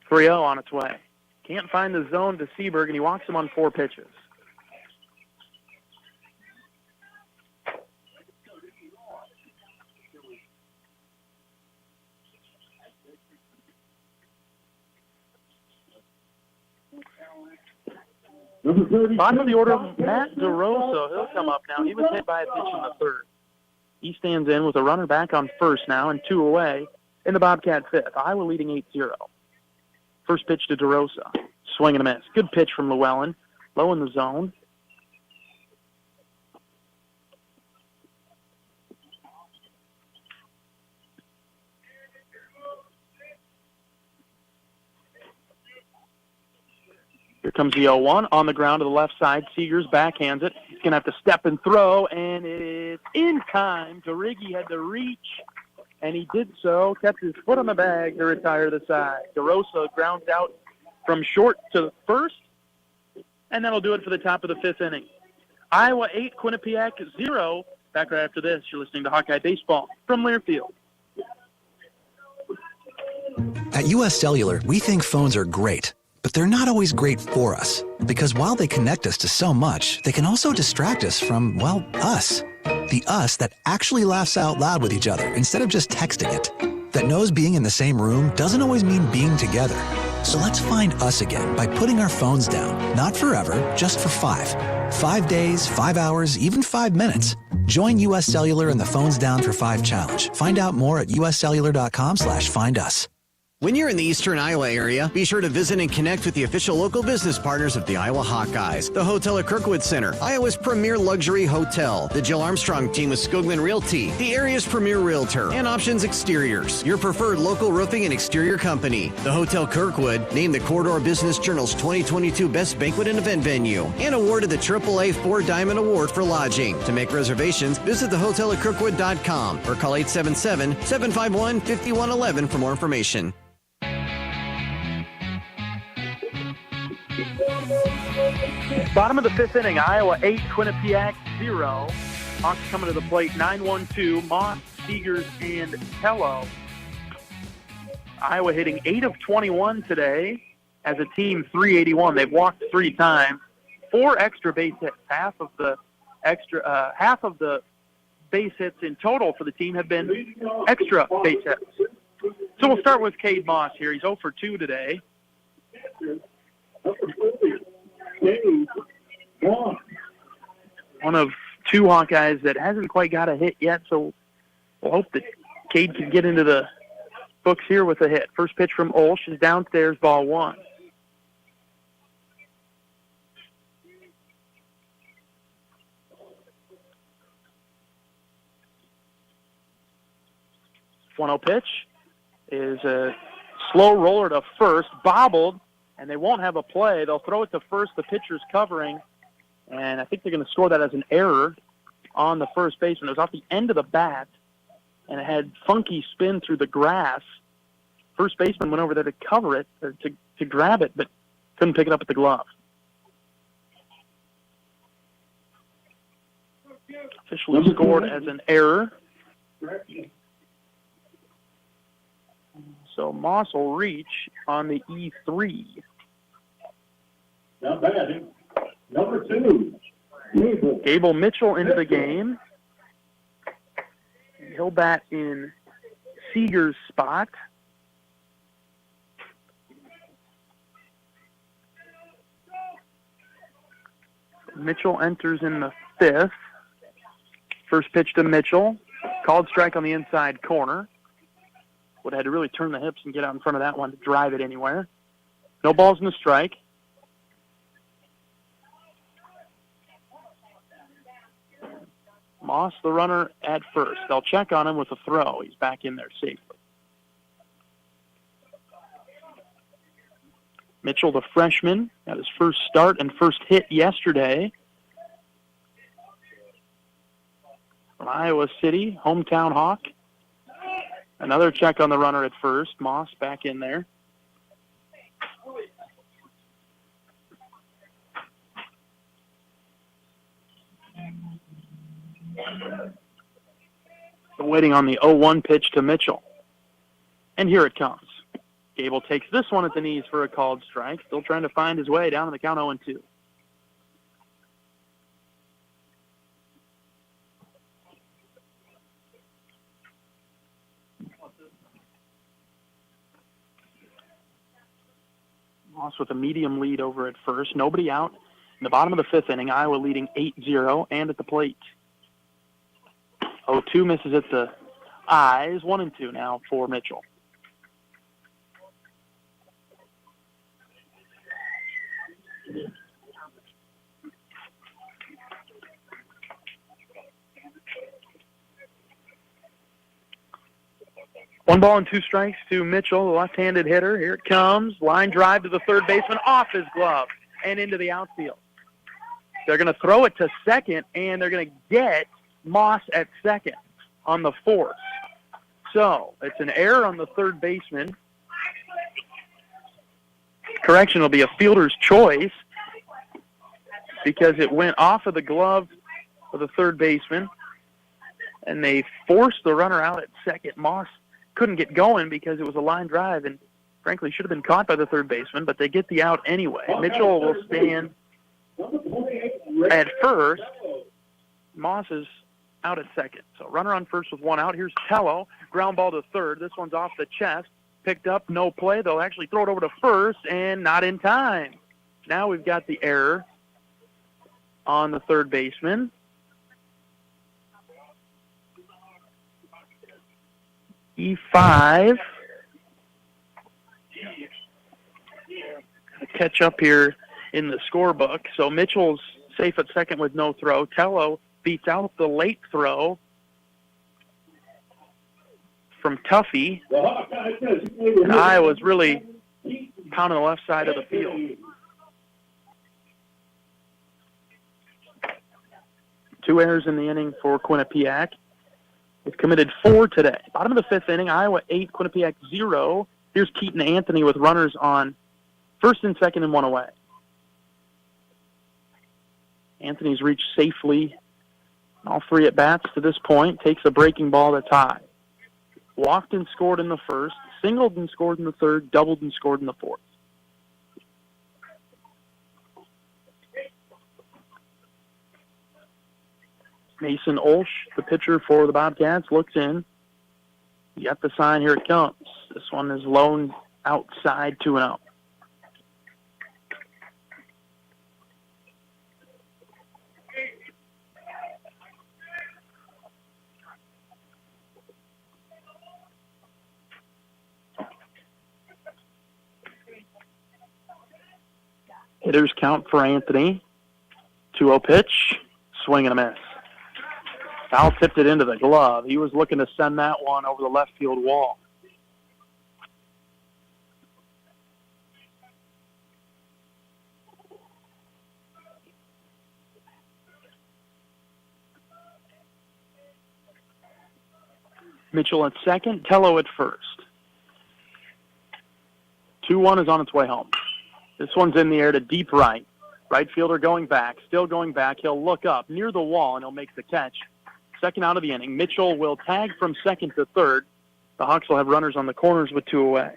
3-0 on its way. Can't find the zone to Seberg, and he walks him on 4 pitches. Bottom of the order, Matt DeRosa. He'll come up now. He was hit by a pitch in the third. He stands in with a runner back on first now and 2 away in the Bobcat fifth. Iowa leading 8-0. First pitch to DeRosa. Swing and a miss. Good pitch from Llewellyn. Low in the zone. Here comes the 0-1 on the ground to the left side. Seegers backhands it. He's going to have to step and throw, and it is in time. Garighi had to reach, and he did so. Kept his foot on the bag to retire the side. DeRosa grounds out from short to first, and that'll do it for the top of the 5th inning. Iowa 8, Quinnipiac 0. Back right after this. You're listening to Hawkeye Baseball from Learfield. At U.S. Cellular, we think phones are great, but they're not always great for us. Because while they connect us to so much, they can also distract us from, well, us. The us that actually laughs out loud with each other instead of just texting it. That knows being in the same room doesn't always mean being together. So let's find us again by putting our phones down. Not forever, just for 5. 5 days, 5 hours, even 5 minutes. Join U.S. Cellular in the Phones Down for 5 challenge. Find out more at uscellular.com/findus. When you're in the eastern Iowa area, be sure to visit and connect with the official local business partners of the Iowa Hawkeyes. The Hotel at Kirkwood Center, Iowa's premier luxury hotel. The Jill Armstrong team with Skogman Realty, the area's premier realtor. And Options Exteriors, your preferred local roofing and exterior company. The Hotel Kirkwood, named the Corridor Business Journal's 2022 Best Banquet and Event Venue. And awarded the AAA 4 Diamond Award for lodging. To make reservations, visit thehotelatKirkwood.com or call 877-751-5111 for more information. Bottom of the 5th inning, Iowa 8, Quinnipiac 0. Hawks coming to the plate, 9-1-2, Moss, Seegers, and Tello. Iowa hitting 8 of 21 today as a team, 381. They've walked 3 times, 4 extra base hits. Half of the base hits in total for the team have been extra base hits. So we'll start with Cade Moss here. He's 0 for 2 today. One of 2 Hawkeyes that hasn't quite got a hit yet, so we'll hope that Cade can get into the books here with a hit. First pitch from Olsch is downstairs, ball 1. .1-0 pitch is a slow roller to first, bobbled, and they won't have a play. They'll throw it to first. The pitcher's covering, and I think they're going to score that as an error on the first baseman. It was off the end of the bat, and it had funky spin through the grass. First baseman went over there to cover it, or to grab it, but couldn't pick it up with the glove. Officially scored as an error. So Moss will reach on the E3. Not bad. Number 2, Gable Mitchell into the game. He'll bat in Seeger's spot. Mitchell enters in the 5th. First pitch to Mitchell. Called strike on the inside corner. Would have had to really turn the hips and get out in front of that one to drive it anywhere. No balls in the strike. Moss, the runner at first. They'll check on him with a throw. He's back in there safely. Mitchell, the freshman, got his first start and first hit yesterday. From Iowa City, hometown Hawk. Another check on the runner at first. Moss back in there. Waiting on the 0-1 pitch to Mitchell. And here it comes. Gable takes this one at the knees for a called strike. Still trying to find his way down to the count 0-2. Moss with a medium lead over at first. Nobody out. In the bottom of the 5th inning, Iowa leading 8-0 and at the plate. 0-2 misses at the eyes. 1-2 now for Mitchell. 1 ball and 2 strikes to Mitchell, the left-handed hitter. Here it comes. Line drive to the third baseman, off his glove and into the outfield. They're going to throw it to second, and they're going to get Moss at second on the fourth. So it's an error on the third baseman. Correction will be a fielder's choice because it went off of the glove of the third baseman, and they forced the runner out at second. Moss couldn't get going because it was a line drive and, frankly, should have been caught by the third baseman, but they get the out anyway. Mitchell will stand at first. Moss is out at second. So runner on first with 1 out. Here's Tello. Ground ball to third. This one's off the chest. Picked up, no play. They'll actually throw it over to first, and not in time. Now we've got the error on the third baseman. E5. Catch up here in the scorebook. So Mitchell's safe at second with no throw. Tello beats out the late throw from Tuffy. And Iowa's really pounding the left side of the field. 2 errors in the inning for Quinnipiac. They've committed 4 today. Bottom of the 5th inning, Iowa 8, Quinnipiac 0. Here's Keaton Anthony with runners on first and second and 1 away. Anthony's reached safely all 3 at-bats to this point. Takes a breaking ball that's high. Walked and scored in the first, singled and scored in the third, doubled and scored in the fourth. Mason Olsch, the pitcher for the Bobcats, looks in. You got the sign, here it comes. This one is low outside, 2-0. Hitters count for Anthony. 2-0 pitch. Swing and a miss. Foul tipped it into the glove. He was looking to send that one over the left field wall. Mitchell at second, Tello at first. 2-1 is on its way home. This one's in the air to deep right. Right fielder going back, still going back. He'll look up near the wall, and he'll make the catch. Second out of the inning. Mitchell will tag from second to third. The Hawks will have runners on the corners with 2 away.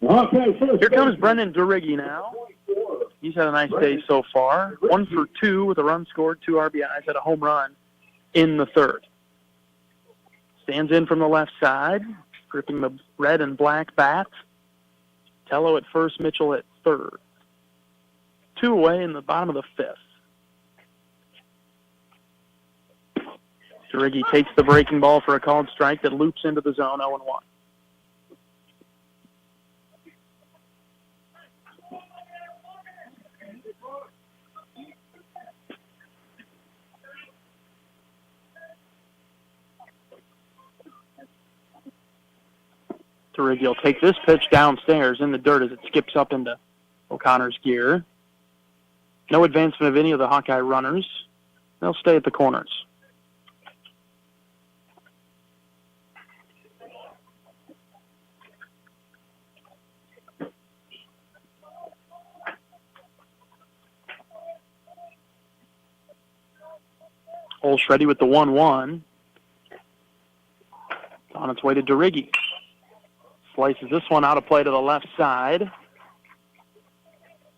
Here comes Brendan Duriggi now. He's had a nice day so far. 1 for 2 with a run scored, 2 RBIs, had a home run in the third. Stands in from the left side, gripping the red and black bat. Tello at first, Mitchell at third. 2 away in the bottom of the 5th. Duriggi takes the breaking ball for a called strike that loops into the zone, 0-1. Duriggi will take this pitch downstairs in the dirt as it skips up into O'Connor's gear. No advancement of any of the Hawkeye runners. They'll stay at the corners. Olsch ready with the 1-1. On its way to Duriggi. Slices this one out of play to the left side.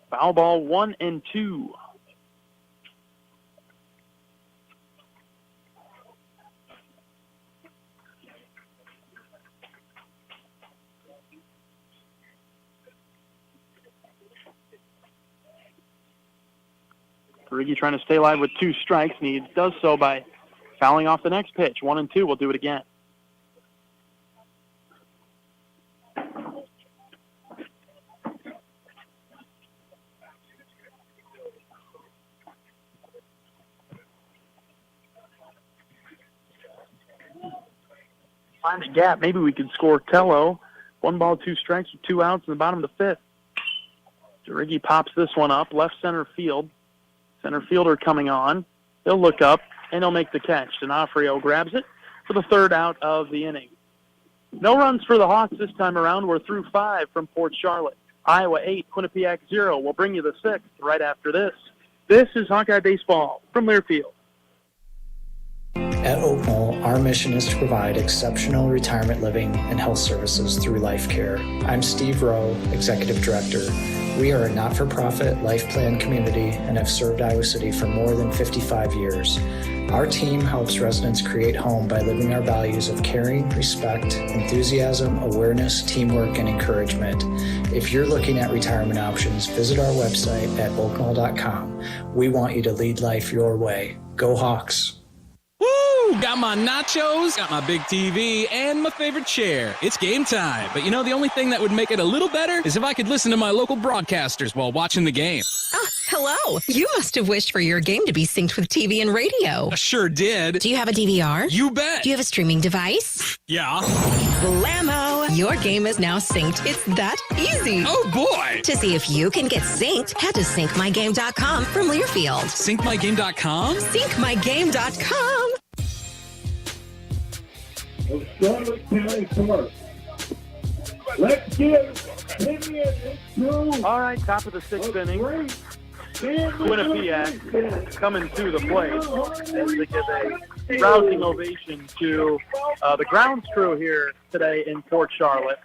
Foul ball 1-2. Duriggi trying to stay alive with 2 strikes, and he does so by fouling off the next pitch. 1-2. We'll do it again. find a gap. Maybe we could score Tello. 1 ball, 2 strikes with 2 outs in the bottom of the 5th. Deriggy pops this one up, left center field. Center fielder coming on. He'll look up, and he'll make the catch. D'Onofrio grabs it for the 3rd out of the inning. No runs for the Hawks this time around. We're through 5 from Port Charlotte. Iowa 8, Quinnipiac 0. We'll bring you the 6th right after this. This is Hawkeye Baseball from Learfield. At Oak Knoll, our mission is to provide exceptional retirement living and health services through life care. I'm Steve Rowe, Executive Director. We are a not-for-profit life plan community and have served Iowa City for more than 55 years. Our team helps residents create home by living our values of caring, respect, enthusiasm, awareness, teamwork, and encouragement. If you're looking at retirement options, visit our website at oakknoll.com. We want you to lead life your way. Go Hawks! Woo! Got my nachos, got my big TV, and my favorite chair. It's game time. But you know, the only thing that would make it a little better is if I could listen to my local broadcasters while watching the game. Ah, hello. You must have wished for your game to be synced with TV and radio. I sure did. Do you have a DVR? You bet. Do you have a streaming device? Yeah. Blammo! Your game is now synced. It's that easy. Oh, boy. To see if you can get synced, head to syncmygame.com from Learfield. Syncmygame.com? Syncmygame.com. Charlotte County Park. Let's get into. All right, top of the 6th inning. Quinnipiac coming to the plate as they give a rousing ovation to the grounds crew here today in Port Charlotte.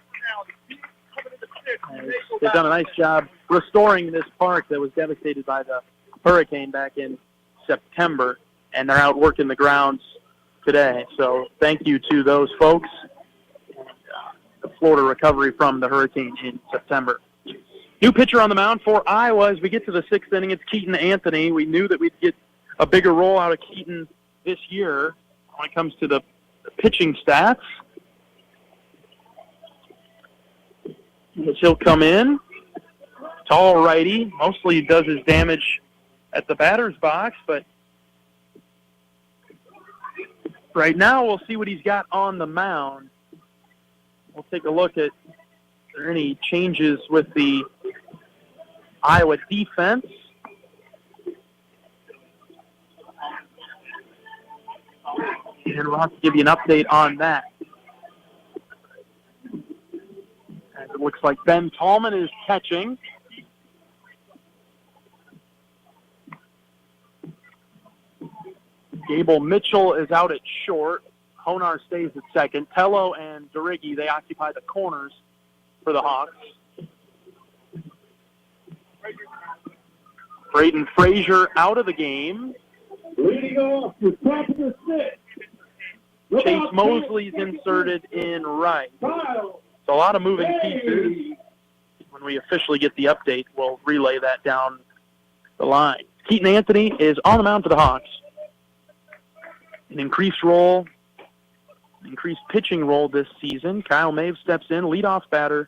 And they've done a nice job restoring this park that was devastated by the hurricane back in September, and they're out working the grounds today. So thank you to those folks. The Florida recovery from the hurricane in September. New pitcher on the mound for Iowa as we get to the 6th inning. It's Keaton Anthony. We knew that we'd get a bigger role out of Keaton this year when it comes to the pitching stats. He'll come in. Tall righty. Mostly does his damage at the batter's box, but right now we'll see what he's got on the mound. We'll take a look at if there are any changes with the Iowa defense. And we'll have to give you an update on that. And it looks like Ben Tallman is catching. Gable Mitchell is out at short. Honar stays at second. Tello and Deriggy, they occupy the corners for the Hawks. Braden Frazier out of the game. Leading off the top of the 6th. Chase Mosley's inserted in right. So a lot of moving pieces. When we officially get the update, we'll relay that down the line. Keaton Anthony is on the mound for the Hawks. An increased role, increased pitching role this season. Kyle Mave steps in, leadoff batter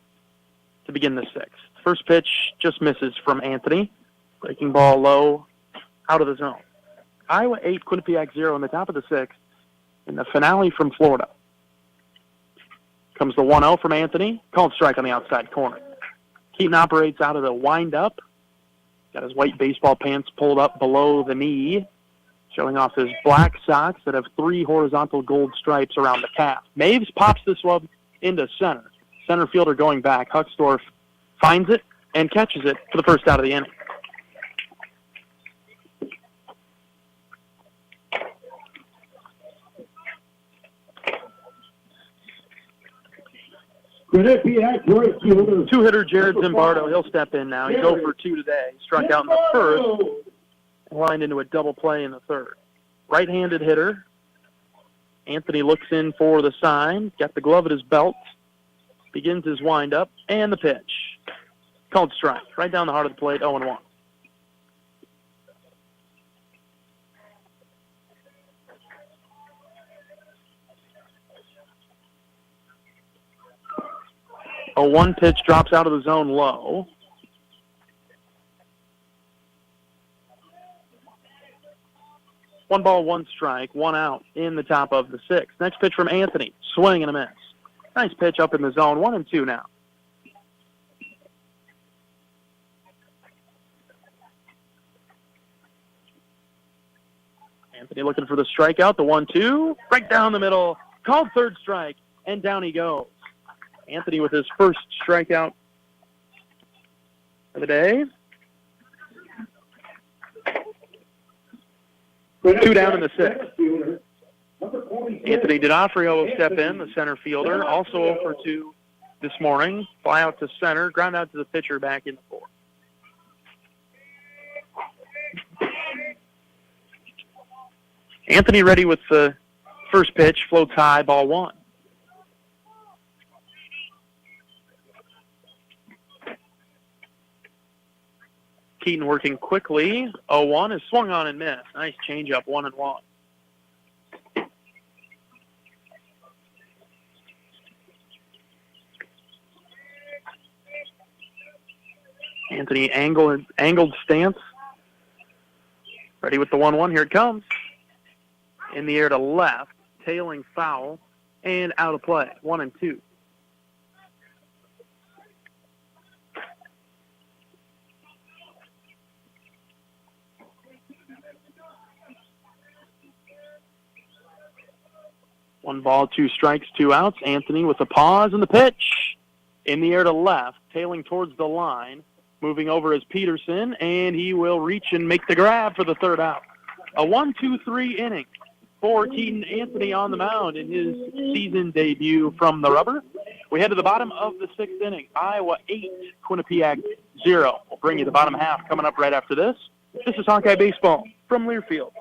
to begin the 6th. First pitch just misses from Anthony. Breaking ball low, out of the zone. Iowa 8, Quinnipiac 0 in the top of the 6th in the finale from Florida. Comes the 1-0 from Anthony. Called strike on the outside corner. Keaton operates out of the windup. Got his white baseball pants pulled up below the knee, showing off his black socks that have 3 horizontal gold stripes around the calf. Maves pops this one into center. Center fielder going back. Huckstorf finds it and catches it for the first out of the inning. Two-hitter Jared Zimbardo. He'll step in now. He's 0 for 2 today. Struck out in the first. Lined into a double play in the 3rd. Right-handed hitter. Anthony looks in for the sign. Got the glove at his belt. Begins his windup. And the pitch. Called strike. Right down the heart of the plate, 0-1. A 1 pitch drops out of the zone low. 1 ball, 1 strike, 1 out in the top of the 6th. Next pitch from Anthony. Swing and a miss. Nice pitch up in the zone. 1-2 now. Anthony looking for the strikeout. The 1-2. Right down the middle. Called third strike. And down he goes. Anthony with his first strikeout of the day. 2 down in the 6th. Anthony D'Onofrio will step in, the center fielder. Also 0 for 2 this morning. Fly out to center. Ground out to the pitcher back in the 4th. Anthony ready with the first pitch. Floats high, ball 1. Keaton working quickly. 0-1 is swung on and missed. Nice changeup, 1-1. Anthony angled stance. Ready with the 1-1. Here it comes. In the air to left. Tailing foul. And out of play. 1-2. One ball, 2 strikes, 2 outs. Anthony with a pause and the pitch. In the air to left, tailing towards the line. Moving over is Peterson, and he will reach and make the grab for the 3rd out. A 1-2-3 inning for Keaton Anthony on the mound in his season debut from the rubber. We head to the bottom of the 6th inning. Iowa 8, Quinnipiac 0. We'll bring you the bottom half coming up right after this. This is Hawkeye Baseball from Learfield.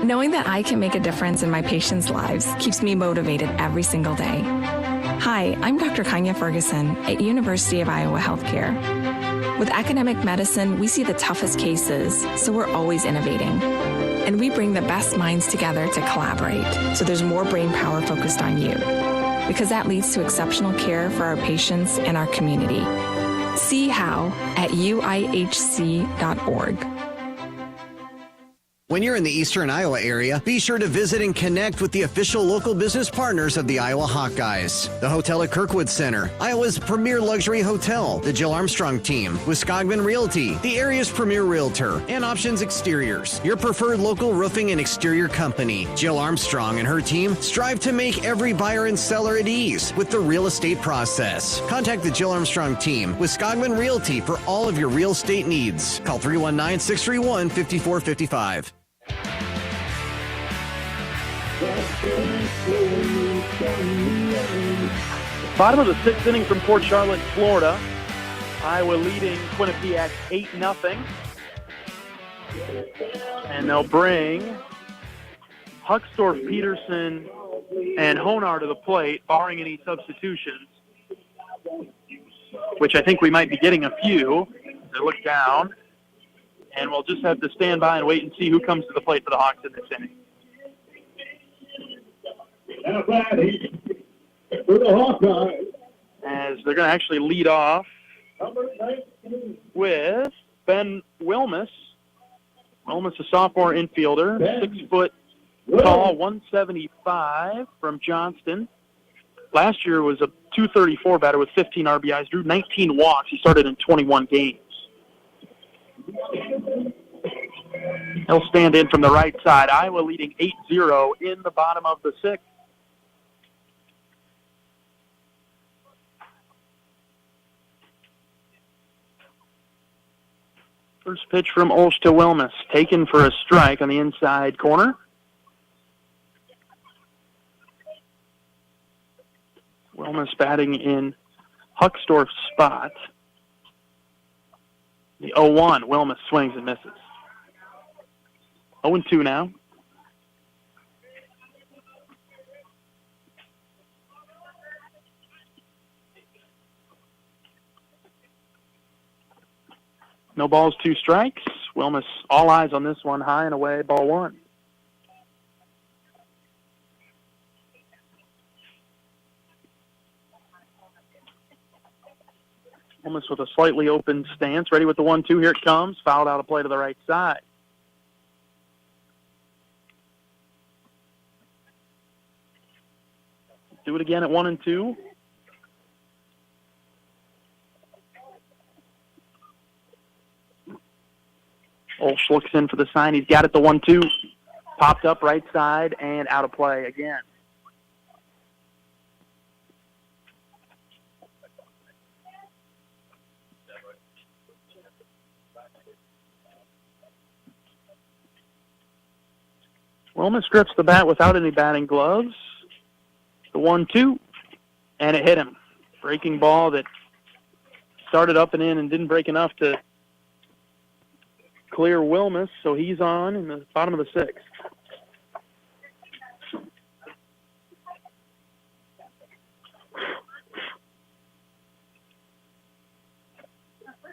Knowing that I can make a difference in my patients' lives keeps me motivated every single day. Hi, I'm Dr. Kanya Ferguson at University of Iowa Healthcare. With academic medicine, we see the toughest cases, so we're always innovating. And we bring the best minds together to collaborate, so there's more brain power focused on you. Because that leads to exceptional care for our patients and our community. See how at uihc.org. When you're in the eastern Iowa area, be sure to visit and connect with the official local business partners of the Iowa Hawkeyes. The hotel at Kirkwood Center, Iowa's premier luxury hotel, the Jill Armstrong team, Wisconsin Realty, the area's premier realtor, and Options Exteriors, your preferred local roofing and exterior company. Jill Armstrong and her team strive to make every buyer and seller at ease with the real estate process. Contact the Jill Armstrong team, Wisconsin Realty, for all of your real estate needs. Call 319-631-5455. Bottom of the 6th inning from Port Charlotte, Florida. Iowa leading Quinnipiac 8-0. And they'll bring Huckstorf, Peterson, and Honar to the plate, barring any substitutions, which I think we might be getting a few. They look down. And we'll just have to stand by and wait and see who comes to the plate for the Hawks in this inning. For the Hawkeyes. As they're going to actually lead off with Ben Wilmus. Wilmus, a sophomore infielder, 6 foot tall, 175 from Johnston. Last year was a .234 batter with 15 RBIs, drew 19 walks. He started in 21 games. He'll stand in from the right side. Iowa leading 8-0 in the bottom of the 6th. First pitch from Olsz to Wilmus, taken for a strike on the inside corner. Wilmus batting in Huckstorf's spot. The 0-1, Wilmus swings and misses. 0-2 now. No balls, 2 strikes. Wilmus, all eyes on this one, high and away, ball 1. Wilmus with a slightly open stance, ready with the 1-2. Here it comes. Fouled out of play to the right side. Do it again at 1-2. Olsch looks in for the sign. He's got it, the 1-2. Popped up right side and out of play again. Wilma strips the bat without any batting gloves. The 1-2, and it hit him. Breaking ball that started up and in and didn't break enough to clear Wilmus, so he's on in the bottom of the sixth.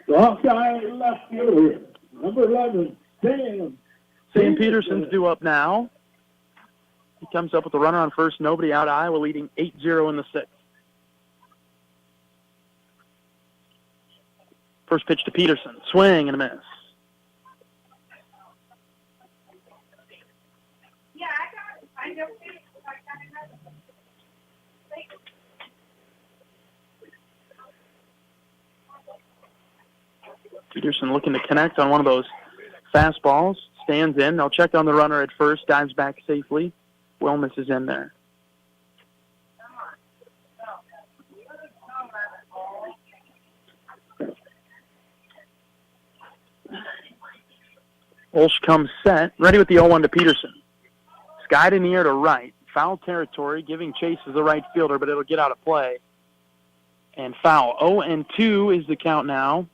The Hawkeye left fielder, number 11, Sam Peterson's due up now. He comes up with a runner on first, nobody out. Iowa leading 8-0 in the sixth. First pitch to Peterson. Swing and a miss. Peterson looking to connect on one of those fastballs. Stands in. They'll check on the runner at first. Dives back safely. Wilmus is in there. Olsch comes set. Ready with the 0-1 to Peterson. Skied in the air to right. Foul territory. Giving chase to the right fielder, but it'll get out of play. And foul. 0-2 is the count now.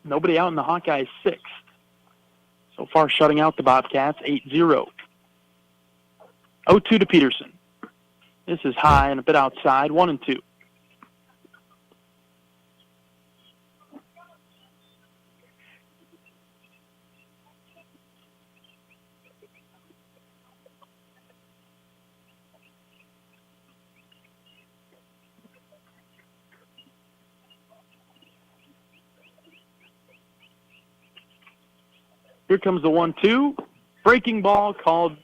Nobody out in the Hawkeyes' sixth. So far shutting out the Bobcats, 8-0. 0-2 to Peterson. This is high and a bit outside, 1-2. Here comes the 1-2. Breaking ball called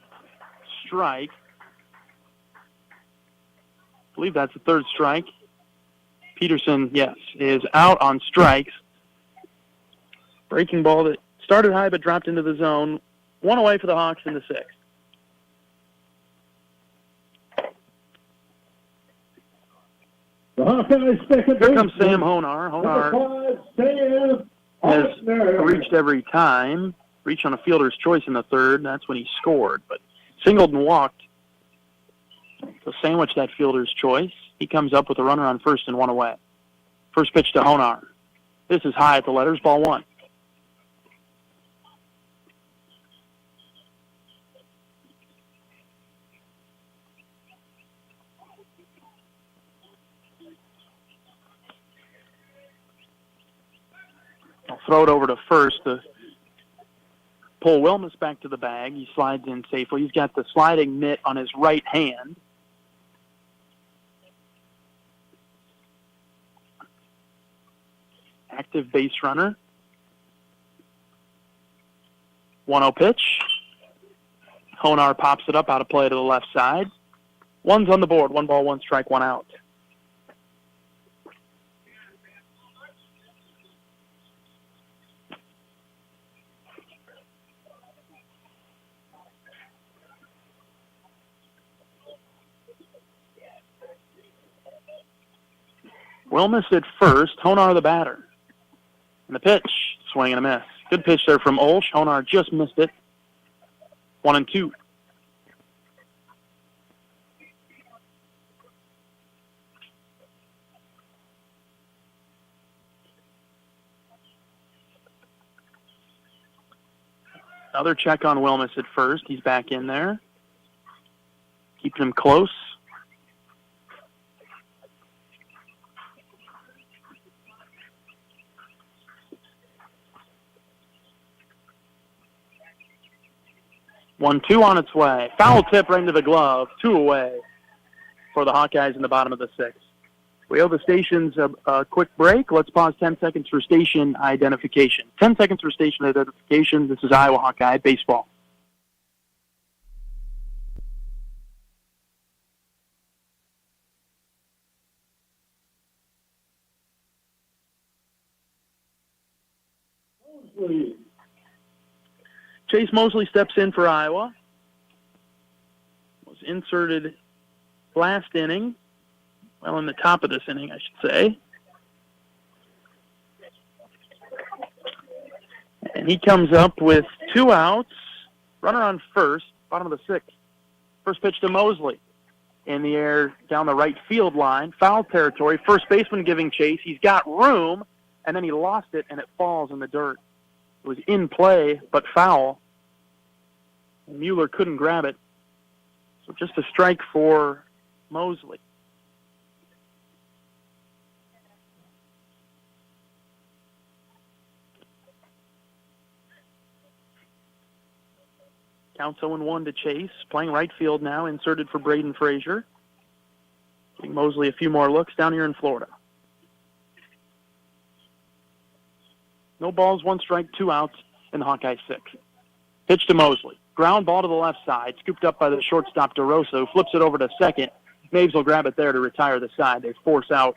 strike. I believe that's the third strike. Peterson, yes, is out on strikes. Breaking ball that started high but dropped into the zone. One away for the Hawks in the sixth. The Hawkeyes second. Here comes Sam Honar. Honar has reached every time. Reached on a fielder's choice in the third. That's when he scored, but singled and walked to sandwich that fielder's choice. He comes up with a runner on first and one away. First pitch to Honar. This is high at the letters, ball one. I'll throw it over to first to pull Wilmus back to the bag. He slides in safely. He's got the sliding mitt on his right hand. Active base runner. 1-0 pitch. Honar pops it up out of play to the left side. One's on the board. 1 ball, 1 strike, 1 out. Wilmus at first, Honar the batter. And the pitch, swing and a miss. Good pitch there from Olsch. Honar just missed it. 1-2. Another check on Wilmus at first. He's back in there. Keeping him close. One, two on its way. Foul tip right into the glove. 2 away. for the Hawkeyes in the bottom of the sixth. We owe the stations a quick break. Let's pause 10 seconds for station identification. 10 seconds for station identification. This is Iowa Hawkeye Baseball. Chase Mosley steps in for Iowa. Was inserted last inning. Well, in the top of this inning, I should say. And he comes up with 2 outs. Runner on first, bottom of the sixth. First pitch to Mosley. In the air down the right field line. Foul territory. First baseman giving chase. He's got room, and then he lost it, and it falls in the dirt. It was in play, but foul. Mueller couldn't grab it. So just a strike for Mosley. Counts 0-1 to Chase. Playing right field now, inserted for Braden Frazier. Giving Mosley a few more looks down here in Florida. No balls, 1 strike, 2 outs in the Hawkeye sixth. Pitch to Mosley. Ground ball to the left side, scooped up by the shortstop DeRosa, who flips it over to second. Maves will grab it there to retire the side. They force out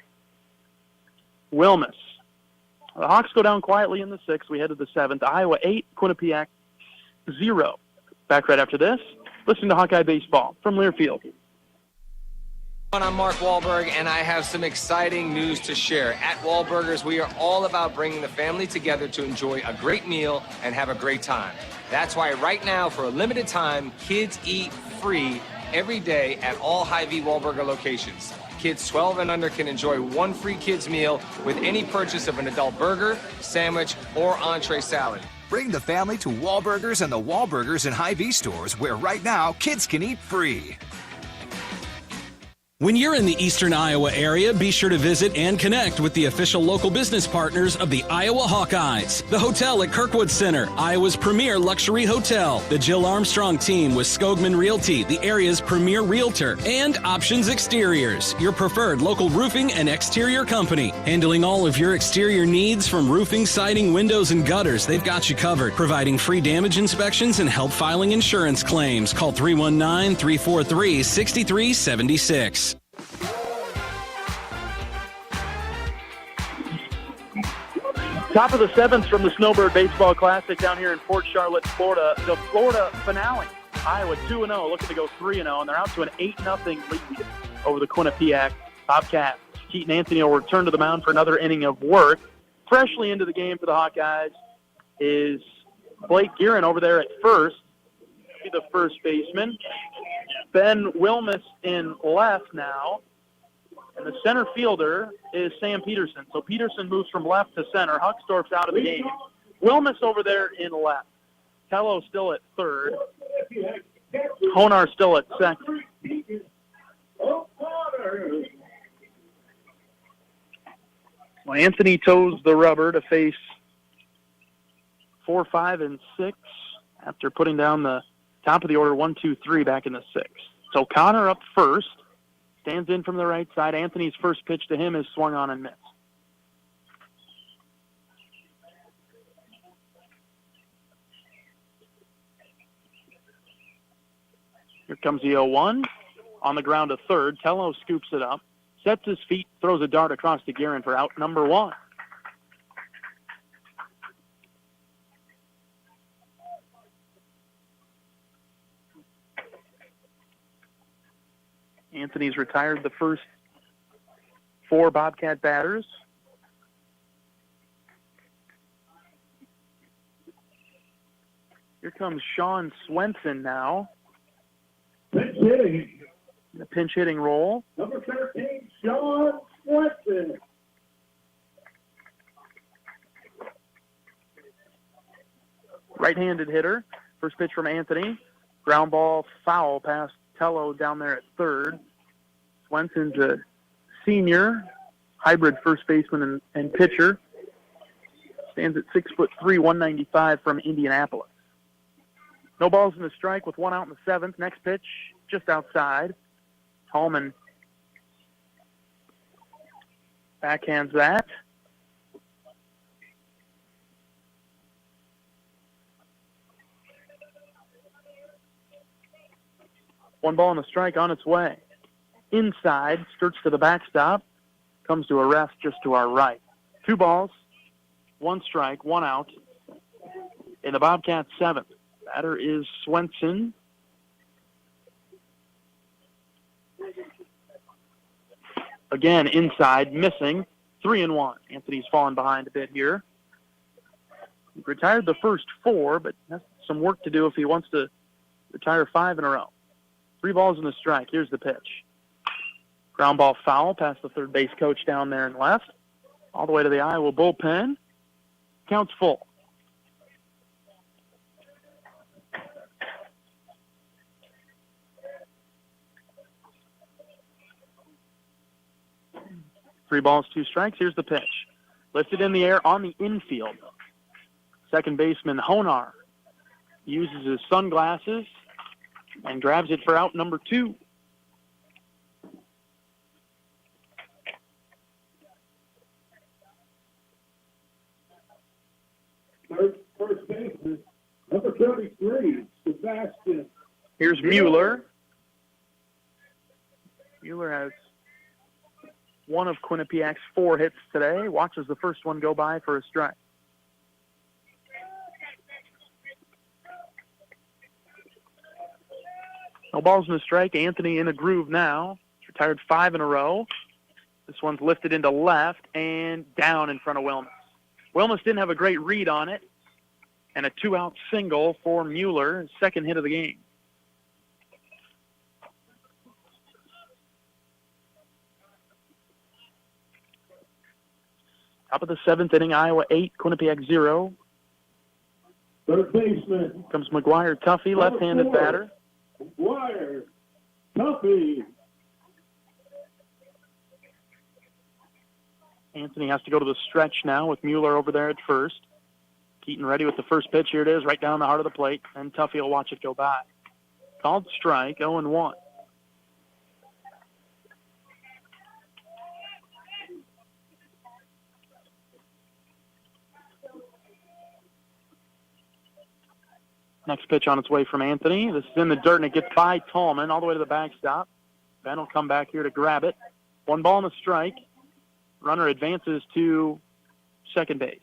Wilmus. The Hawks go down quietly in the sixth. We head to the seventh. Iowa 8, Quinnipiac 0. Back right after this. Listen to Hawkeye Baseball from Learfield. I'm Mark Wahlberg, and I have some exciting news to share. At Wahlburgers, we are all about bringing the family together to enjoy a great meal and have a great time. That's why right now, for a limited time, kids eat free every day at all Hy-Vee Wahlburger locations. Kids 12 and under can enjoy 1 free kids meal with any purchase of an adult burger, sandwich, or entree salad. Bring the family to Wahlburgers and the Wahlburgers and Hy-Vee stores, where right now, kids can eat free. When you're in the eastern Iowa area, be sure to visit and connect with the official local business partners of the Iowa Hawkeyes. The hotel at Kirkwood Center, Iowa's premier luxury hotel. The Jill Armstrong team with Skogman Realty, the area's premier realtor. And Options Exteriors, your preferred local roofing and exterior company. Handling all of your exterior needs from roofing, siding, windows, and gutters, they've got you covered. Providing free damage inspections and help filing insurance claims. Call 319-343-6376. Top of the seventh from the Snowbird Baseball Classic down here in Port Charlotte, Florida. The Florida finale. Iowa 2-0, looking to go 3-0, and they're out to an 8-0 lead over the Quinnipiac Bobcats. Keaton Anthony will return to the mound for another inning of work. Freshly into the game for the Hawkeyes is Blake Guerin over there at first. Be the first baseman. Ben Wilmus in left now. And the center fielder is Sam Peterson. So Peterson moves from left to center. Huckstorf's out of the game. Wilmus over there in left. Tello still at third. Honar still at second. Well, Anthony toes the rubber to face 4, 5, and 6 after putting down the top of the order 1, 2, 3 back in the sixth. So Connor up first. Stands in from the right side. Anthony's first pitch to him is swung on and missed. Here comes the 0-1. On the ground to third. Tello scoops it up. Sets his feet. Throws a dart across to Guerin for out number 1. Anthony's retired the first 4 Bobcat batters. Here comes Sean Swenson now. Pinch hitting. The pinch hitting role. Number 13, Sean Swenson. Right-handed hitter. First pitch from Anthony. Ground ball foul past Tello down there at third. Swenson's a senior, hybrid first baseman and pitcher. Stands at 6'3", 195 from Indianapolis. No balls in the strike with 1 out in the seventh. Next pitch just outside. Tallman Backhands that. One ball and a strike on its way. Inside, skirts to the backstop, comes to a rest just to our right. 2 balls, 1 strike, 1 out in the Bobcats' 7th. Batter is Swenson. Again, inside, missing. 3-1. Anthony's fallen behind a bit here. He retired the first 4, but has some work to do if he wants to retire 5 in a row. 3 balls and a strike. Here's the pitch. Ground ball foul past the third base coach down there and left. All the way to the Iowa bullpen. Counts full. Three balls, 2 strikes. Here's the pitch. Lifted in the air on the infield. Second baseman Honar uses his sunglasses and grabs it for out number 2. First baseman, number 33, Sebastian. Here's Mueller. Mueller has one of Quinnipiac's 4 hits today. Watches the first one go by for a strike. No balls and a strike. Anthony in a groove now. He's retired 5 in a row. This one's lifted into left and down in front of Wilmus. Wilmus didn't have a great read on it. And a 2-out single for Mueller, his second hit of the game. Top of the 7th inning, Iowa 8, Quinnipiac 0. Third baseman. Comes McGuire Tuffy, left-handed batter. McGuire Tuffy. Anthony has to go to the stretch now with Mueller over there at first. Keaton ready with the first pitch. Here it is, right down the heart of the plate, and Tuffy will watch it go by. Called strike, 0-1. Next pitch on its way from Anthony. This is in the dirt, and it gets by Tallman all the way to the backstop. Ben will come back here to grab it. 1 ball and a strike. Runner advances to second base.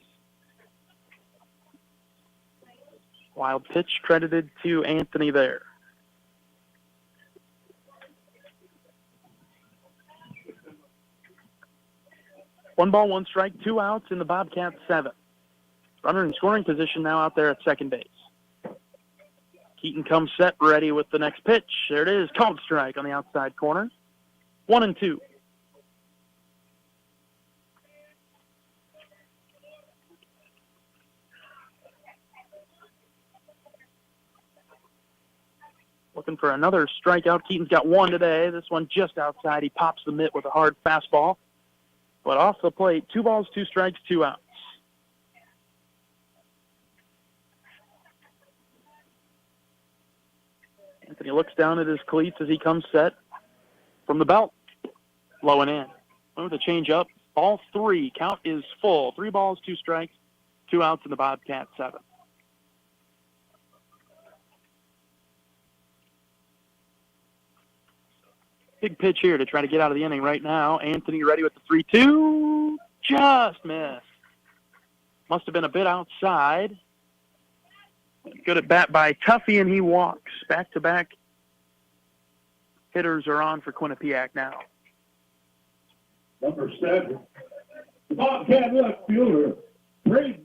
Wild pitch credited to Anthony there. One ball, 1 strike, 2 outs in the Bobcats' 7th. Runner in scoring position now out there at second base. Keaton comes set, ready with the next pitch. There it is, called strike on the outside corner. 1-2. Looking for another strikeout. Keaton's got 1 today. This one just outside. He pops the mitt with a hard fastball. But off the plate, 2 balls, 2 strikes, 2 outs. Anthony looks down at his cleats as he comes set from the belt. Low and in. With a change up. Ball 3. Count is full. 3 balls, 2 strikes, 2 outs in the Bobcats' 7th. Big pitch here to try to get out of the inning right now. Anthony ready with the 3-2. Just missed. Must have been a bit outside. Good at bat by Tuffy, and he walks. Back-to-back hitters are on for Quinnipiac now. Number 7, the Bobcat left fielder, Braden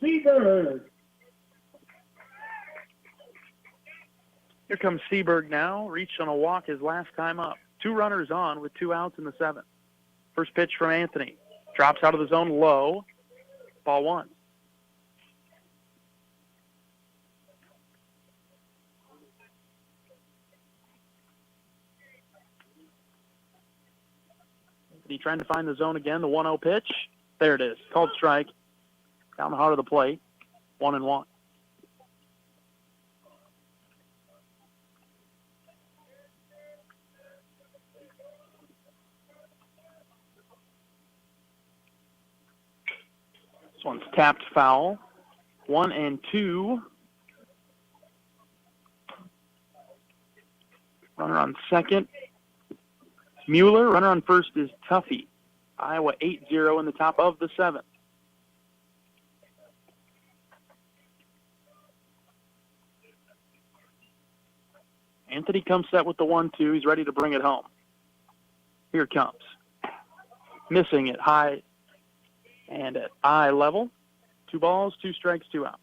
Seaberg. Here comes Seaberg now. Reached on a walk his last time up. 2 runners on with 2 outs in the 7th. First pitch from Anthony. Drops out of the zone low. Ball 1. Anthony trying to find the zone again. The 1-0 pitch. There it is. Called strike. Down the heart of the plate. 1-1. This one's tapped foul. 1-2. Runner on second. Mueller. Runner on first is Tuffy. Iowa 8-0 in the top of the 7th. Anthony comes set with the 1-2. He's ready to bring it home. Here it comes. Missing it high and at eye level. 2 balls, 2 strikes, 2 outs.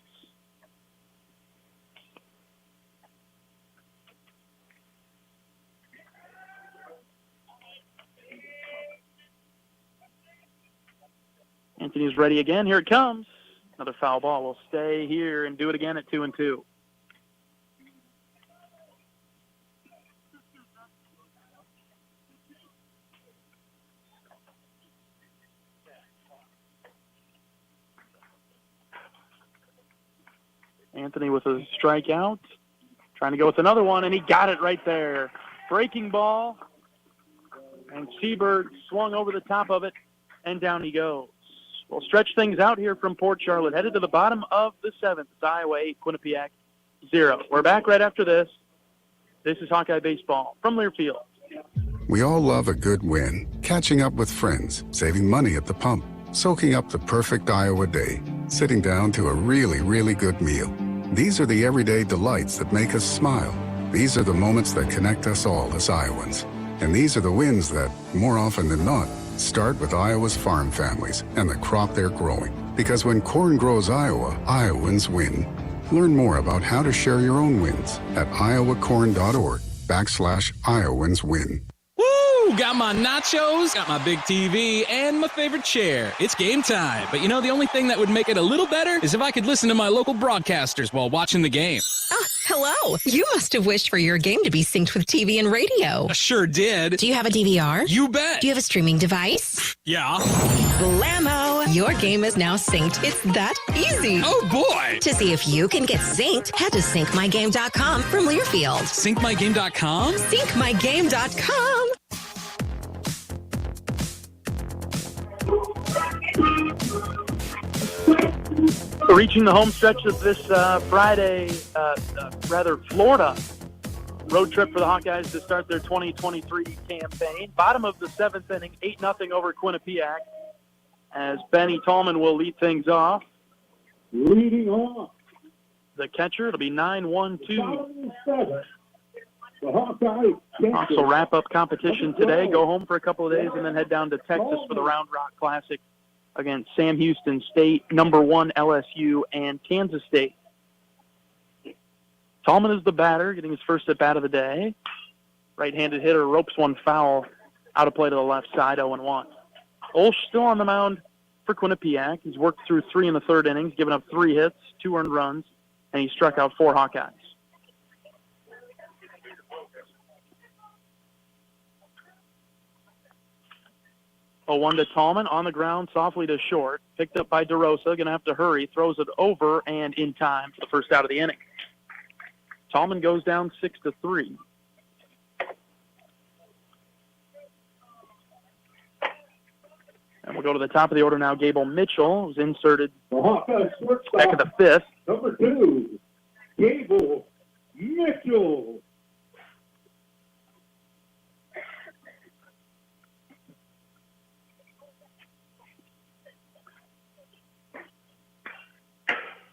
Anthony's ready again. Here it comes. Another foul ball. Will stay here and do it again at 2-2. Anthony with a strikeout. Trying to go with another one, and he got it right there. Breaking ball. And Seabird swung over the top of it, and down he goes. We'll stretch things out here from Port Charlotte. Headed to the bottom of the 7th. It's Iowa 8, Quinnipiac 0. We're back right after this. This is Hawkeye Baseball from Learfield. We all love a good win. Catching up with friends, saving money at the pump, soaking up the perfect Iowa day, sitting down to a really, really good meal. These are the everyday delights that make us smile. These are the moments that connect us all as Iowans. And these are the wins that, more often than not, start with Iowa's farm families and the crop they're growing. Because when corn grows Iowa, Iowans win. Learn more about how to share your own wins at iowacorn.org/Iowans win. Woo! Got my nachos, got my big TV, and my favorite chair. It's game time. But you know, the only thing that would make it a little better is if I could listen to my local broadcasters while watching the game. Oh, hello. You must have wished for your game to be synced with TV and radio. I sure did. Do you have a DVR? You bet. Do you have a streaming device? Yeah. Blammo! Your game is now synced. It's that easy. Oh, boy. To see if you can get synced, head to syncmygame.com from Learfield. Syncmygame.com? Syncmygame.com. Reaching the home stretch of this Friday, Florida road trip for the Hawkeyes to start their 2023 campaign. Bottom of the 7th inning, 8-0 over Quinnipiac, as Benny Tallman will lead things off. Leading off. The catcher, it'll be 9-1-2. The Hawkeyes. Hawks will wrap up competition today, go home for a couple of days, and then head down to Texas for the Round Rock Classic against Sam Houston State, number 1 LSU, and Kansas State. Tallman is the batter, getting his first at-bat of the day. Right-handed hitter ropes one foul out of play to the left side, 0-1. Olsz still on the mound for Quinnipiac. He's worked through 3 in the 3rd innings, given up 3 hits, 2 earned runs, and he struck out 4 Hawkeyes. A 1 to Tallman, on the ground, softly to short. Picked up by DeRosa, going to have to hurry. Throws it over and in time for the first out of the inning. Tallman goes down 6-3. And we'll go to the top of the order now. Gable Mitchell was inserted back of the 5th. Number 2, Gable Mitchell.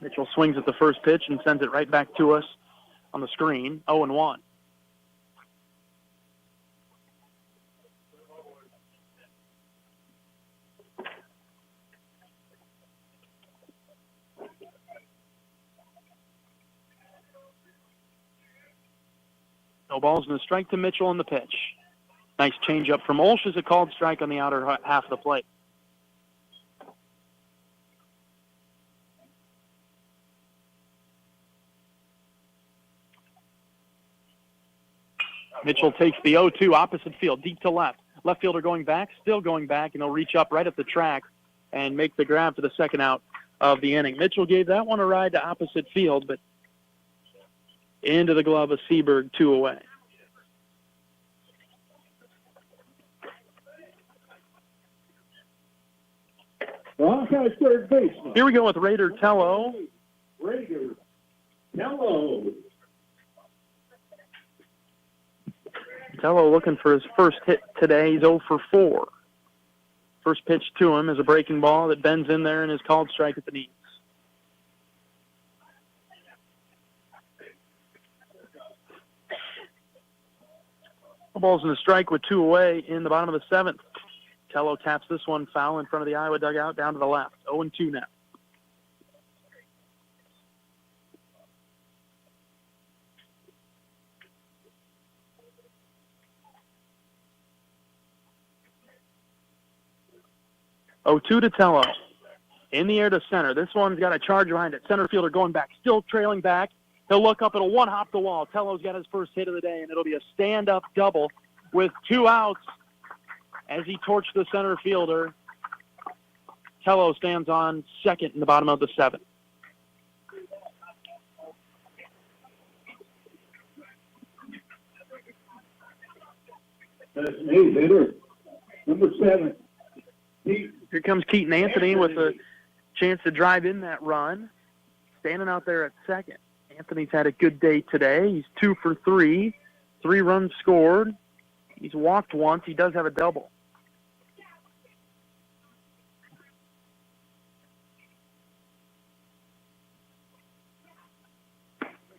Mitchell swings at the first pitch and sends it right back to us on the screen, 0-1. No balls and a strike to Mitchell on the pitch. Nice changeup from Olsz as a called strike on the outer half of the plate. Mitchell takes the 0-2 opposite field, deep to left. Left fielder going back, still going back, and he'll reach up right at the track and make the grab for the second out of the inning. Mitchell gave that one a ride to opposite field, but into the glove of Seaberg, 2 away. The Hawkeyes third baseman. Here we go with Raider Tello. Raider Tello. Tello looking for his first hit today. He's 0 for 4. First pitch to him is a breaking ball that bends in there and is called strike at the knees. Balls in the strike with 2 away in the bottom of the 7th. Tello taps this one foul in front of the Iowa dugout down to the left. 0-2 now. Oh-2 to Tello. In the air to center. This one's got a charge behind it. Center fielder going back, still trailing back. He'll look up, it'll one-hop the wall. Tello's got his first hit of the day, and it'll be a stand-up double with 2 outs as he torched the center fielder. Tello stands on second in the bottom of the 7th. That's an 8 hitter. Number 7. Here comes Keaton Anthony with a chance to drive in that run. Standing out there at second. Anthony's had a good day today. He's 2 for 3. 3 runs scored. He's walked once. He does have a double.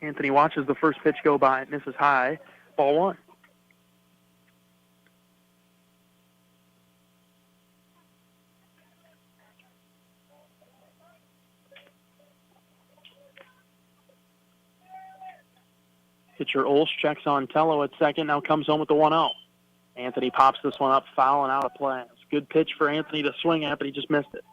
Anthony watches the first pitch go by. Misses high. Ball 1. Pitcher Olsz checks on Tello at second. Now comes home with the 1-0. Anthony pops this one up, foul and out of play. It's a good pitch for Anthony to swing at, but he just missed it.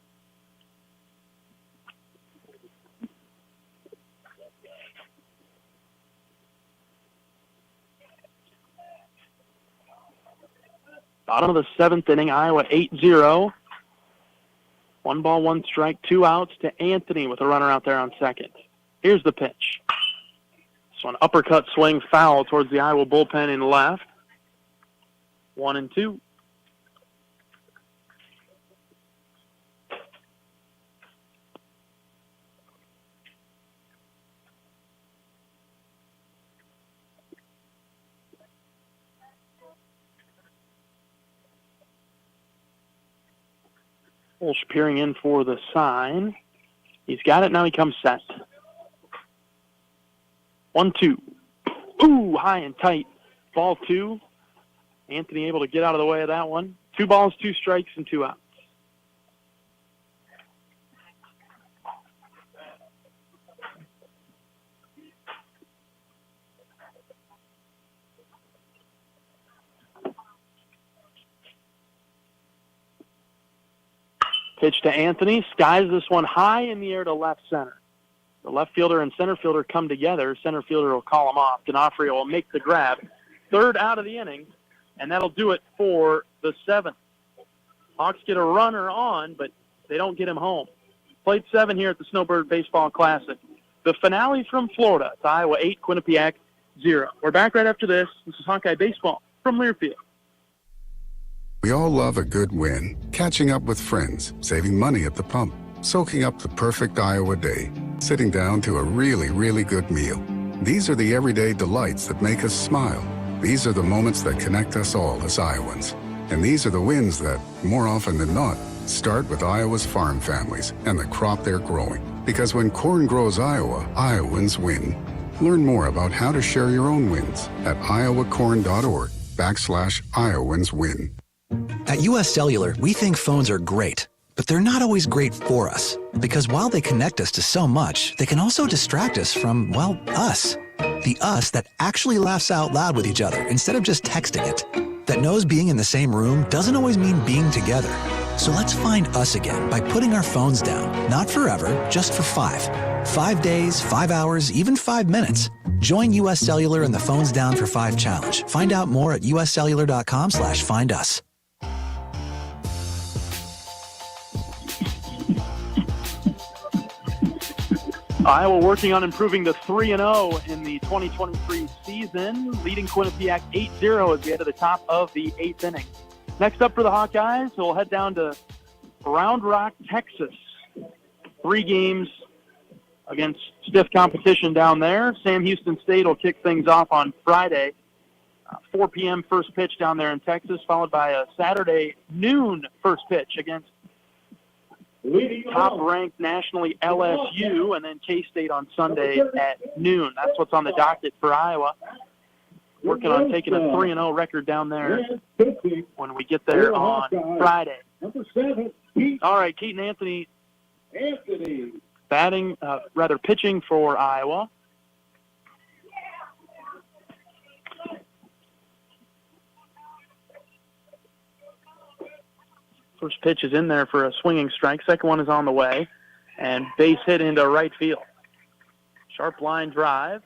Bottom of the 7th inning, Iowa 8-0. 1 ball, 1 strike, 2 outs to Anthony with a runner out there on second. Here's the pitch. So an uppercut swing foul towards the Iowa bullpen in left. 1-2. Olsz peering in for the sign. He's got it. Now he comes set. 1-2. Ooh, high and tight. Ball 2. Anthony able to get out of the way of that one. 2 balls, 2 strikes, and 2 outs. Pitch to Anthony. Skies this one high in the air to left center. The left fielder and center fielder come together. Center fielder will call him off. D'Onofrio will make the grab. 3rd out of the inning, and that'll do it for the 7th. Hawks get a runner on, but they don't get him home. Played 7 here at the Snowbird Baseball Classic. The finale from Florida. It's Iowa 8, Quinnipiac 0. We're back right after this. This is Hawkeye Baseball from Learfield. We all love a good win, catching up with friends, saving money at the pump, soaking up the perfect Iowa day, sitting down to a really, really good meal. These are the everyday delights that make us smile. These are the moments that connect us all as Iowans. And these are the wins that, more often than not, start with Iowa's farm families and the crop they're growing. Because when corn grows Iowa, Iowans win. Learn more about how to share your own wins at iowacorn.org/IowansWin. At US Cellular, we think phones are great, but they're not always great for us. Because while they connect us to so much, they can also distract us from, well, us. The us that actually laughs out loud with each other instead of just texting it. That knows being in the same room doesn't always mean being together. So let's find us again by putting our phones down. Not forever, just for 5. 5 days, 5 hours, even 5 minutes. Join US Cellular in the Phones Down for 5 challenge. Find out more at uscellular.com/findus. Iowa working on improving to 3-0 in the 2023 season, leading Quinnipiac 8-0 as we head to the top of the 8th inning. Next up for the Hawkeyes, we'll head down to Round Rock, Texas. 3 games against stiff competition down there. Sam Houston State will kick things off on Friday. 4 p.m. first pitch down there in Texas, followed by a Saturday noon first pitch against top-ranked nationally LSU, and then K-State on Sunday at noon. That's what's on the docket for Iowa. Working on taking a 3-0 record down there when we get there on Friday. Number 7, All right, Keaton Anthony pitching for Iowa. First pitch is in there for a swinging strike. Second one is on the way. And base hit into right field. Sharp line drive.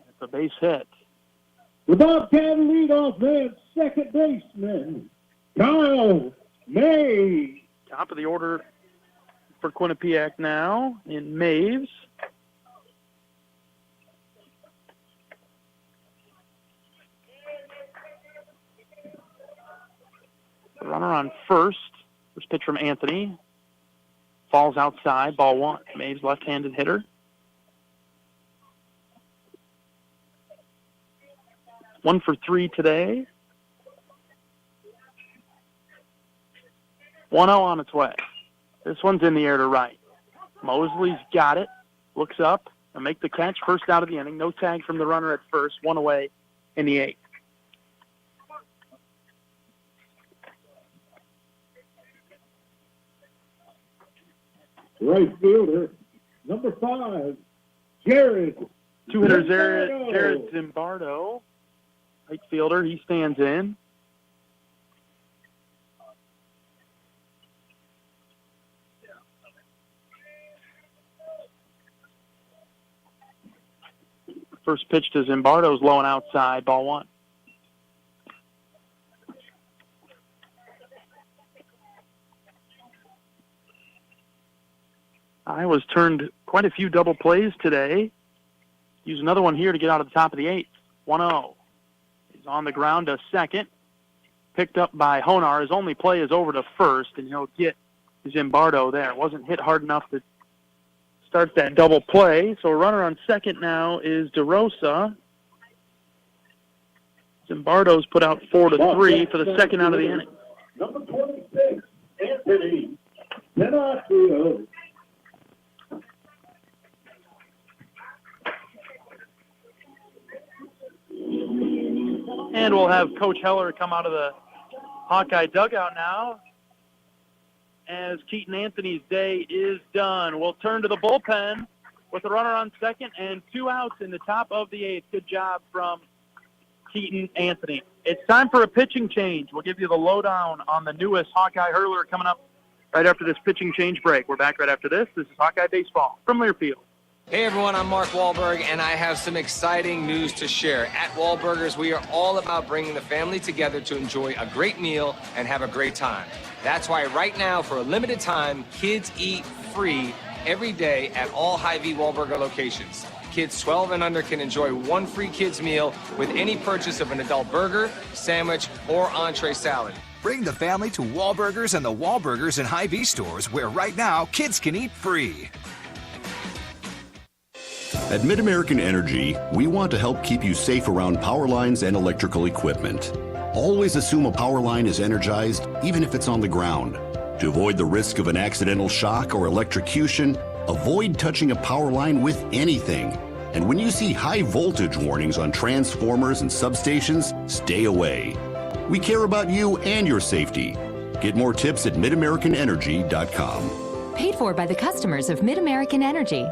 It's a base hit. The Bobcat leadoff man, second baseman, Kyle May. Top of the order for Quinnipiac now in Maves. Runner on first. First pitch from Anthony. Falls outside, ball 1. Maves left-handed hitter. One for 3 today. 1-0 on its way. This one's in the air to right. Mosley's got it. Looks up and make the catch. First out of the inning. No tag from the runner at first. 1 away in the 8th. Right fielder, number 5, Jared. 2-hitter Jared Zimbardo. Right fielder, he stands in. First pitch to Zimbardo's low and outside, ball 1. Iowa's turned quite a few double plays today. Use another one here to get out of the top of the 8th. 1-0. He's on the ground to second. Picked up by Honar. His only play is over to first, and he'll get Zimbardo there. Wasn't hit hard enough to start that double play. So a runner on second now is DeRosa. Zimbardo's put out 4-3 for the second out of the inning. Number 26, Anthony Denatio. And we'll have Coach Heller come out of the Hawkeye dugout now as Keaton Anthony's day is done. We'll turn to the bullpen with a runner on second and 2 outs in the top of the 8th. Good job from Keaton Anthony. It's time for a pitching change. We'll give you the lowdown on the newest Hawkeye hurler coming up right after this pitching change break. We're back right after this. This is Hawkeye Baseball from Learfield. Hey everyone, I'm Mark Wahlberg, and I have some exciting news to share. At Wahlburgers, we are all about bringing the family together to enjoy a great meal and have a great time. That's why right now, for a limited time, kids eat free every day at all Hy-Vee Wahlburger locations. Kids 12 and under can enjoy 1 free kids meal with any purchase of an adult burger, sandwich, or entree salad. Bring the family to Wahlburgers and the Wahlburgers and Hy-Vee stores, where right now, kids can eat free. At Mid-American Energy, we want to help keep you safe around power lines and electrical equipment. Always assume a power line is energized, even if it's on the ground. To avoid the risk of an accidental shock or electrocution, avoid touching a power line with anything. And when you see high voltage warnings on transformers and substations, stay away. We care about you and your safety. Get more tips at midamericanenergy.com. Paid for by the customers of Mid-American Energy.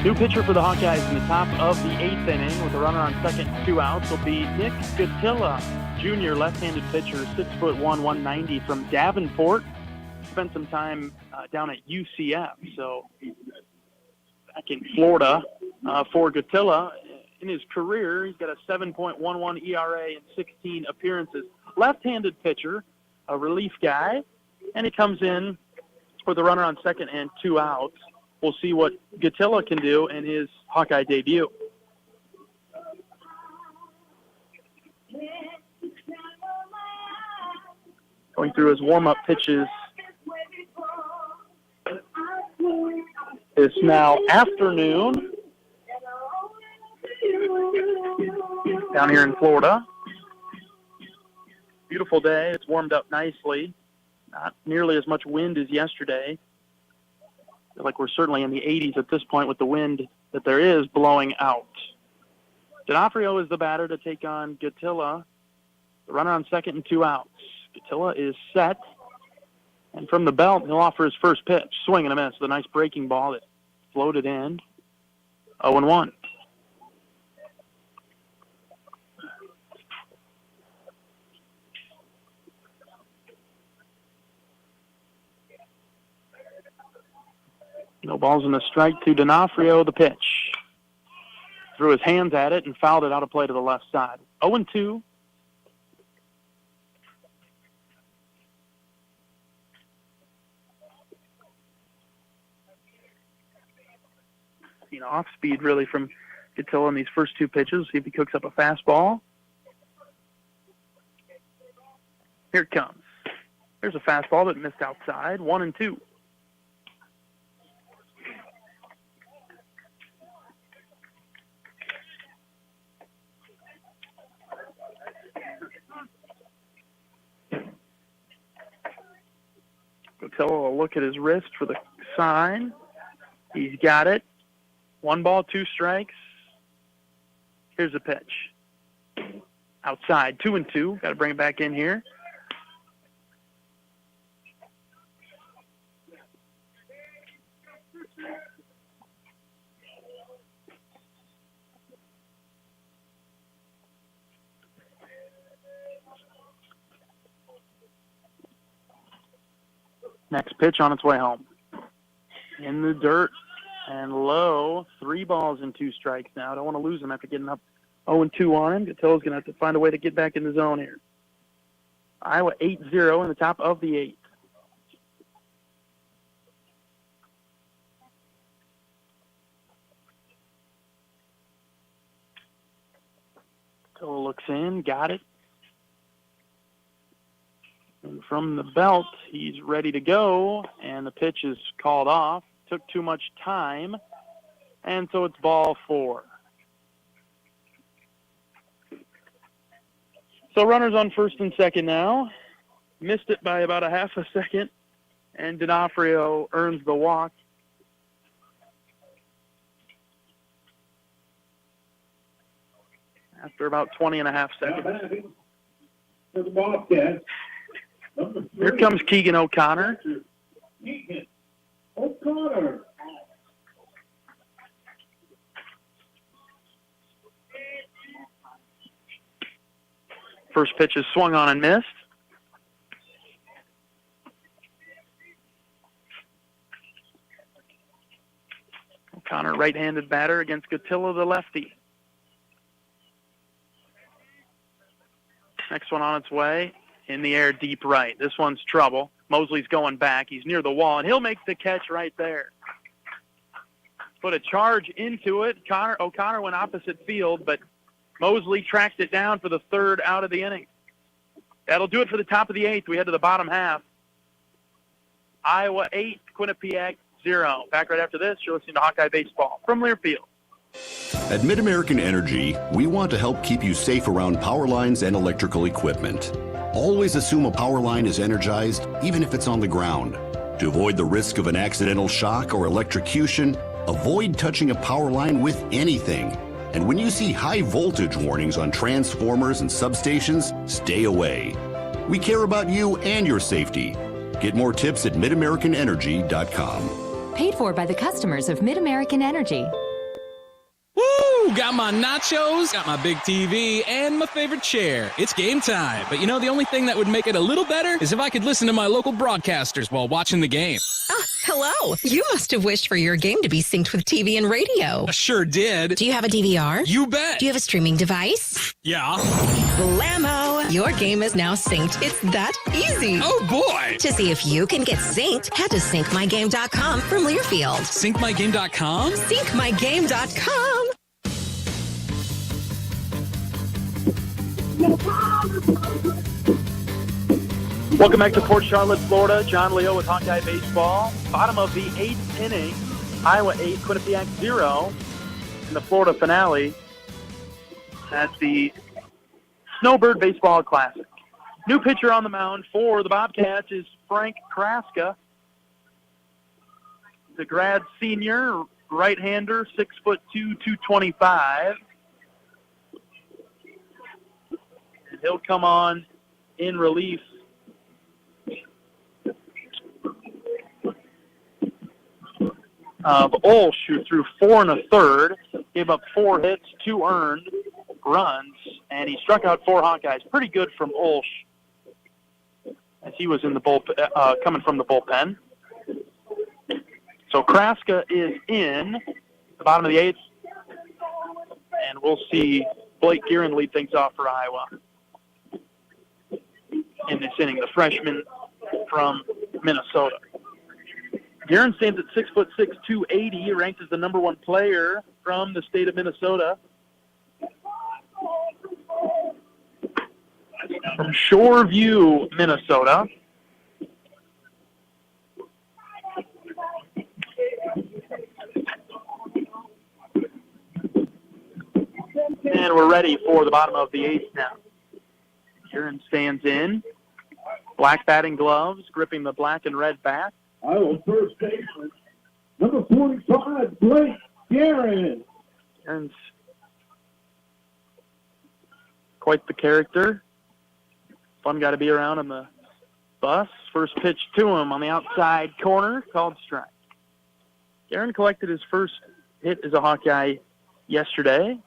New pitcher for the Hawkeyes in the top of the 8th inning with a runner on second, 2 outs will be Nick Gatilla, junior left-handed pitcher, 6'1", 190 from Davenport. Spent some time down at UCF, so back in Florida for Gatilla. In his career, he's got a 7.11 ERA in 16 appearances. Left-handed pitcher, a relief guy, and he comes in with a runner on second and 2 outs. We'll see what Gatilla can do in his Hawkeye debut. Going through his warm-up pitches. It's now afternoon down here in Florida. Beautiful day. It's warmed up nicely. Not nearly as much wind as yesterday. I feel like we're certainly in the 80s at this point with the wind that there is blowing out. D'Onofrio is the batter to take on Gatilla. The runner on second and 2 outs. Gatilla is set. And from the belt, he'll offer his first pitch. Swing and a miss. The nice breaking ball that floated in. 0-1. No balls in the strike to D'Onofrio. The pitch. Threw his hands at it and fouled it out of play to the left side. 0-2. Off speed really from Gatilla in these first 2 pitches. See if he cooks up a fastball. Here it comes. There's a fastball that missed outside. 1-2. Gatilla will look at his wrist for the sign. He's got it. 1 ball, 2 strikes. Here's a pitch. Outside, 2-2. Got to bring it back in here. Next pitch on its way home. In the dirt. And low, 3 balls and 2 strikes now. Don't want to lose him after getting up 0-2 on him. Gatilla's going to have to find a way to get back in the zone here. Iowa 8-0 in the top of the 8th. Gatilla looks in, got it. And from the belt, he's ready to go, and the pitch is called off. Took too much time, and so it's ball 4. So runners on first and second now. Missed it by about a half a second, and D'Onofrio earns the walk. After about 20 and a half seconds. For the Bobcats. Here comes Keegan O'Connor. O'Connor. First pitch is swung on and missed. O'Connor, right-handed batter against Gatilla, the lefty. Next one on its way. In the air, deep right. This one's trouble. Mosley's going back. He's near the wall, and he'll make the catch right there. Put a charge into it. O'Connor went opposite field, but Mosley tracked it down for the 3rd out of the inning. That'll do it for the top of the 8th. We head to the bottom half. Iowa 8, Quinnipiac 0. Back right after this, you're listening to Hawkeye Baseball from Learfield. At Mid-American Energy, we want to help keep you safe around power lines and electrical equipment. Always assume a power line is energized, even if it's on the ground. To avoid the risk of an accidental shock or electrocution, avoid touching a power line with anything. And when you see high voltage warnings on transformers and substations, stay away. We care about you and your safety. Get more tips at midamericanenergy.com. Paid for by the customers of Mid-American Energy. Woo! Got my nachos, got my big TV, and my favorite chair. It's game time. But you know, the only thing that would make it a little better is if I could listen to my local broadcasters while watching the game. Hello. You must have wished for your game to be synced with TV and radio. I sure did. Do you have a DVR? You bet. Do you have a streaming device? Yeah. Blammo! Your game is now synced. It's that easy. Oh, boy. To see if you can get synced, head to syncmygame.com from Learfield. Syncmygame.com? Syncmygame.com. Welcome back to Port Charlotte, Florida. John Leo with Hawkeye Baseball. Bottom of the 8th inning. Iowa 8, Quinnipiac 0 in the Florida finale at the Snowbird Baseball Classic. New pitcher on the mound for the Bobcats is Frank Kraska. The grad senior, right-hander, 6'2", 225. And he'll come on in relief of Olsch, who threw 4 1/3, gave up 4 hits, 2 earned runs, and he struck out 4 Hawkeyes. Pretty good from Olsch, as he was in the coming from the bullpen. So Kraska is in the bottom of the 8th, and we'll see Blake Guerin lead things off for Iowa in this inning, the freshman from Minnesota. Guerin stands at 6'6", 280, ranked as the #1 player from the state of Minnesota. From Shoreview, Minnesota. And we're ready for the bottom of the 8th now. Guerin stands in. Black batting gloves, gripping the black and red bat. Iowa first baseman, number 45, Blake Guerin. And quite the character. Fun guy to be around on the bus. First pitch to him on the outside corner, called strike. Guerin collected his first hit as a Hawkeye yesterday.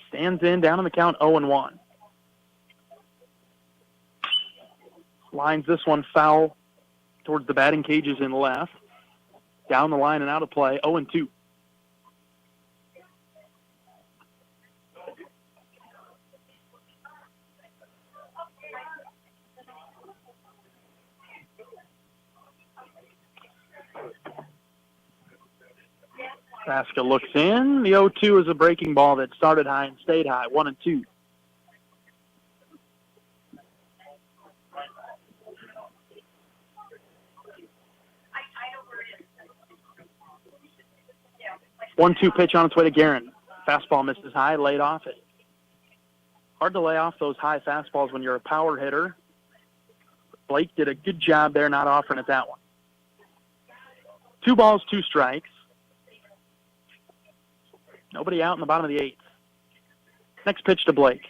Stands in, down on the count, 0-1. Lines this one foul towards the batting cages in left. Down the line and out of play, 0-2. Kraska looks in. The 0-2 is a breaking ball that started high and stayed high, 1-2. One-two pitch on its way to Guerin. Fastball misses high, laid off it. Hard to lay off those high fastballs when you're a power hitter. Blake did a good job there not offering it that one. 2 balls, 2 strikes. Nobody out in the bottom of the 8th. Next pitch to Blake.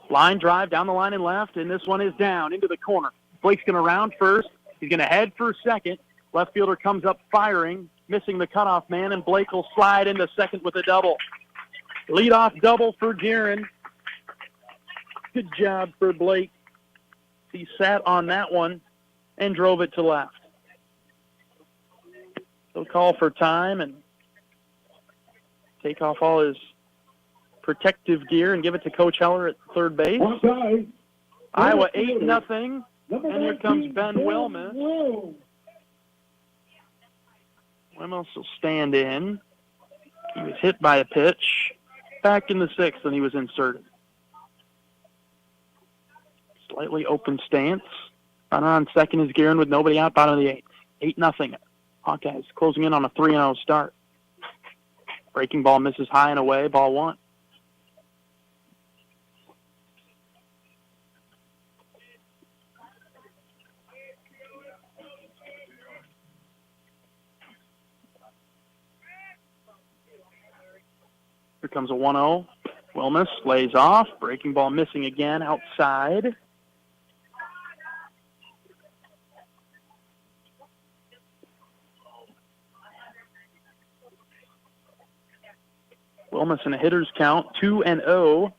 Line drive down the line and left, and this one is down into the corner. Blake's going to round first. He's going to head for second. Left fielder comes up firing, missing the cutoff man, and Blake will slide into second with a double. Leadoff double for Guerin. Good job for Blake. He sat on that one and drove it to left. He'll call for time and take off all his protective gear and give it to Coach Heller at third base. Iowa 8-0, and here comes Ben Wilmus. Wilmus will stand in. He was hit by a pitch back in the 6th, and he was inserted. Slightly open stance. Runner on second is Guerin with nobody out, bottom of the 8th. 8-0. Hawkeyes closing in on a 3-0 start. Breaking ball misses high and away, ball 1. Here comes a 1-0. Wilmus lays off. Breaking ball missing again outside. Wilmus in a hitter's count, 2-0.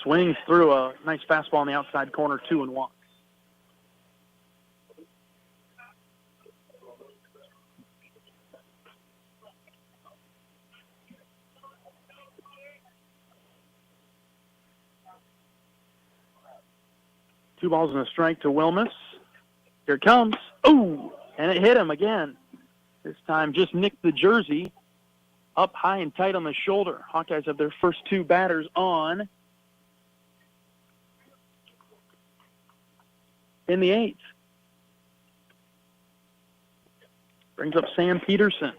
Swings through a nice fastball on the outside corner, 2-1. 2 balls and a strike to Wilmus. Here it comes. Ooh, and it hit him again. This time just nicked the jersey up high and tight on the shoulder. Hawkeyes have their first 2 batters on in the 8th. Brings up Sam Peterson.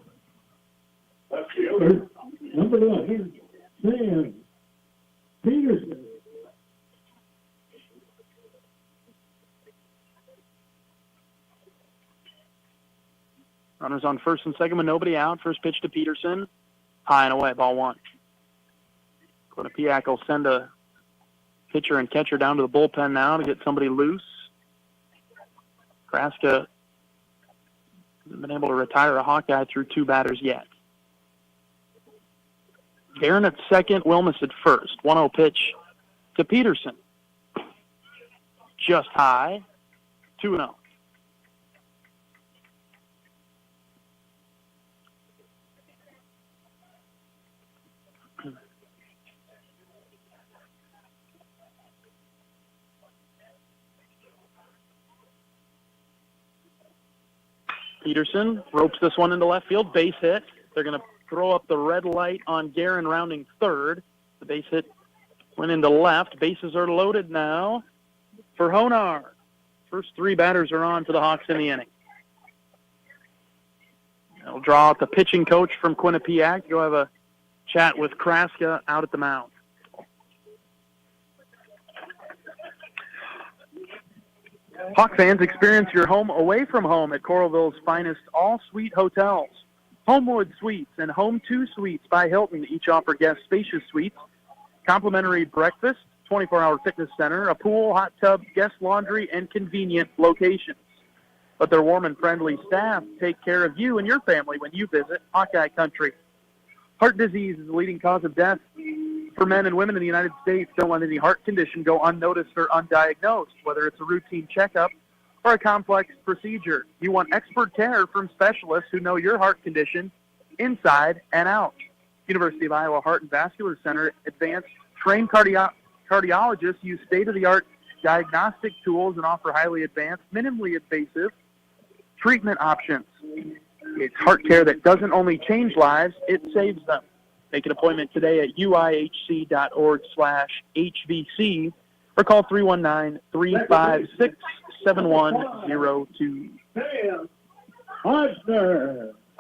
Left fielder, number 11, Sam Peterson. Runners on first and second with nobody out. First pitch to Peterson. High and away, ball 1. Quinnipiac will send a pitcher and catcher down to the bullpen now to get somebody loose. Kraska hasn't been able to retire a Hawkeye through 2 batters yet. Guerin at second, Wilmus at first. 1-0 pitch to Peterson. Just high. 2-0. Peterson ropes this one into left field. Base hit. They're going to throw up the red light on Guerin rounding third. The base hit went into left. Bases are loaded now for Honar. First 3 batters are on for the Hawks in the inning. They'll draw out the pitching coach from Quinnipiac. Go have a chat with Kraska out at the mound. Hawk fans, experience your home away from home at Coralville's finest all-suite hotels. Homewood Suites and Home 2 Suites by Hilton each offer guests spacious suites, complimentary breakfast, 24-hour fitness center, a pool, hot tub, guest laundry, and convenient locations. But their warm and friendly staff take care of you and your family when you visit Hawkeye Country. Heart disease is the leading cause of death for men and women in the United States. Don't let any heart condition go unnoticed or undiagnosed, whether it's a routine checkup or a complex procedure. You want expert care from specialists who know your heart condition inside and out. University of Iowa Heart and Vascular Center advanced trained cardiologists use state-of-the-art diagnostic tools and offer highly advanced, minimally invasive treatment options. It's heart care that doesn't only change lives, it saves them. Make an appointment today at uihc.org/HVC or call 319-356-7102.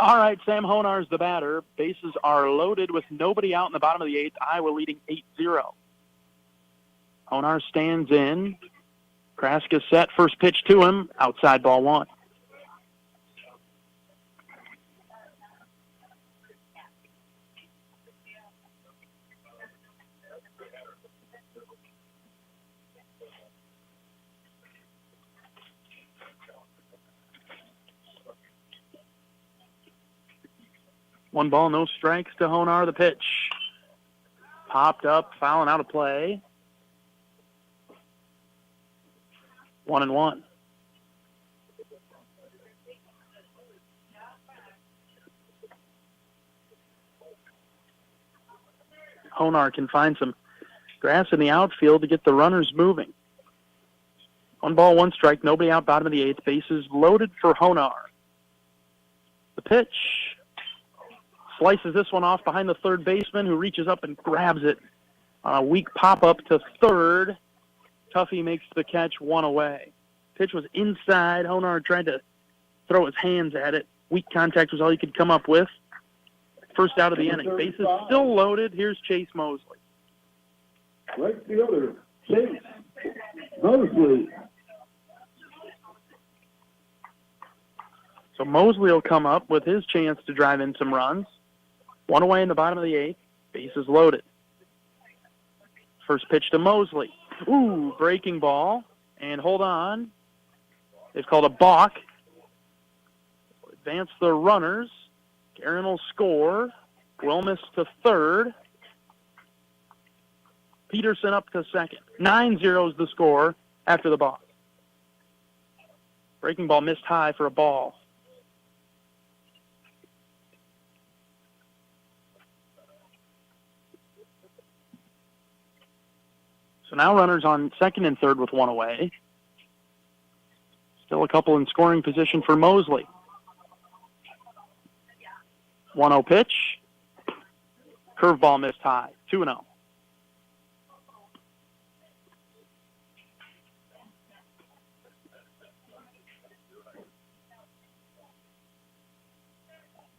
All right, Sam Honar's the batter. Bases are loaded with nobody out in the bottom of the 8th. Iowa leading 8-0. Honar stands in. Kraska set. First pitch to him. Outside, ball 1. One ball, no strikes to Honar. The pitch popped up, fouling out of play. 1-1. Honar can find some grass in the outfield to get the runners moving. 1 ball, 1 strike, nobody out, bottom of the 8th. Bases loaded for Honar. The pitch slices this one off behind the third baseman, who reaches up and grabs it on a weak pop-up to third. Tuffy makes the catch, 1 away. Pitch was inside. Honar tried to throw his hands at it. Weak contact was all he could come up with. First out of the inning. Bases still loaded. Here's Chase Mosley. Right fielder, Chase Mosley. So Mosley will come up with his chance to drive in some runs. 1 away in the bottom of the 8th. Bases loaded. First pitch to Mosley. Ooh, breaking ball. And hold on. It's called a balk. Advance the runners. Guerin will score. Wilmus to third. Peterson up to second. 9-0 is the score after the balk. Breaking ball missed high for a ball. So now runners on second and third with 1 away. Still a couple in scoring position for Mosley. 1-0 pitch. Curveball missed high. 2-0.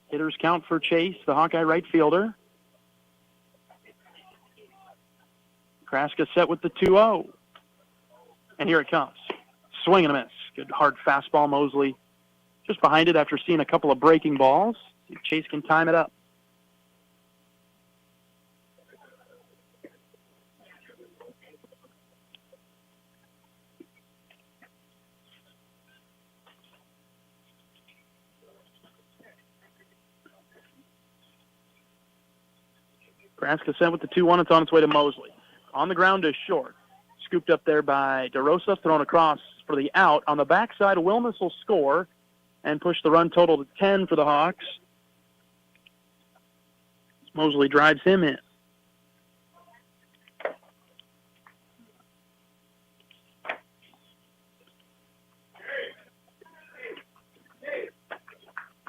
Hitters count for Chase, the Hawkeye right fielder. Kraska set with the 2-0. And here it comes. Swing and a miss. Good hard fastball, Mosley. Just behind it after seeing a couple of breaking balls. See if Chase can time it up. Kraska sent with the 2-1. It's on its way to Mosley. On the ground is short. Scooped up there by DeRosa, thrown across for the out. On the backside, Wilmus will score and push the run total to 10 for the Hawks. Mosley drives him in.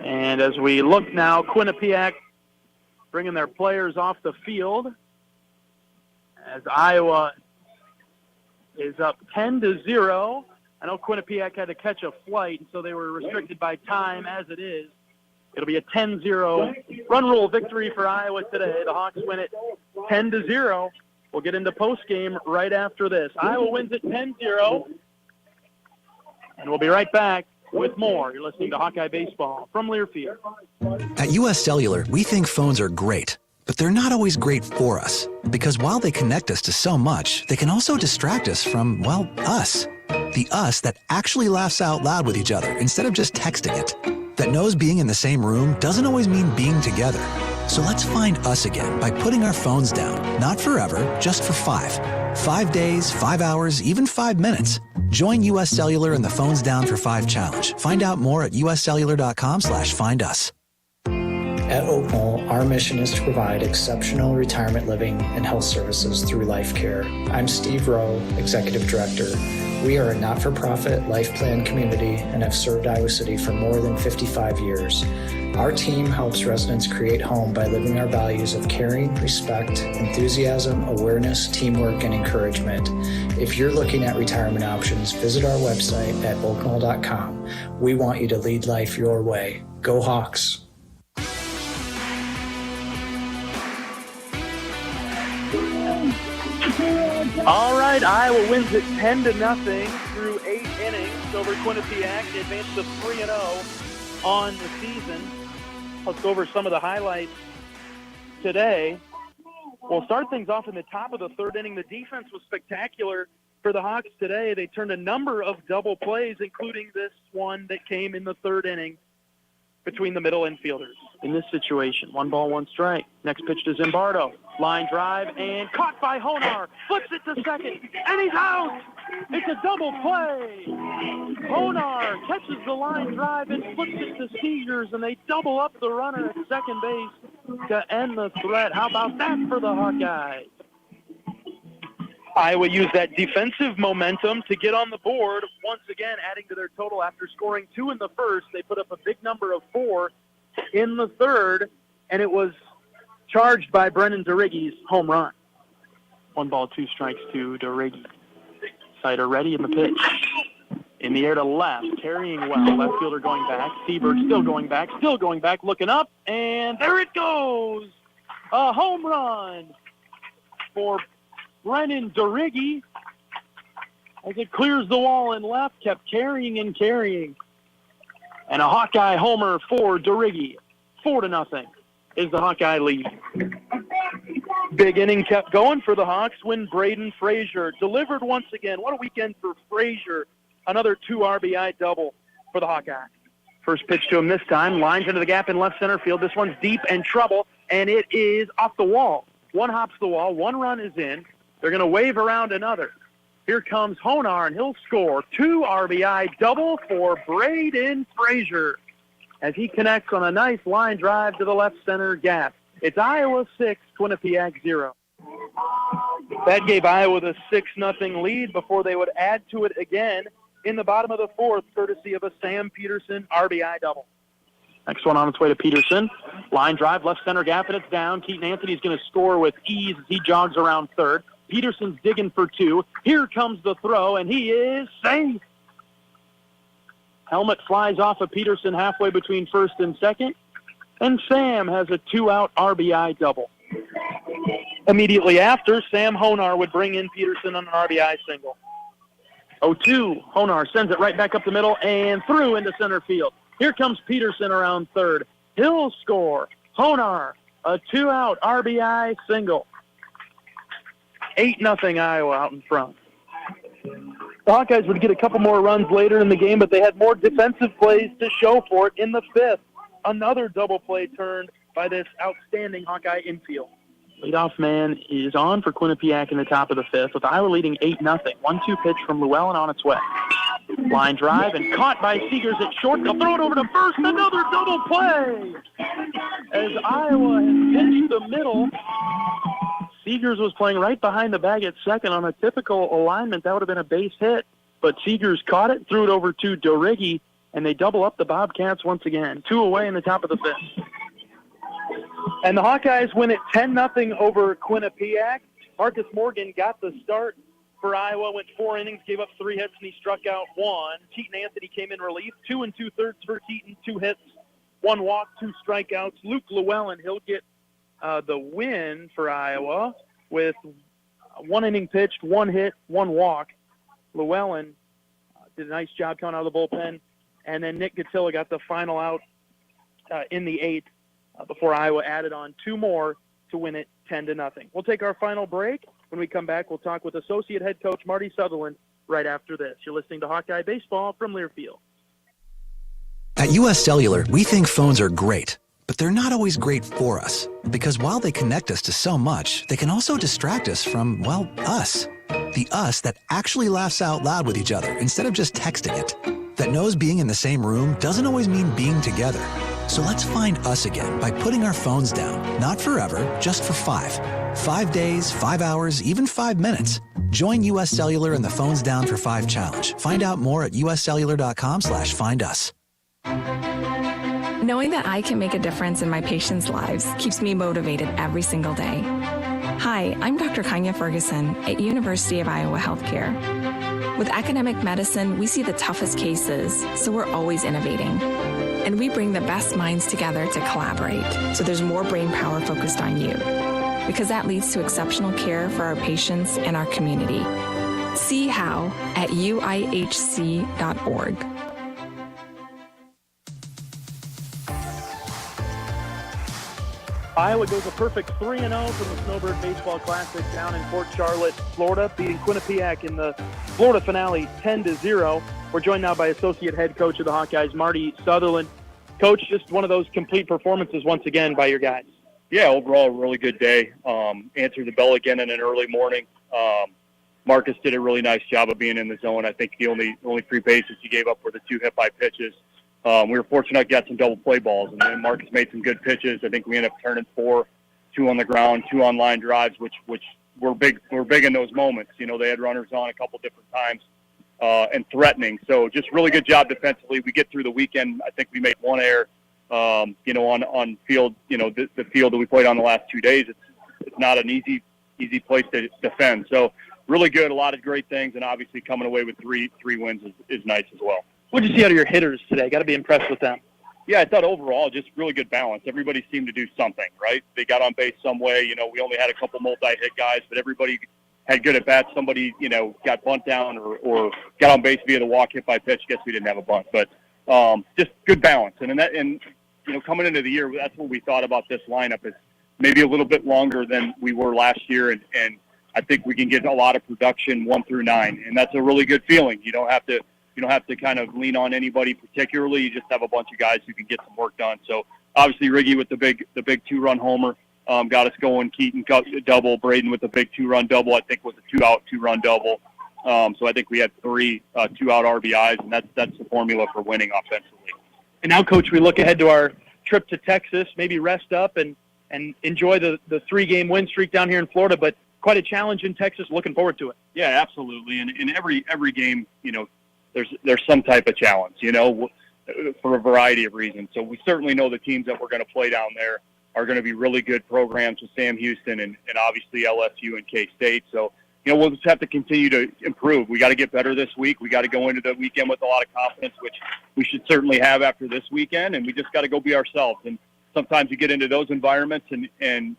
And as we look now, Quinnipiac bringing their players off the field as Iowa is up 10-0. I know Quinnipiac had to catch a flight, and so they were restricted by time as it is. It'll be a 10-0 run rule victory for Iowa today. The Hawks win it 10-0. We'll get into postgame right after this. Iowa wins it 10-0, and we'll be right back with more. You're listening to Hawkeye Baseball from Learfield. At U.S. Cellular, we think phones are great, but they're not always great for us. Because while they connect us to so much, they can also distract us from, well, us. The us that actually laughs out loud with each other instead of just texting it. That knows being in the same room doesn't always mean being together. So let's find us again by putting our phones down. Not forever, just for 5. 5 days, 5 hours, even 5 minutes. Join U.S. Cellular in the Phones Down for 5 challenge. Find out more at uscellular.com/findus. At Oak Knoll, our mission is to provide exceptional retirement living and health services through life care. I'm Steve Rowe, Executive Director. We are a not-for-profit life plan community and have served Iowa City for more than 55 years. Our team helps residents create home by living our values of caring, respect, enthusiasm, awareness, teamwork, and encouragement. If you're looking at retirement options, visit our website at oakknoll.com. We want you to lead life your way. Go Hawks! All right, Iowa wins it 10-0 through 8 innings over Quinnipiac. They advance to 3-0 on the season. Let's go over some of the highlights today. We'll start things off in the top of the third inning. The defense was spectacular for the Hawks today. They turned a number of double plays, including this one that came in the third inning between the middle infielders. In this situation, 1 ball, 1 strike. Next pitch to Zimbardo. Line drive and caught by Honar. Flips it to second, and he's out. It's a double play. Honar catches the line drive and flips it to Seegers, and they double up the runner at second base to end the threat. How about that for the Hawkeyes? Iowa used that defensive momentum to get on the board, once again adding to their total after scoring 2 in the first. They put up a big number of 4 in the third, and it was charged by Brennan DeRiggi's home run. 1 ball, 2 strikes to DeRiggi. Sider ready in the pitch. In the air to left, carrying well. Left fielder going back. Seabird still going back, looking up, and there it goes! A home run for Brennan DeRiggi as it clears the wall and left, kept carrying and carrying. And a Hawkeye homer for DeRiggi. 4-0 is the Hawkeye lead. Big inning kept going for the Hawks when Braden Frazier delivered once again. What a weekend for Frazier. Another 2 RBI double for the Hawkeyes. First pitch to him this time. Lines into the gap in left center field. This one's deep and trouble, and it is off the wall. 1 hops the wall. 1 run is in. They're going to wave around another. Here comes Honar, and he'll score. 2 RBI double for Braden Frazier as he connects on a nice line drive to the left center gap. It's Iowa 6, Quinnipiac 0. That gave Iowa the 6-0 lead before they would add to it again in the bottom of the fourth, courtesy of a Sam Peterson RBI double. Next one on its way to Peterson. Line drive, left center gap, and it's down. Keaton Anthony's going to score with ease as he jogs around third. Peterson's digging for two. Here comes the throw, and he is safe. Helmet flies off of Peterson halfway between first and second, and Sam has a 2-out RBI double. Immediately after, Sam Honar would bring in Peterson on an RBI single. 0-2. Honar sends it right back up the middle and through into center field. Here comes Peterson around third. He'll score. Honar, a 2-out RBI single. 8-0 Iowa out in front. The Hawkeyes would get a couple more runs later in the game, but they had more defensive plays to show for it in the fifth. Another double play turned by this outstanding Hawkeye infield. Leadoff man is on for Quinnipiac in the top of the fifth, with Iowa leading 8-0. 1-2 pitch from Llewellyn on its way. Line drive and caught by Seegers at short. They'll throw it over to first. Another double play. As Iowa has pinched the middle, Seegers was playing right behind the bag at second. On a typical alignment, that would have been a base hit. But Seegers caught it, threw it over to Dorighi, and they double up the Bobcats once again. 2 away in the top of the fifth. And the Hawkeyes win it 10-0 over Quinnipiac. Marcus Morgan got the start for Iowa, went 4 innings, gave up 3 hits, and he struck out 1. Keaton Anthony came in relief, 2 2/3 for Keaton, 2 hits, 1 walk, 2 strikeouts. Luke Llewellyn, he'll get the win for Iowa with 1 inning pitched, 1 hit, 1 walk. Llewellyn did a nice job coming out of the bullpen. And then Nick Gattilla got the final out in the 8th before Iowa added on 2 more to win it 10-0. We'll take our final break. When we come back, we'll talk with Associate Head Coach Marty Sutherland right after this. You're listening to Hawkeye Baseball from Learfield. At U.S. Cellular, we think phones are great, but they're not always great for us. Because while they connect us to so much, they can also distract us from, well, us. The us that actually laughs out loud with each other instead of just texting it. That knows being in the same room doesn't always mean being together. So let's find us again by putting our phones down. Not forever, just for 5. 5 days, 5 hours, even 5 minutes. Join U.S. Cellular in the Phones Down for 5 challenge. Find out more at uscellular.com/findus. Knowing that I can make a difference in my patients' lives keeps me motivated every single day. Hi, I'm Dr. Kanya Ferguson at University of Iowa Healthcare. With academic medicine, we see the toughest cases, so we're always innovating. And we bring the best minds together to collaborate, so there's more brain power focused on you. Because that leads to exceptional care for our patients and our community. See how at uihc.org. Iowa goes a perfect 3-0 from the Snowbird Baseball Classic down in Port Charlotte, Florida, beating Quinnipiac in the Florida finale 10-0. We're joined now by Associate Head Coach of the Hawkeyes, Marty Sutherland. Coach, just one of those complete performances once again by your guys. Yeah, overall, a really good day. Answered the bell again in an early morning. Marcus did a really nice job of being in the zone. I think the only 3 bases he gave up were the 2 hit-by pitches. We were fortunate to get some double play balls, and then Marcus made some good pitches. I think we ended up turning 4, 2 on the ground, 2 on line drives, which were big. Were big in those moments. You know, they had runners on a couple different times and threatening. So just really good job defensively. We get through the weekend. I think we made 1 error. You know, on field. You know, the field that we played on the last 2 days. It's not an easy place to defend. So really good. A lot of great things, and obviously coming away with 3 wins is nice as well. What did you see out of your hitters today? Got to be impressed with them. Yeah, I thought overall just really good balance. Everybody seemed to do something, right? They got on base some way. You know, we only had a couple multi-hit guys, but everybody had good at-bats. Somebody, you know, got bunt down or got on base via the walk, hit by pitch. Guess we didn't have a bunt. But just good balance. And you know, coming into the year, that's what we thought about this lineup is maybe a little bit longer than we were last year. And I think we can get a lot of production 1 through 9. And that's a really good feeling. You don't have to kind of lean on anybody particularly. You just have a bunch of guys who can get some work done. So obviously Riggy with the big 2-run homer got us going. Keaton got a double. Braden with the big 2-run double, I think was a 2-out 2-run double. So I think we had 3 2-out RBIs, and that's the formula for winning offensively. And now, Coach, we look ahead to our trip to Texas, maybe rest up and enjoy the 3-game win streak down here in Florida, but quite a challenge in Texas. Looking forward to it. Yeah, absolutely. And in every game, you know, there's some type of challenge, for a variety of reasons. So we certainly know the teams that we're going to play down there are going to be really good programs with Sam Houston and obviously LSU and K-State. So, we'll just have to continue to improve. We got to get better this week. We got to go into the weekend with a lot of confidence, which we should certainly have after this weekend, and we just got to go be ourselves. And sometimes you get into those environments and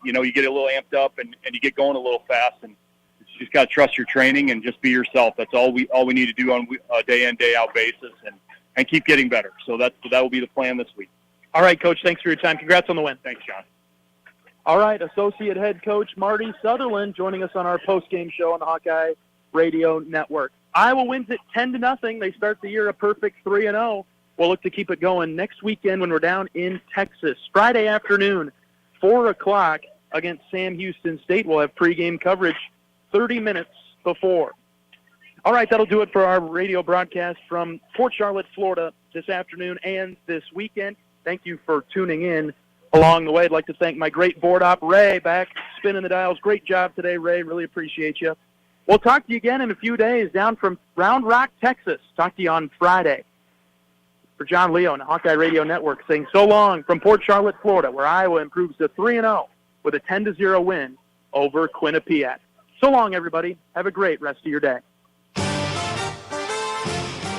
you get a little amped up and you get going a little fast, and you just got to trust your training and just be yourself. That's all we need to do on a day-in, day-out basis and keep getting better. So that will be the plan this week. All right, Coach, thanks for your time. Congrats on the win. Thanks, John. All right, Associate Head Coach Marty Sutherland joining us on our post-game show on the Hawkeye Radio Network. Iowa wins it 10-0. They start the year a perfect 3-0. We'll look to keep it going next weekend when we're down in Texas. Friday afternoon, 4 o'clock against Sam Houston State. We'll have pregame coverage 30 minutes before. All right, that'll do it for our radio broadcast from Port Charlotte, Florida this afternoon and this weekend. Thank you for tuning in along the way. I'd like to thank my great board op, Ray, back spinning the dials. Great job today, Ray. Really appreciate you. We'll talk to you again in a few days down from Round Rock, Texas. Talk to you on Friday. For John Leo and the Hawkeye Radio Network saying so long from Port Charlotte, Florida, where Iowa improves to 3-0 with a 10-0 win over Quinnipiac. So long, everybody. Have a great rest of your day.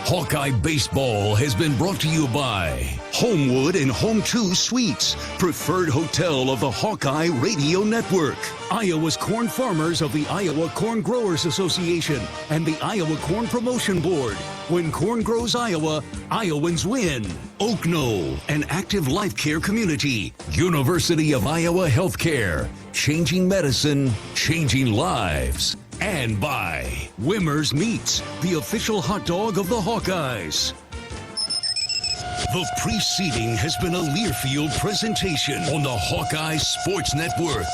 Hawkeye Baseball has been brought to you by Homewood and Home 2 Suites, preferred hotel of the Hawkeye Radio Network, Iowa's corn farmers of the Iowa Corn Growers Association, and the Iowa Corn Promotion Board. When corn grows Iowa, Iowans win. Oak Knoll, an active life care community. University of Iowa Healthcare, changing medicine, changing lives. And by Wimmer's Meats, the official hot dog of the Hawkeyes. The preceding has been a Learfield presentation on the Hawkeye Sports Network.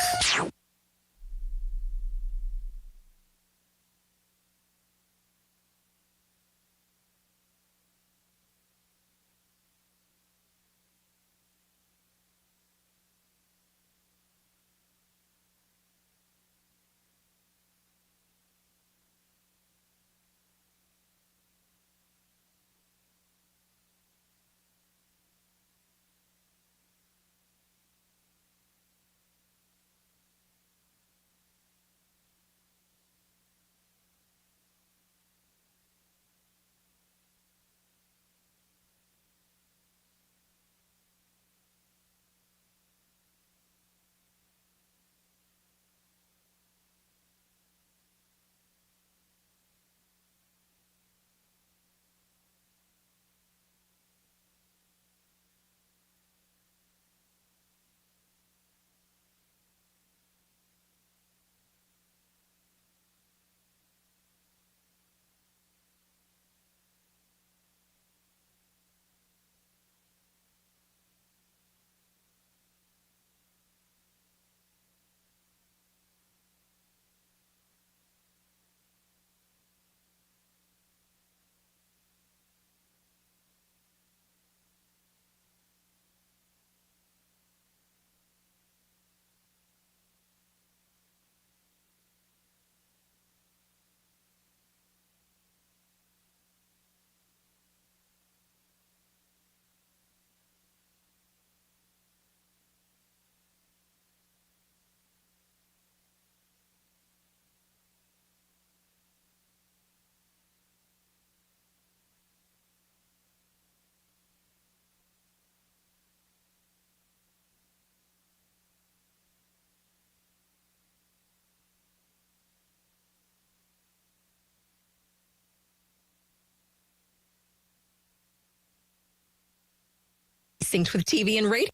Synced with TV and radio.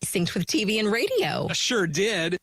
Synced with TV and radio. Sure did.